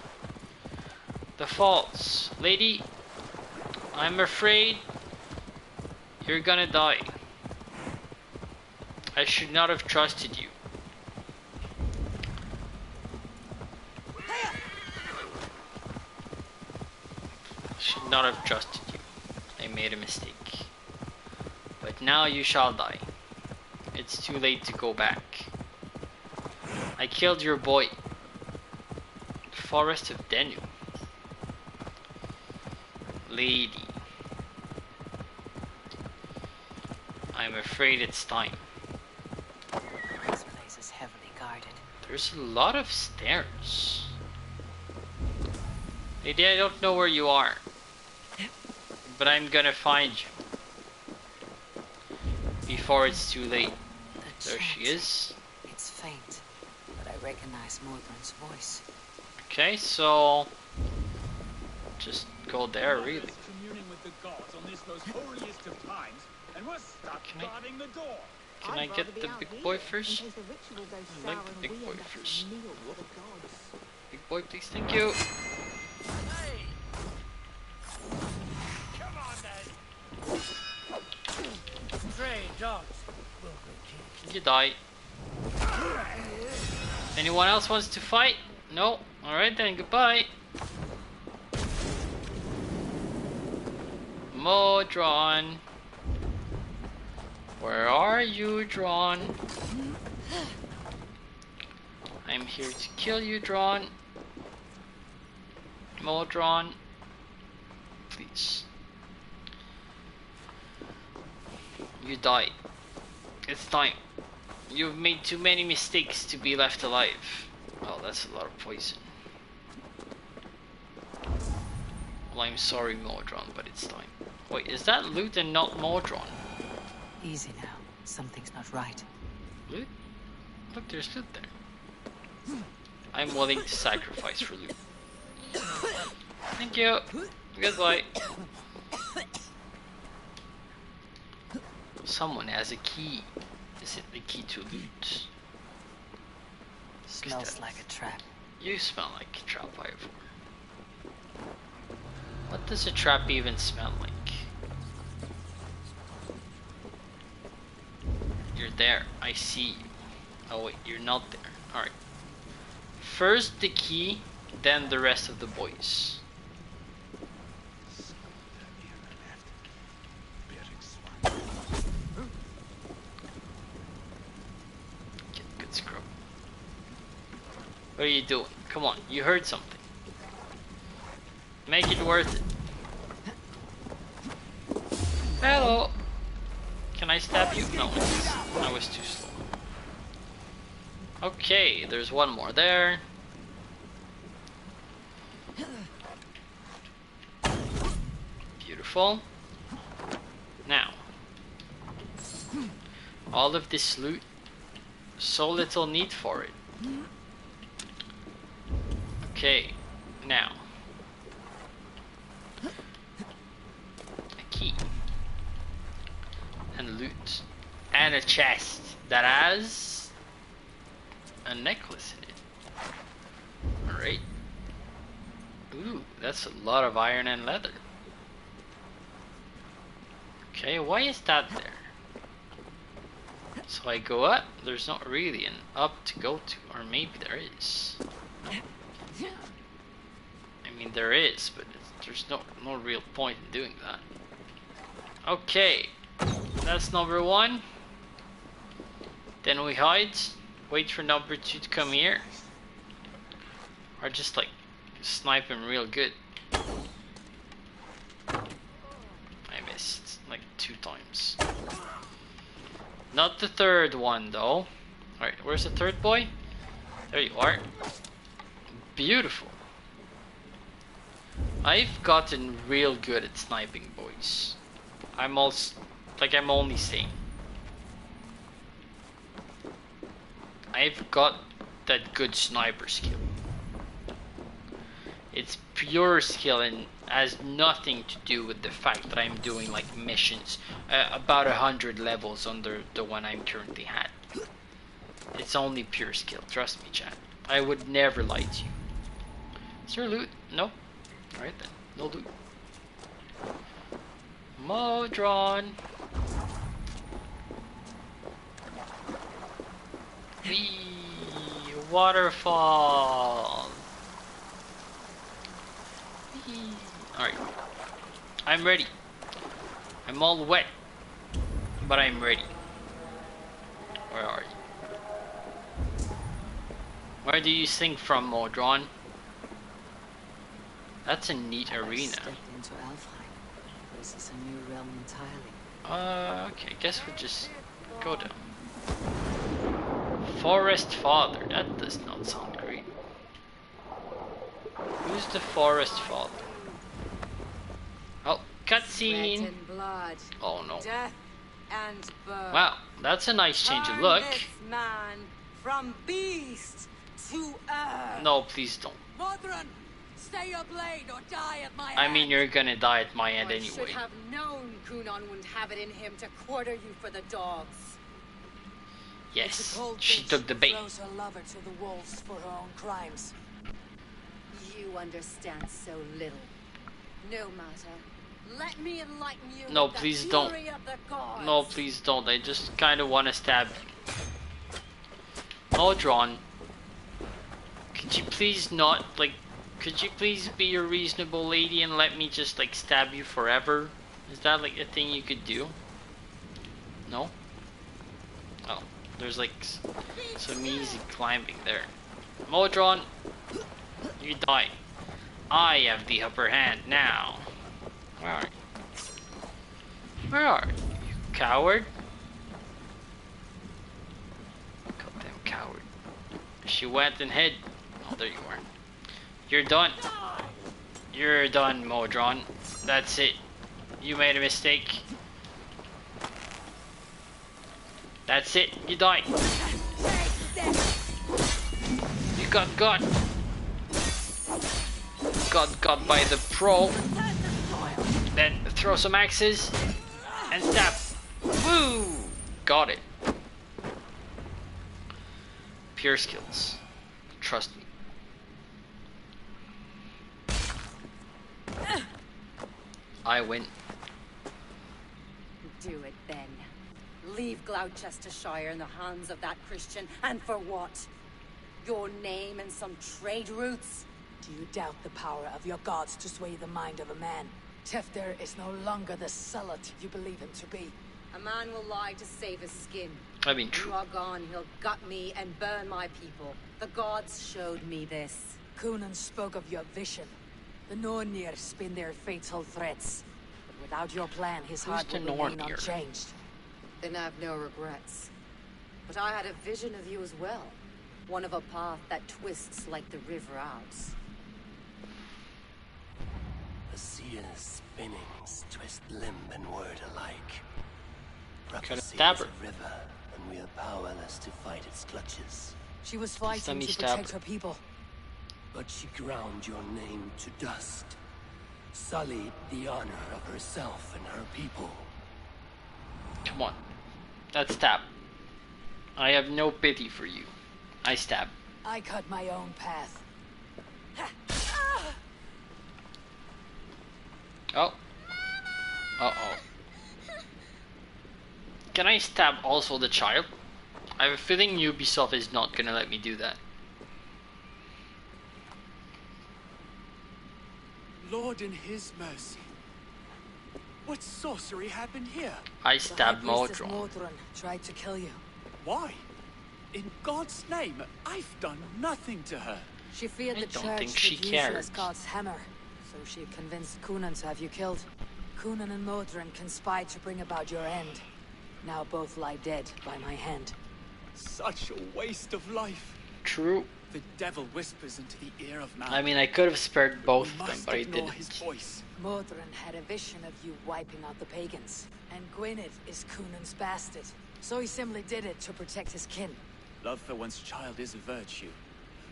The falls. Lady, I'm afraid you're gonna die. I should not have trusted you. Should not have trusted you. I made a mistake. But now you shall die. It's too late to go back. I killed your boy. Forest of Denu. Lady. I'm afraid it's time. This place is heavily guarded. There's a lot of stairs. Lady, I don't know where you are. But I'm gonna find you. Before it's too late. There she is. It's faint, but I recognize Mordred's voice. Okay, so just go there, really. Communing with the gods on this most holiest of times, and we're stuck guarding the door. Can I get the big boy first? I like the big boy first. Big boy, please, thank you. Stray dogs. You die. Anyone else wants to fight? No? Alright then, goodbye. Modron. Where are you, Drawn? I'm here to kill you, Drawn. Modron. Please. You die. It's time. You've made too many mistakes to be left alive. Oh, that's a lot of poison. Well, I'm sorry, Modron, but it's time. Wait, is that loot and not Modron? Easy now. Something's not right. Loot? Look, there's loot there. I'm willing to sacrifice for loot. Thank you. Goodbye. Someone has a key. Is it the key to loot? Smells like a trap. You smell like a trap, Ivor. What does a trap even smell like? You're there. I see you. Oh wait, you're not there. Alright. First the key, then the rest of the boys. Get good What are you doing? Come on, you heard something. Make it worth it. Hello. Can I stab you? No, I was too slow. Okay, there's one more there. Beautiful. Now, all of this loot, so little need for it. Okay, now, a key, and loot, and a chest that has a necklace in it. Alright. Ooh, that's a lot of iron and leather. Okay, why is that there? So I go up, there's not really an up to go to, or maybe there is. I mean there is, but there's no real point in doing that. Okay, that's number one. Then we hide, wait for number two to come here. Or just like snipe him real good. I missed like 2 times. Not the third one though. Alright, where's the third boy? There you are. Beautiful. I've gotten real good at sniping, boys. I'm only saying. I've got that good sniper skill. It's pure skill and has nothing to do with the fact that I'm doing like missions about 100 levels under the one I'm currently at. It's only pure skill, trust me, chat. I would never lie to you. Is there loot? No? Alright then, no loot. Modron. Wee, waterfall. Alright. I'm ready. I'm all wet. But I'm ready. Where are you? Where do you sing from, Modron? That's a neat arena. Stepped into Alfheim. This is a new realm entirely. Okay, I guess we'll just go down. Forest Father, that does not sound great. Who's the Forest Father? Oh, cutscene! Sweat and blood. Oh no. Death and birth. Wow, that's a nice change of Turn look. this man from beast to earth. No, please don't. Modron, stay your blade or die at my I hand. mean, you're gonna die at my end I anyway. should have known Kunon wouldn't have it in him to quarter you for the dogs. Yes, she took the bait. Throws her lover to the wolves for her own crimes. You understand so little. No matter. Let me enlighten you. No, with the please don't. fury of the gods. No, please don't. I just kind of want to stab you. Modron, could you please not, like, could you please be a reasonable lady and let me just, like, stab you forever? Is that, like, a thing you could do? No? Oh, there's, like, some easy climbing there. Modron, you die. I have the upper hand now. Where are you? Where are you, you coward? Goddamn coward. She went and hid. Oh, there you are. You're done. You're done, Modron. That's it. You made a mistake. That's it. You died. You got got. Got by the pro. Then throw some axes and stab. Woo! Got it. Pure skills. Trust me. I win. Do it then. Leave Gloucestershire in the hands of that Christian, and for what? Your name and some trade routes? Do you doubt the power of your gods to sway the mind of a man? Tefter is no longer the zealot you believe him to be. A man will lie to save his skin. I mean, When true. you are gone, he'll gut me and burn my people. The gods showed me this. Cunan spoke of your vision. The Nornir spin their fatal threats. Without your plan, his Who's heart the will remain Nornir? unchanged. Then I have no regrets. But I had a vision of you as well. One of a path that twists like the river Alps. The seer's spinnings twist limb and word alike. Could Rough have sea stabbed is her. a river, and we are powerless to fight its clutches. She was fighting me to stab protect her. her people. But she ground your name to dust. Sullied the honor of herself and her people. Come on. That's stab. I have no pity for you. I stab. I cut my own path. Oh. Uh-oh. Can I stab also the child? I have a feeling Ubisoft is not gonna let me do that. Lord in his mercy. What sorcery happened here? I stabbed The High Priestess Modron. Modron tried to kill you. Why? In God's name, I've done nothing to her. She feared I the don't church think she would use you as cared. God's hammer, so she convinced Cunan to have you killed. Cunan and Modron conspired to bring about your end. Now both lie dead by my hand. Such a waste of life. True. The devil whispers into the ear of man. I mean, I could have spared both of them, Must but I ignore didn't. his voice. Modron had a vision of you wiping out the pagans, and Gwynedd is Cunan's bastard. So he simply did it to protect his kin. Love for one's child is a virtue,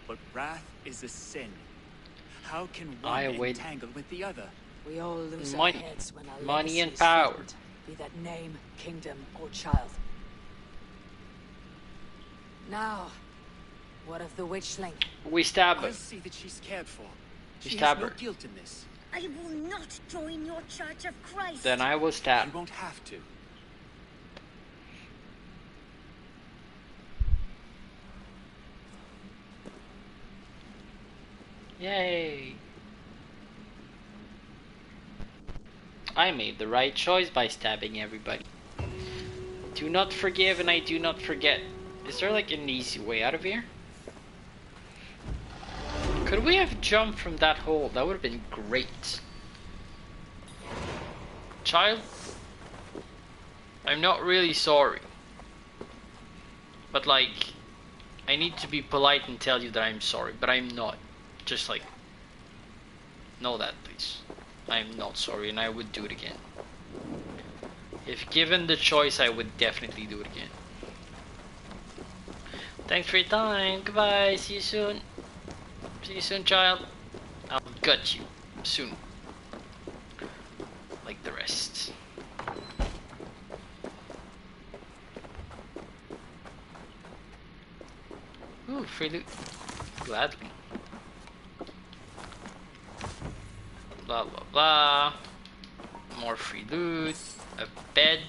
but wrath is a sin. How can one I win. entangle with the other? We all lose Money. our heads when our Money legacy and is power. threatened, be that name, kingdom, or child. Now, what of the witchling? We stab her. I'll see that she's cared for. You She stab has no her. guilt in this. I will not join your Church of Christ. Then I will stab. You won't have to. Yay! I made the right choice by stabbing everybody. Do not forgive and I do not forget. Is there like an easy way out of here? Could we have jumped from that hole? That would have been great. Child, I'm not really sorry. But like, I need to be polite and tell you that I'm sorry, but I'm not. Just like, know that please. I'm not sorry and I would do it again. If given the choice, I would definitely do it again. Thanks for your time. Goodbye. See you soon. See you soon, child. I'll gut you soon. Like the rest. Ooh, free loot. Gladly. Blah blah blah. More free loot. A bed.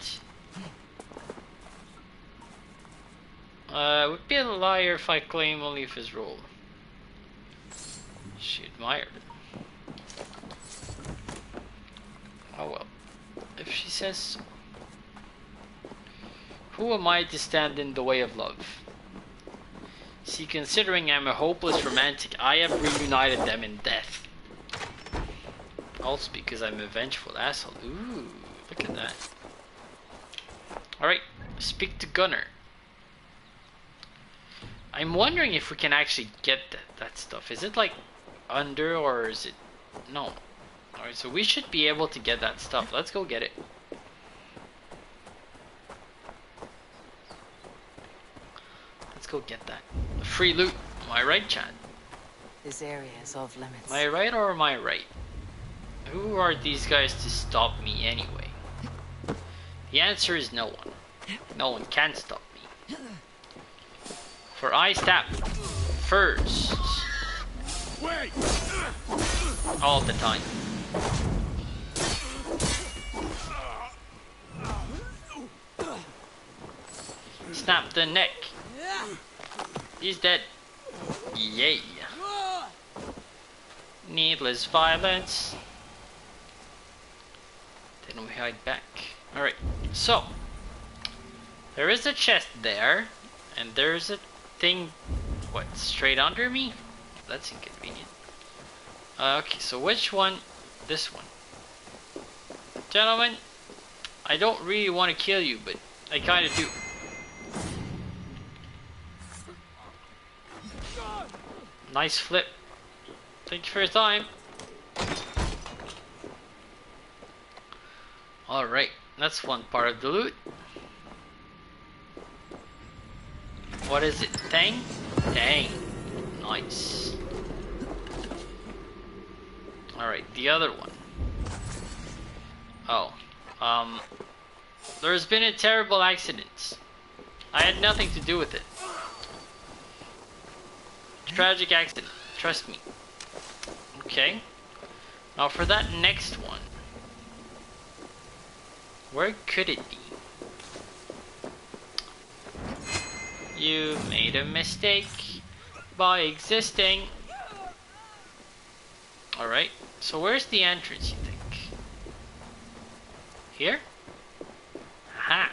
Would be a liar if I claim only if his role. She admired it. Oh well. If she says so. Who am I to stand in the way of love? See, considering I'm a hopeless romantic, I have reunited them in death. Also because I'm a vengeful asshole. Ooh, look at that. Alright, speak to Gunnar. I'm wondering if we can actually get that stuff. Is it like under or is it... No. Alright, so we should be able to get that stuff. Let's go get it. Let's go get that. Free loot. Am I right, Chad? This area is off limits. Am I right or am I right? Who are these guys to stop me anyway? The answer is no one. No one can stop me. For I stab first. Wait! All the time. Snap the neck. He's dead. Yay. Needless violence. Then we hide back. Alright, so There is a chest there, and there's a thing, what, straight under me? That's inconvenient. Okay, so which one? This one. Gentlemen, I don't really want to kill you, but I kind of do. Nice flip. Thank you for your time. Alright, that's one part of the loot. What is it? Tang? Tang. Nice. Alright, the other one. Oh. There's been a terrible accident. I had nothing to do with it. Tragic accident. Trust me. Okay. Now for that next one. Where could it be? You made a mistake by existing. Alright, so where's the entrance, you think? Here? Aha!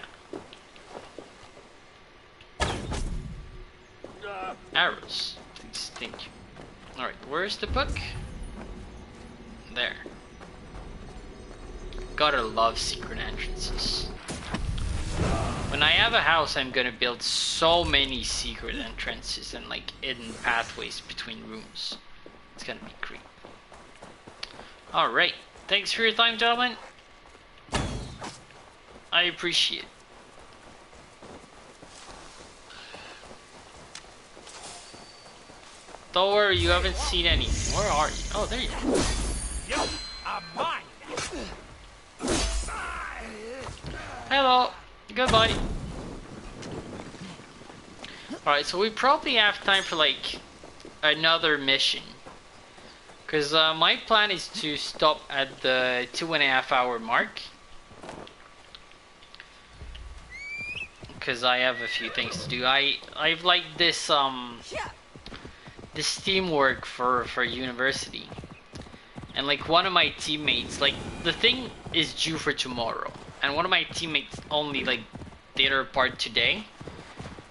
Arrows. Please, thank you. Alright, where's the book? There. Gotta love secret entrances. When I have a house, I'm gonna build so many secret entrances and like hidden pathways between rooms. It's gonna be great. Alright, thanks for your time, gentlemen. I appreciate it. Don't worry, you haven't seen anything. Where are you? Oh, there you are. You are mine. Hello. Goodbye. Alright, so we probably have time for like another mission. Because my plan is to stop at the 2.5 hour mark. Because I have a few things to do. I've like this this teamwork for university. And like one of my teammates, like the thing is due for tomorrow. And one of my teammates only like did her part today.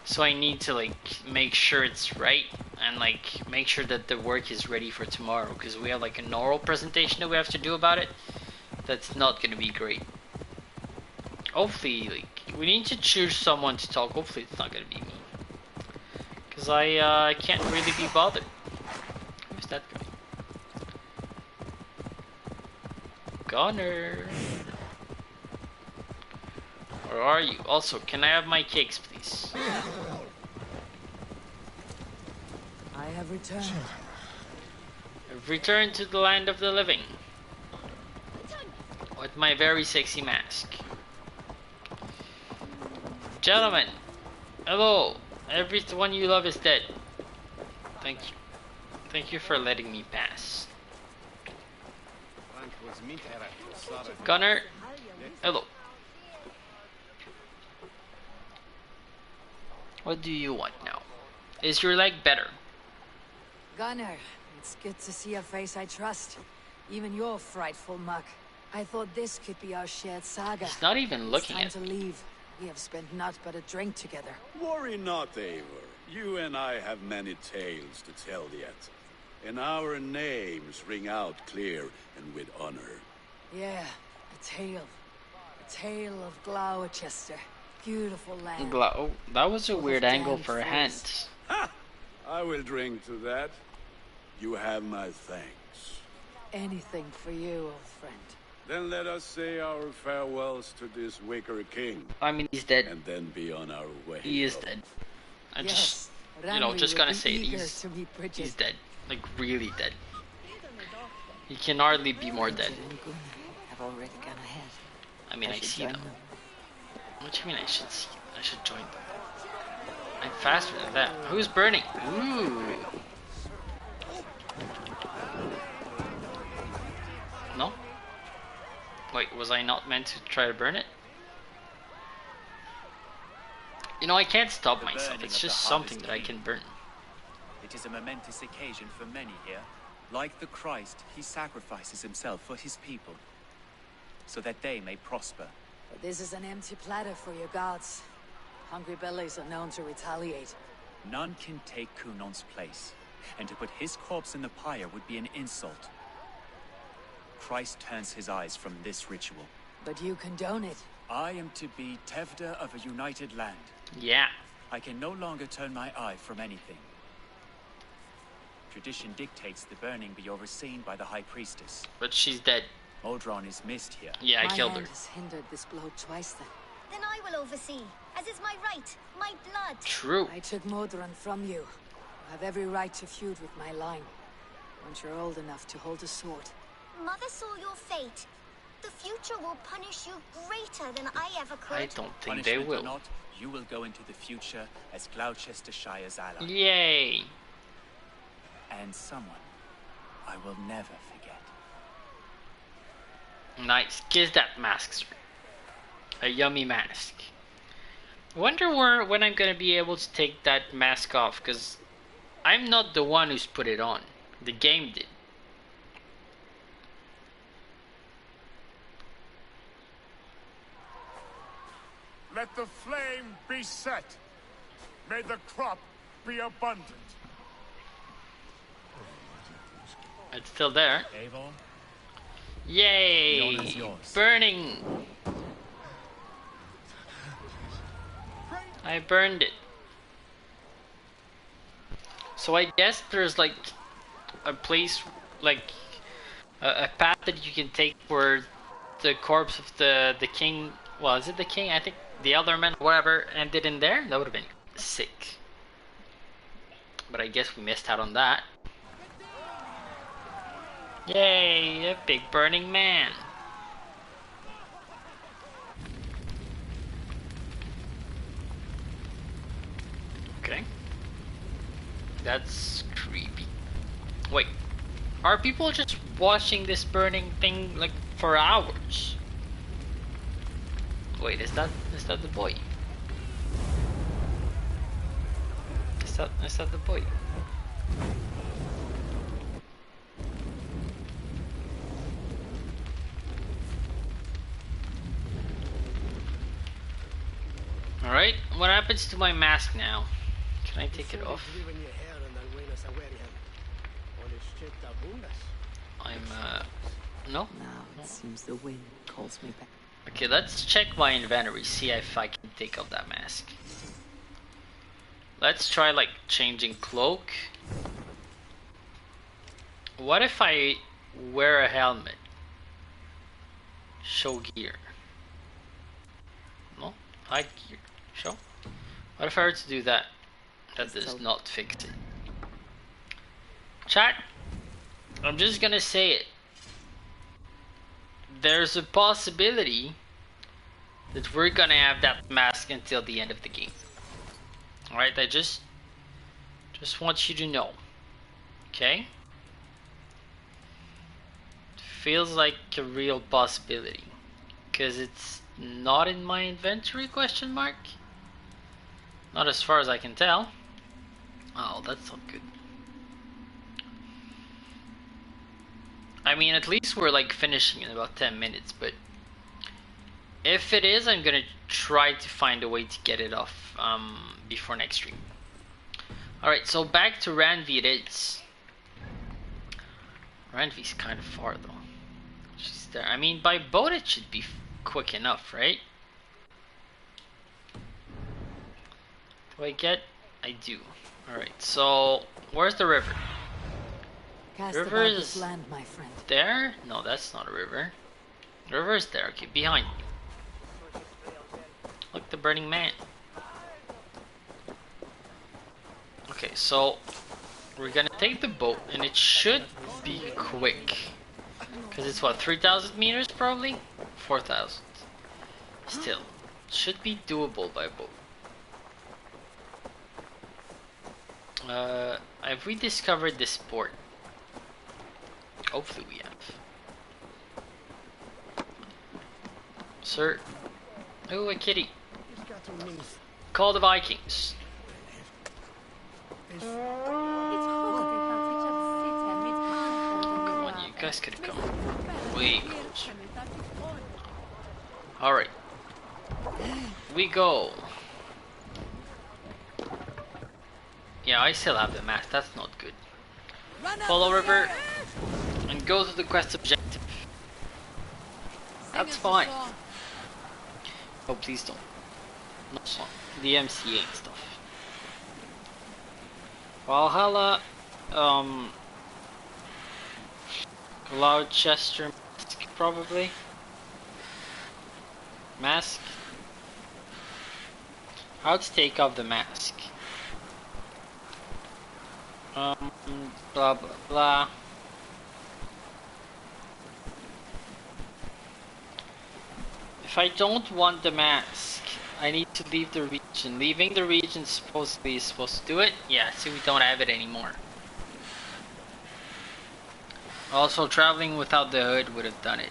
So I need to like make sure it's right and like make sure that the work is ready for tomorrow. Because we have like an oral presentation that we have to do about it. That's not gonna be great. Hopefully, like, we need to choose someone to talk. Hopefully it's not gonna be me. Because I can't really be bothered. Who's that guy? Gunner. Where are you? Also, can I have my cakes, please? I have returned. I've returned to the land of the living. With my very sexy mask. Gentlemen, hello. Everyone you love is dead. Thank you. Thank you for letting me pass. Gunner, hello. What do you want now? Is your leg better? Gunnar, it's good to see a face I trust. Even your frightful muck. I thought this could be our shared saga. He's not even looking at me. It's time to leave. We have spent naught but a drink together. Worry not, Eivor. You and I have many tales to tell yet. And our names ring out clear and with honor. Yeah, a tale. A tale of Glowcester. Beautiful land. Oh, that was a weird angle for a hand. Ha! I will drink to that. You have my thanks. Anything for you, old friend. Then let us say our farewells to this wicker king. I mean, he's dead. And then be on our way. He is dead. I'm just, you know, just gonna say it. He's dead. Like, really dead. He can hardly be more dead. Have already gone ahead. I mean, I see them. What do you mean I should see? I should join them. I'm faster than that. Who's burning? Ooh. No? Wait, was I not meant to try to burn it? You know, I can't stop myself. It's just something that I can burn. It is a momentous occasion for many here. Like the Christ, he sacrifices himself for his people, so that they may prosper. But this is an empty platter for your gods. Hungry bellies are known to retaliate. None can take Kunon's place, and to put his corpse in the pyre would be an insult. Christ turns his eyes from this ritual. But you condone it. I am to be Tevda of a united land. Yeah. I can no longer turn my eye from anything. Tradition dictates the burning be overseen by the High Priestess. But she's dead. Modron is missed here. Yeah, I killed her. My hand has hindered this blow twice then. Then I will oversee, as is my right, my blood. True. I took Modron from you. You have every right to feud with my line. Once you're old enough to hold a sword. Mother saw your fate. The future will punish you greater than I ever could. I don't think they Punishment will. or not, you will go into the future as Gloucestershire's ally. Yay! And someone I will never forget. Nice. Kiss that mask, sir. A yummy mask. I wonder when I'm gonna be able to take that mask off, because I'm not the one who's put it on. The game did. Let the flame be set. May the crop be abundant. It's still there. Eivor, Yay! Yon is yours. Burning! I burned it. So I guess there's like a place, like a path that you can take where the corpse of the king, well, is it the king? I think the Elderman, whatever, ended in there. That would have been sick. But I guess we missed out on that. Yay, a big burning man. Okay. That's creepy. Wait, are people just watching this burning thing like for hours? Wait, is that the boy? Is that the boy? Alright, what happens to my mask now? Can I take it off? No? Now it seems the wind calls me back. Okay, let's check my inventory, see if I can take off that mask. Let's try like changing cloak. What if I wear a helmet? Show gear. No? Hide gear. Show? What if I were to do that? That does not fix it. Chat, I'm just gonna say it. There's a possibility that we're gonna have that mask until the end of the game. Alright, I just want you to know. Okay? Feels like a real possibility. Because it's not in my inventory, question mark? Not as far as I can tell. Oh, that's not good. I mean, at least we're like finishing in about 10 minutes, but if it is, I'm gonna try to find a way to get it off before next stream. Alright, so back to Ranvi it is. Ranvi's kind of far though. She's there. I mean, by boat it should be quick enough, right? Do I get? I do. Alright, so where's the river? Cast River about is this land, my friend. there? No, that's not a river. The river is there. Okay, behind me. Look, the burning man. Okay, so we're gonna take the boat, and it should be quick. Because it's what, 3,000 meters probably? 4,000. Still, should be doable by boat. Have we discovered this port? Hopefully we have. Sir. Oh, a kitty. Call the Vikings. Come on, you guys could come way closer. Alright. We go. Yeah, I still have the mask. That's not good. Follow river and go to the quest objective. That's fine. Oh, please don't. No song. The MCA and stuff. Valhalla, Glowcester mask, probably. Mask. How to take off the mask. Blah blah blah. If I don't want the mask, I need to leave the region. Leaving the region supposedly is supposed to do it. Yeah, see, we don't have it anymore. Also, traveling without the hood would have done it.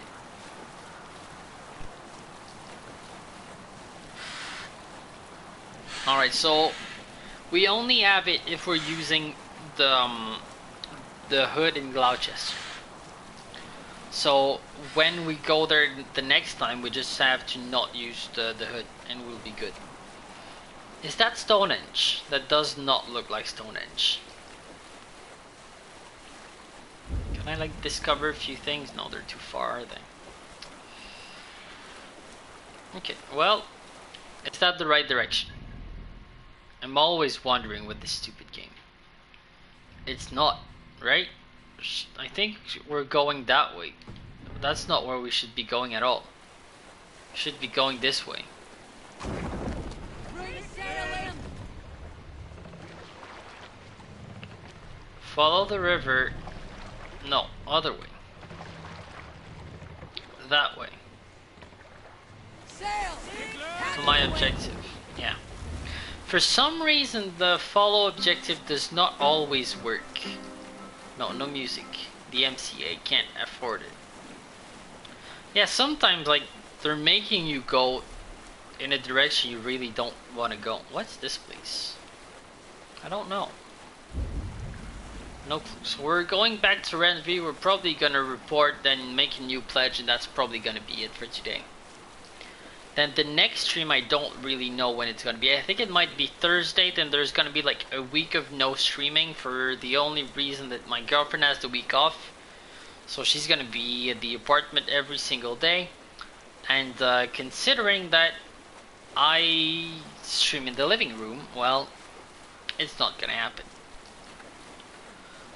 Alright, so we only have it if we're using the hood in Glowcester. So when we go there the next time, we just have to not use the hood and we'll be good. Is that Stonehenge? That does not look like Stonehenge. Can I like discover a few things? No, they're too far, are they? Okay, well, is that the right direction? I'm always wondering with this stupid game. It's not, right? I think we're going that way. That's not where we should be going at all. We should be going this way. Follow the river. No, other way. That way. To my objective. Yeah. For some reason, the follow objective does not always work. No music. The MCA can't afford it. Yeah, sometimes like they're making you go in a direction you really don't want to go. What's this place? I don't know. No clue. So we're going back to Renview. We're probably gonna report, then make a new pledge, and that's probably gonna be it for today. Then the next stream, I don't really know when it's gonna be. I think it might be Thursday. Then there's gonna be like a week of no streaming for the only reason that my girlfriend has the week off. So she's gonna be at the apartment every single day. And considering that I stream in the living room, well, it's not gonna happen.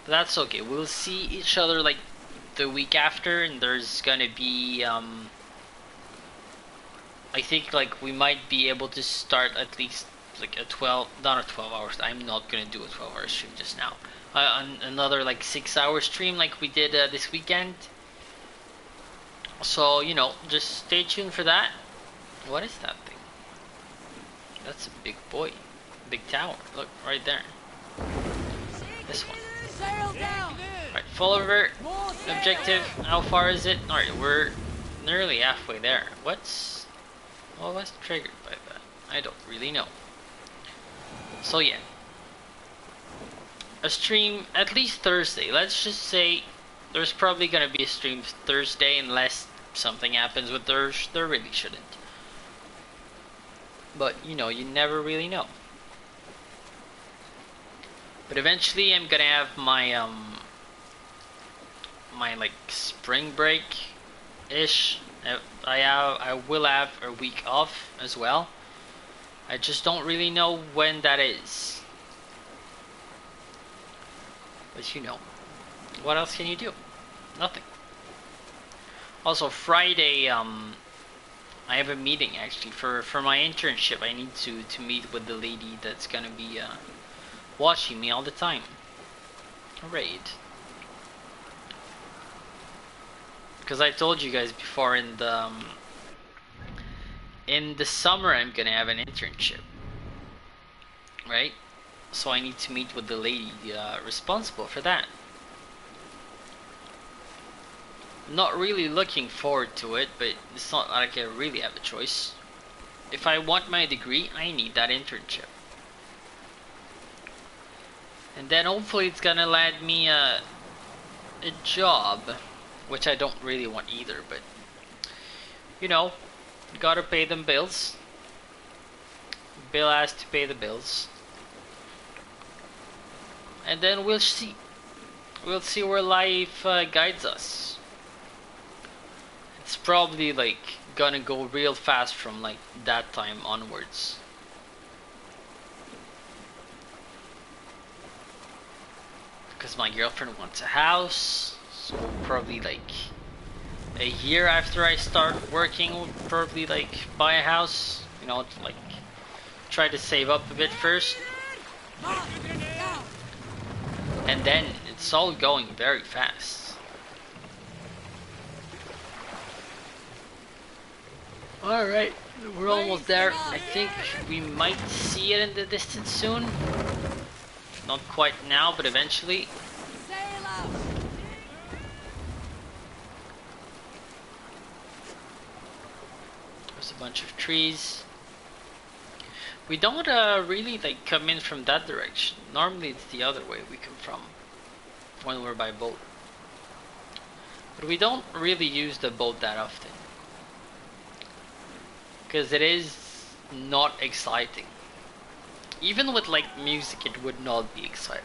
But that's okay. We'll see each other like the week after, and there's gonna be I think like we might be able to start at least like a 12, not a 12 hours. I'm not gonna do a 12-hour stream just now. Another like 6-hour stream like we did this weekend. So you know, just stay tuned for that. What is that thing? That's a big boy, big tower. Look right there. This one. Right, follow river. Objective. How far is it? Alright, we're nearly halfway there. What's triggered by that? I don't really know. So yeah. A stream at least Thursday. Let's just say there's probably gonna be a stream Thursday unless something happens with there really shouldn't. But you know, you never really know. But eventually I'm gonna have my my like spring break ish. I will have a week off as well. I just don't really know when that is. But you know, what else can you do? Nothing. Also Friday, I have a meeting actually for my internship. I need to meet with the lady that's gonna be watching me all the time. Alright. Because I told you guys before in the summer I'm gonna have an internship, right? So I need to meet with the lady responsible for that. Not really looking forward to it, but it's not like I really have a choice. If I want my degree, I need that internship. And then hopefully it's gonna land me a job, which I don't really want either, but you know, gotta pay them bills. Bill has to pay the bills. and then we'll see. We'll see where life guides us. It's probably like gonna go real fast from like that time onwards. Because my girlfriend wants a house, so probably like a year after I start working, we'll probably like buy a house. You know, to, like try to save up a bit first. And then it's all going very fast. Alright, we're almost there. I think we might see it in the distance soon. Not quite now, but eventually. There's a bunch of trees. We don't really like come in from that direction. Normally it's the other way we come from when we're by boat. But we don't really use the boat that often. Because it is not exciting. Even with like music it would not be exciting.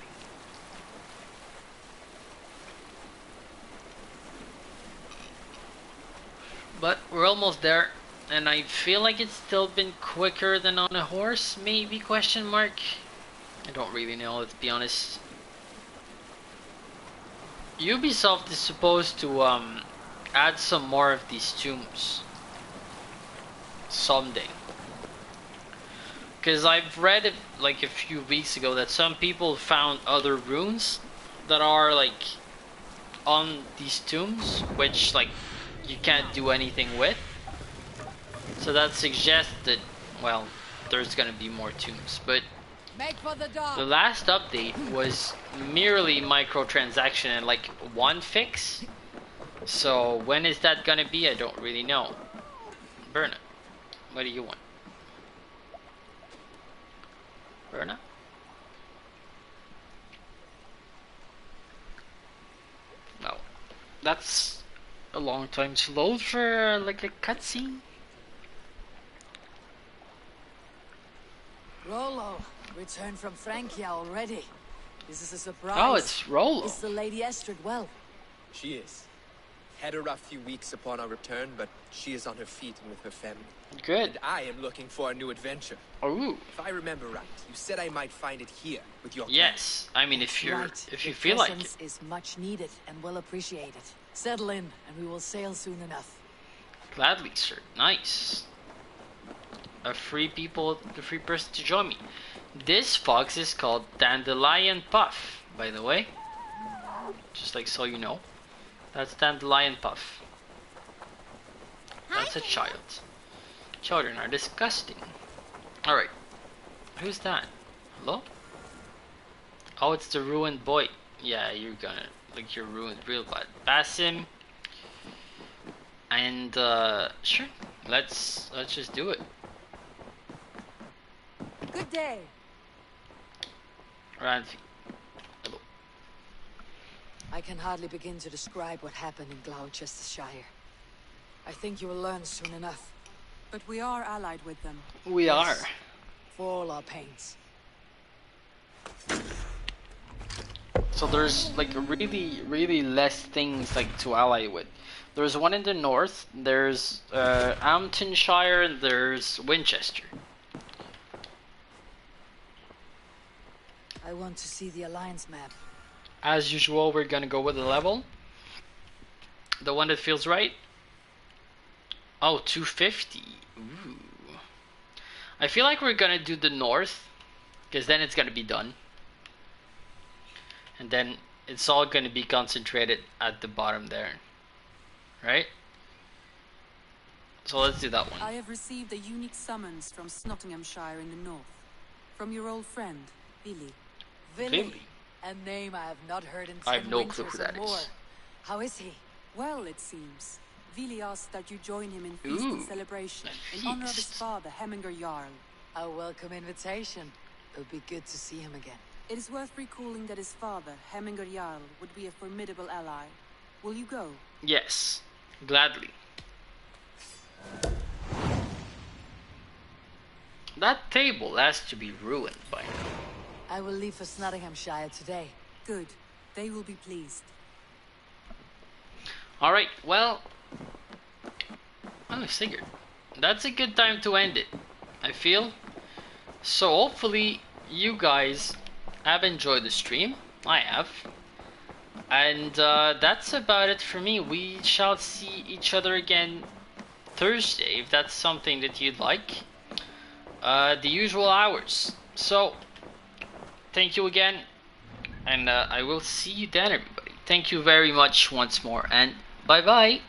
But we're almost there. And I feel like it's still been quicker than on a horse, maybe, question mark? I don't really know, let's be honest. Ubisoft is supposed to add some more of these tombs. Someday. Because I've read it like a few weeks ago that some people found other runes that are like on these tombs, which like you can't do anything with. So that suggests that, well, there's gonna be more tombs, but the last update was merely microtransaction and like one fix. So when is that gonna be? I don't really know. Berna, what do you want? Berna? No, that's a long time to load for like a cutscene. Rollo, returned from Francia already. This is a surprise. Oh, it's Rollo. Is the Lady Estrid well? She is. Had a rough few weeks upon our return, but she is on her feet and with her family. Good. And I am looking for a new adventure. Ooh. If I remember right, you said I might find it here with your Yes, I mean if you're right. if you Your feel like it. presence is much needed and well appreciated. Settle in, and we will sail soon enough. Gladly, sir. Nice. A free person to join me. This fox is called Dandelion Puff, by the way. Just like so you know. That's Dandelion Puff. That's a child. Children are disgusting. Alright. Who's that? Hello? Oh, it's the ruined boy. Yeah, you're gonna like you're ruined real bad. Pass him. And sure. Let's just do it. Good day. Ranfi. Hello. I can hardly begin to describe what happened in Gloucestershire. I think you will learn soon enough. But we are allied with them. We are. For all our pains. So there's like really less things like to ally with. There's one in the north, there's Amtonshire, and there's Winchester. I want to see the Alliance map. As usual, we're gonna go with the level. The one that feels right. Oh, 250. Ooh. I feel like we're gonna do the north, because then it's gonna be done. And then it's all gonna be concentrated at the bottom there. Right? So let's do that one. I have received a unique summons from Nottinghamshire in the north. From your old friend, Billy. Billy? A name I have not heard in 10 I have no clue who winters that or more. is. How is he? Well, it seems. Vili asked that you join him in feast and Ooh, celebration a in honor of his feast. father, Heminger Jarl. A welcome invitation. It would be good to see him again. It is worth recalling that his father, Heminger Jarl, would be a formidable ally. Will you go? Yes, gladly. That table has to be ruined by now. I will leave for Nottinghamshire today. Good. They will be pleased. Alright, well, I figured that's a good time to end it, I feel. So hopefully you guys have enjoyed the stream. I have. And that's about it for me. We shall see each other again Thursday, if that's something that you'd like. The usual hours. So, thank you again, and I will see you then, everybody. Thank you very much once more, and bye-bye.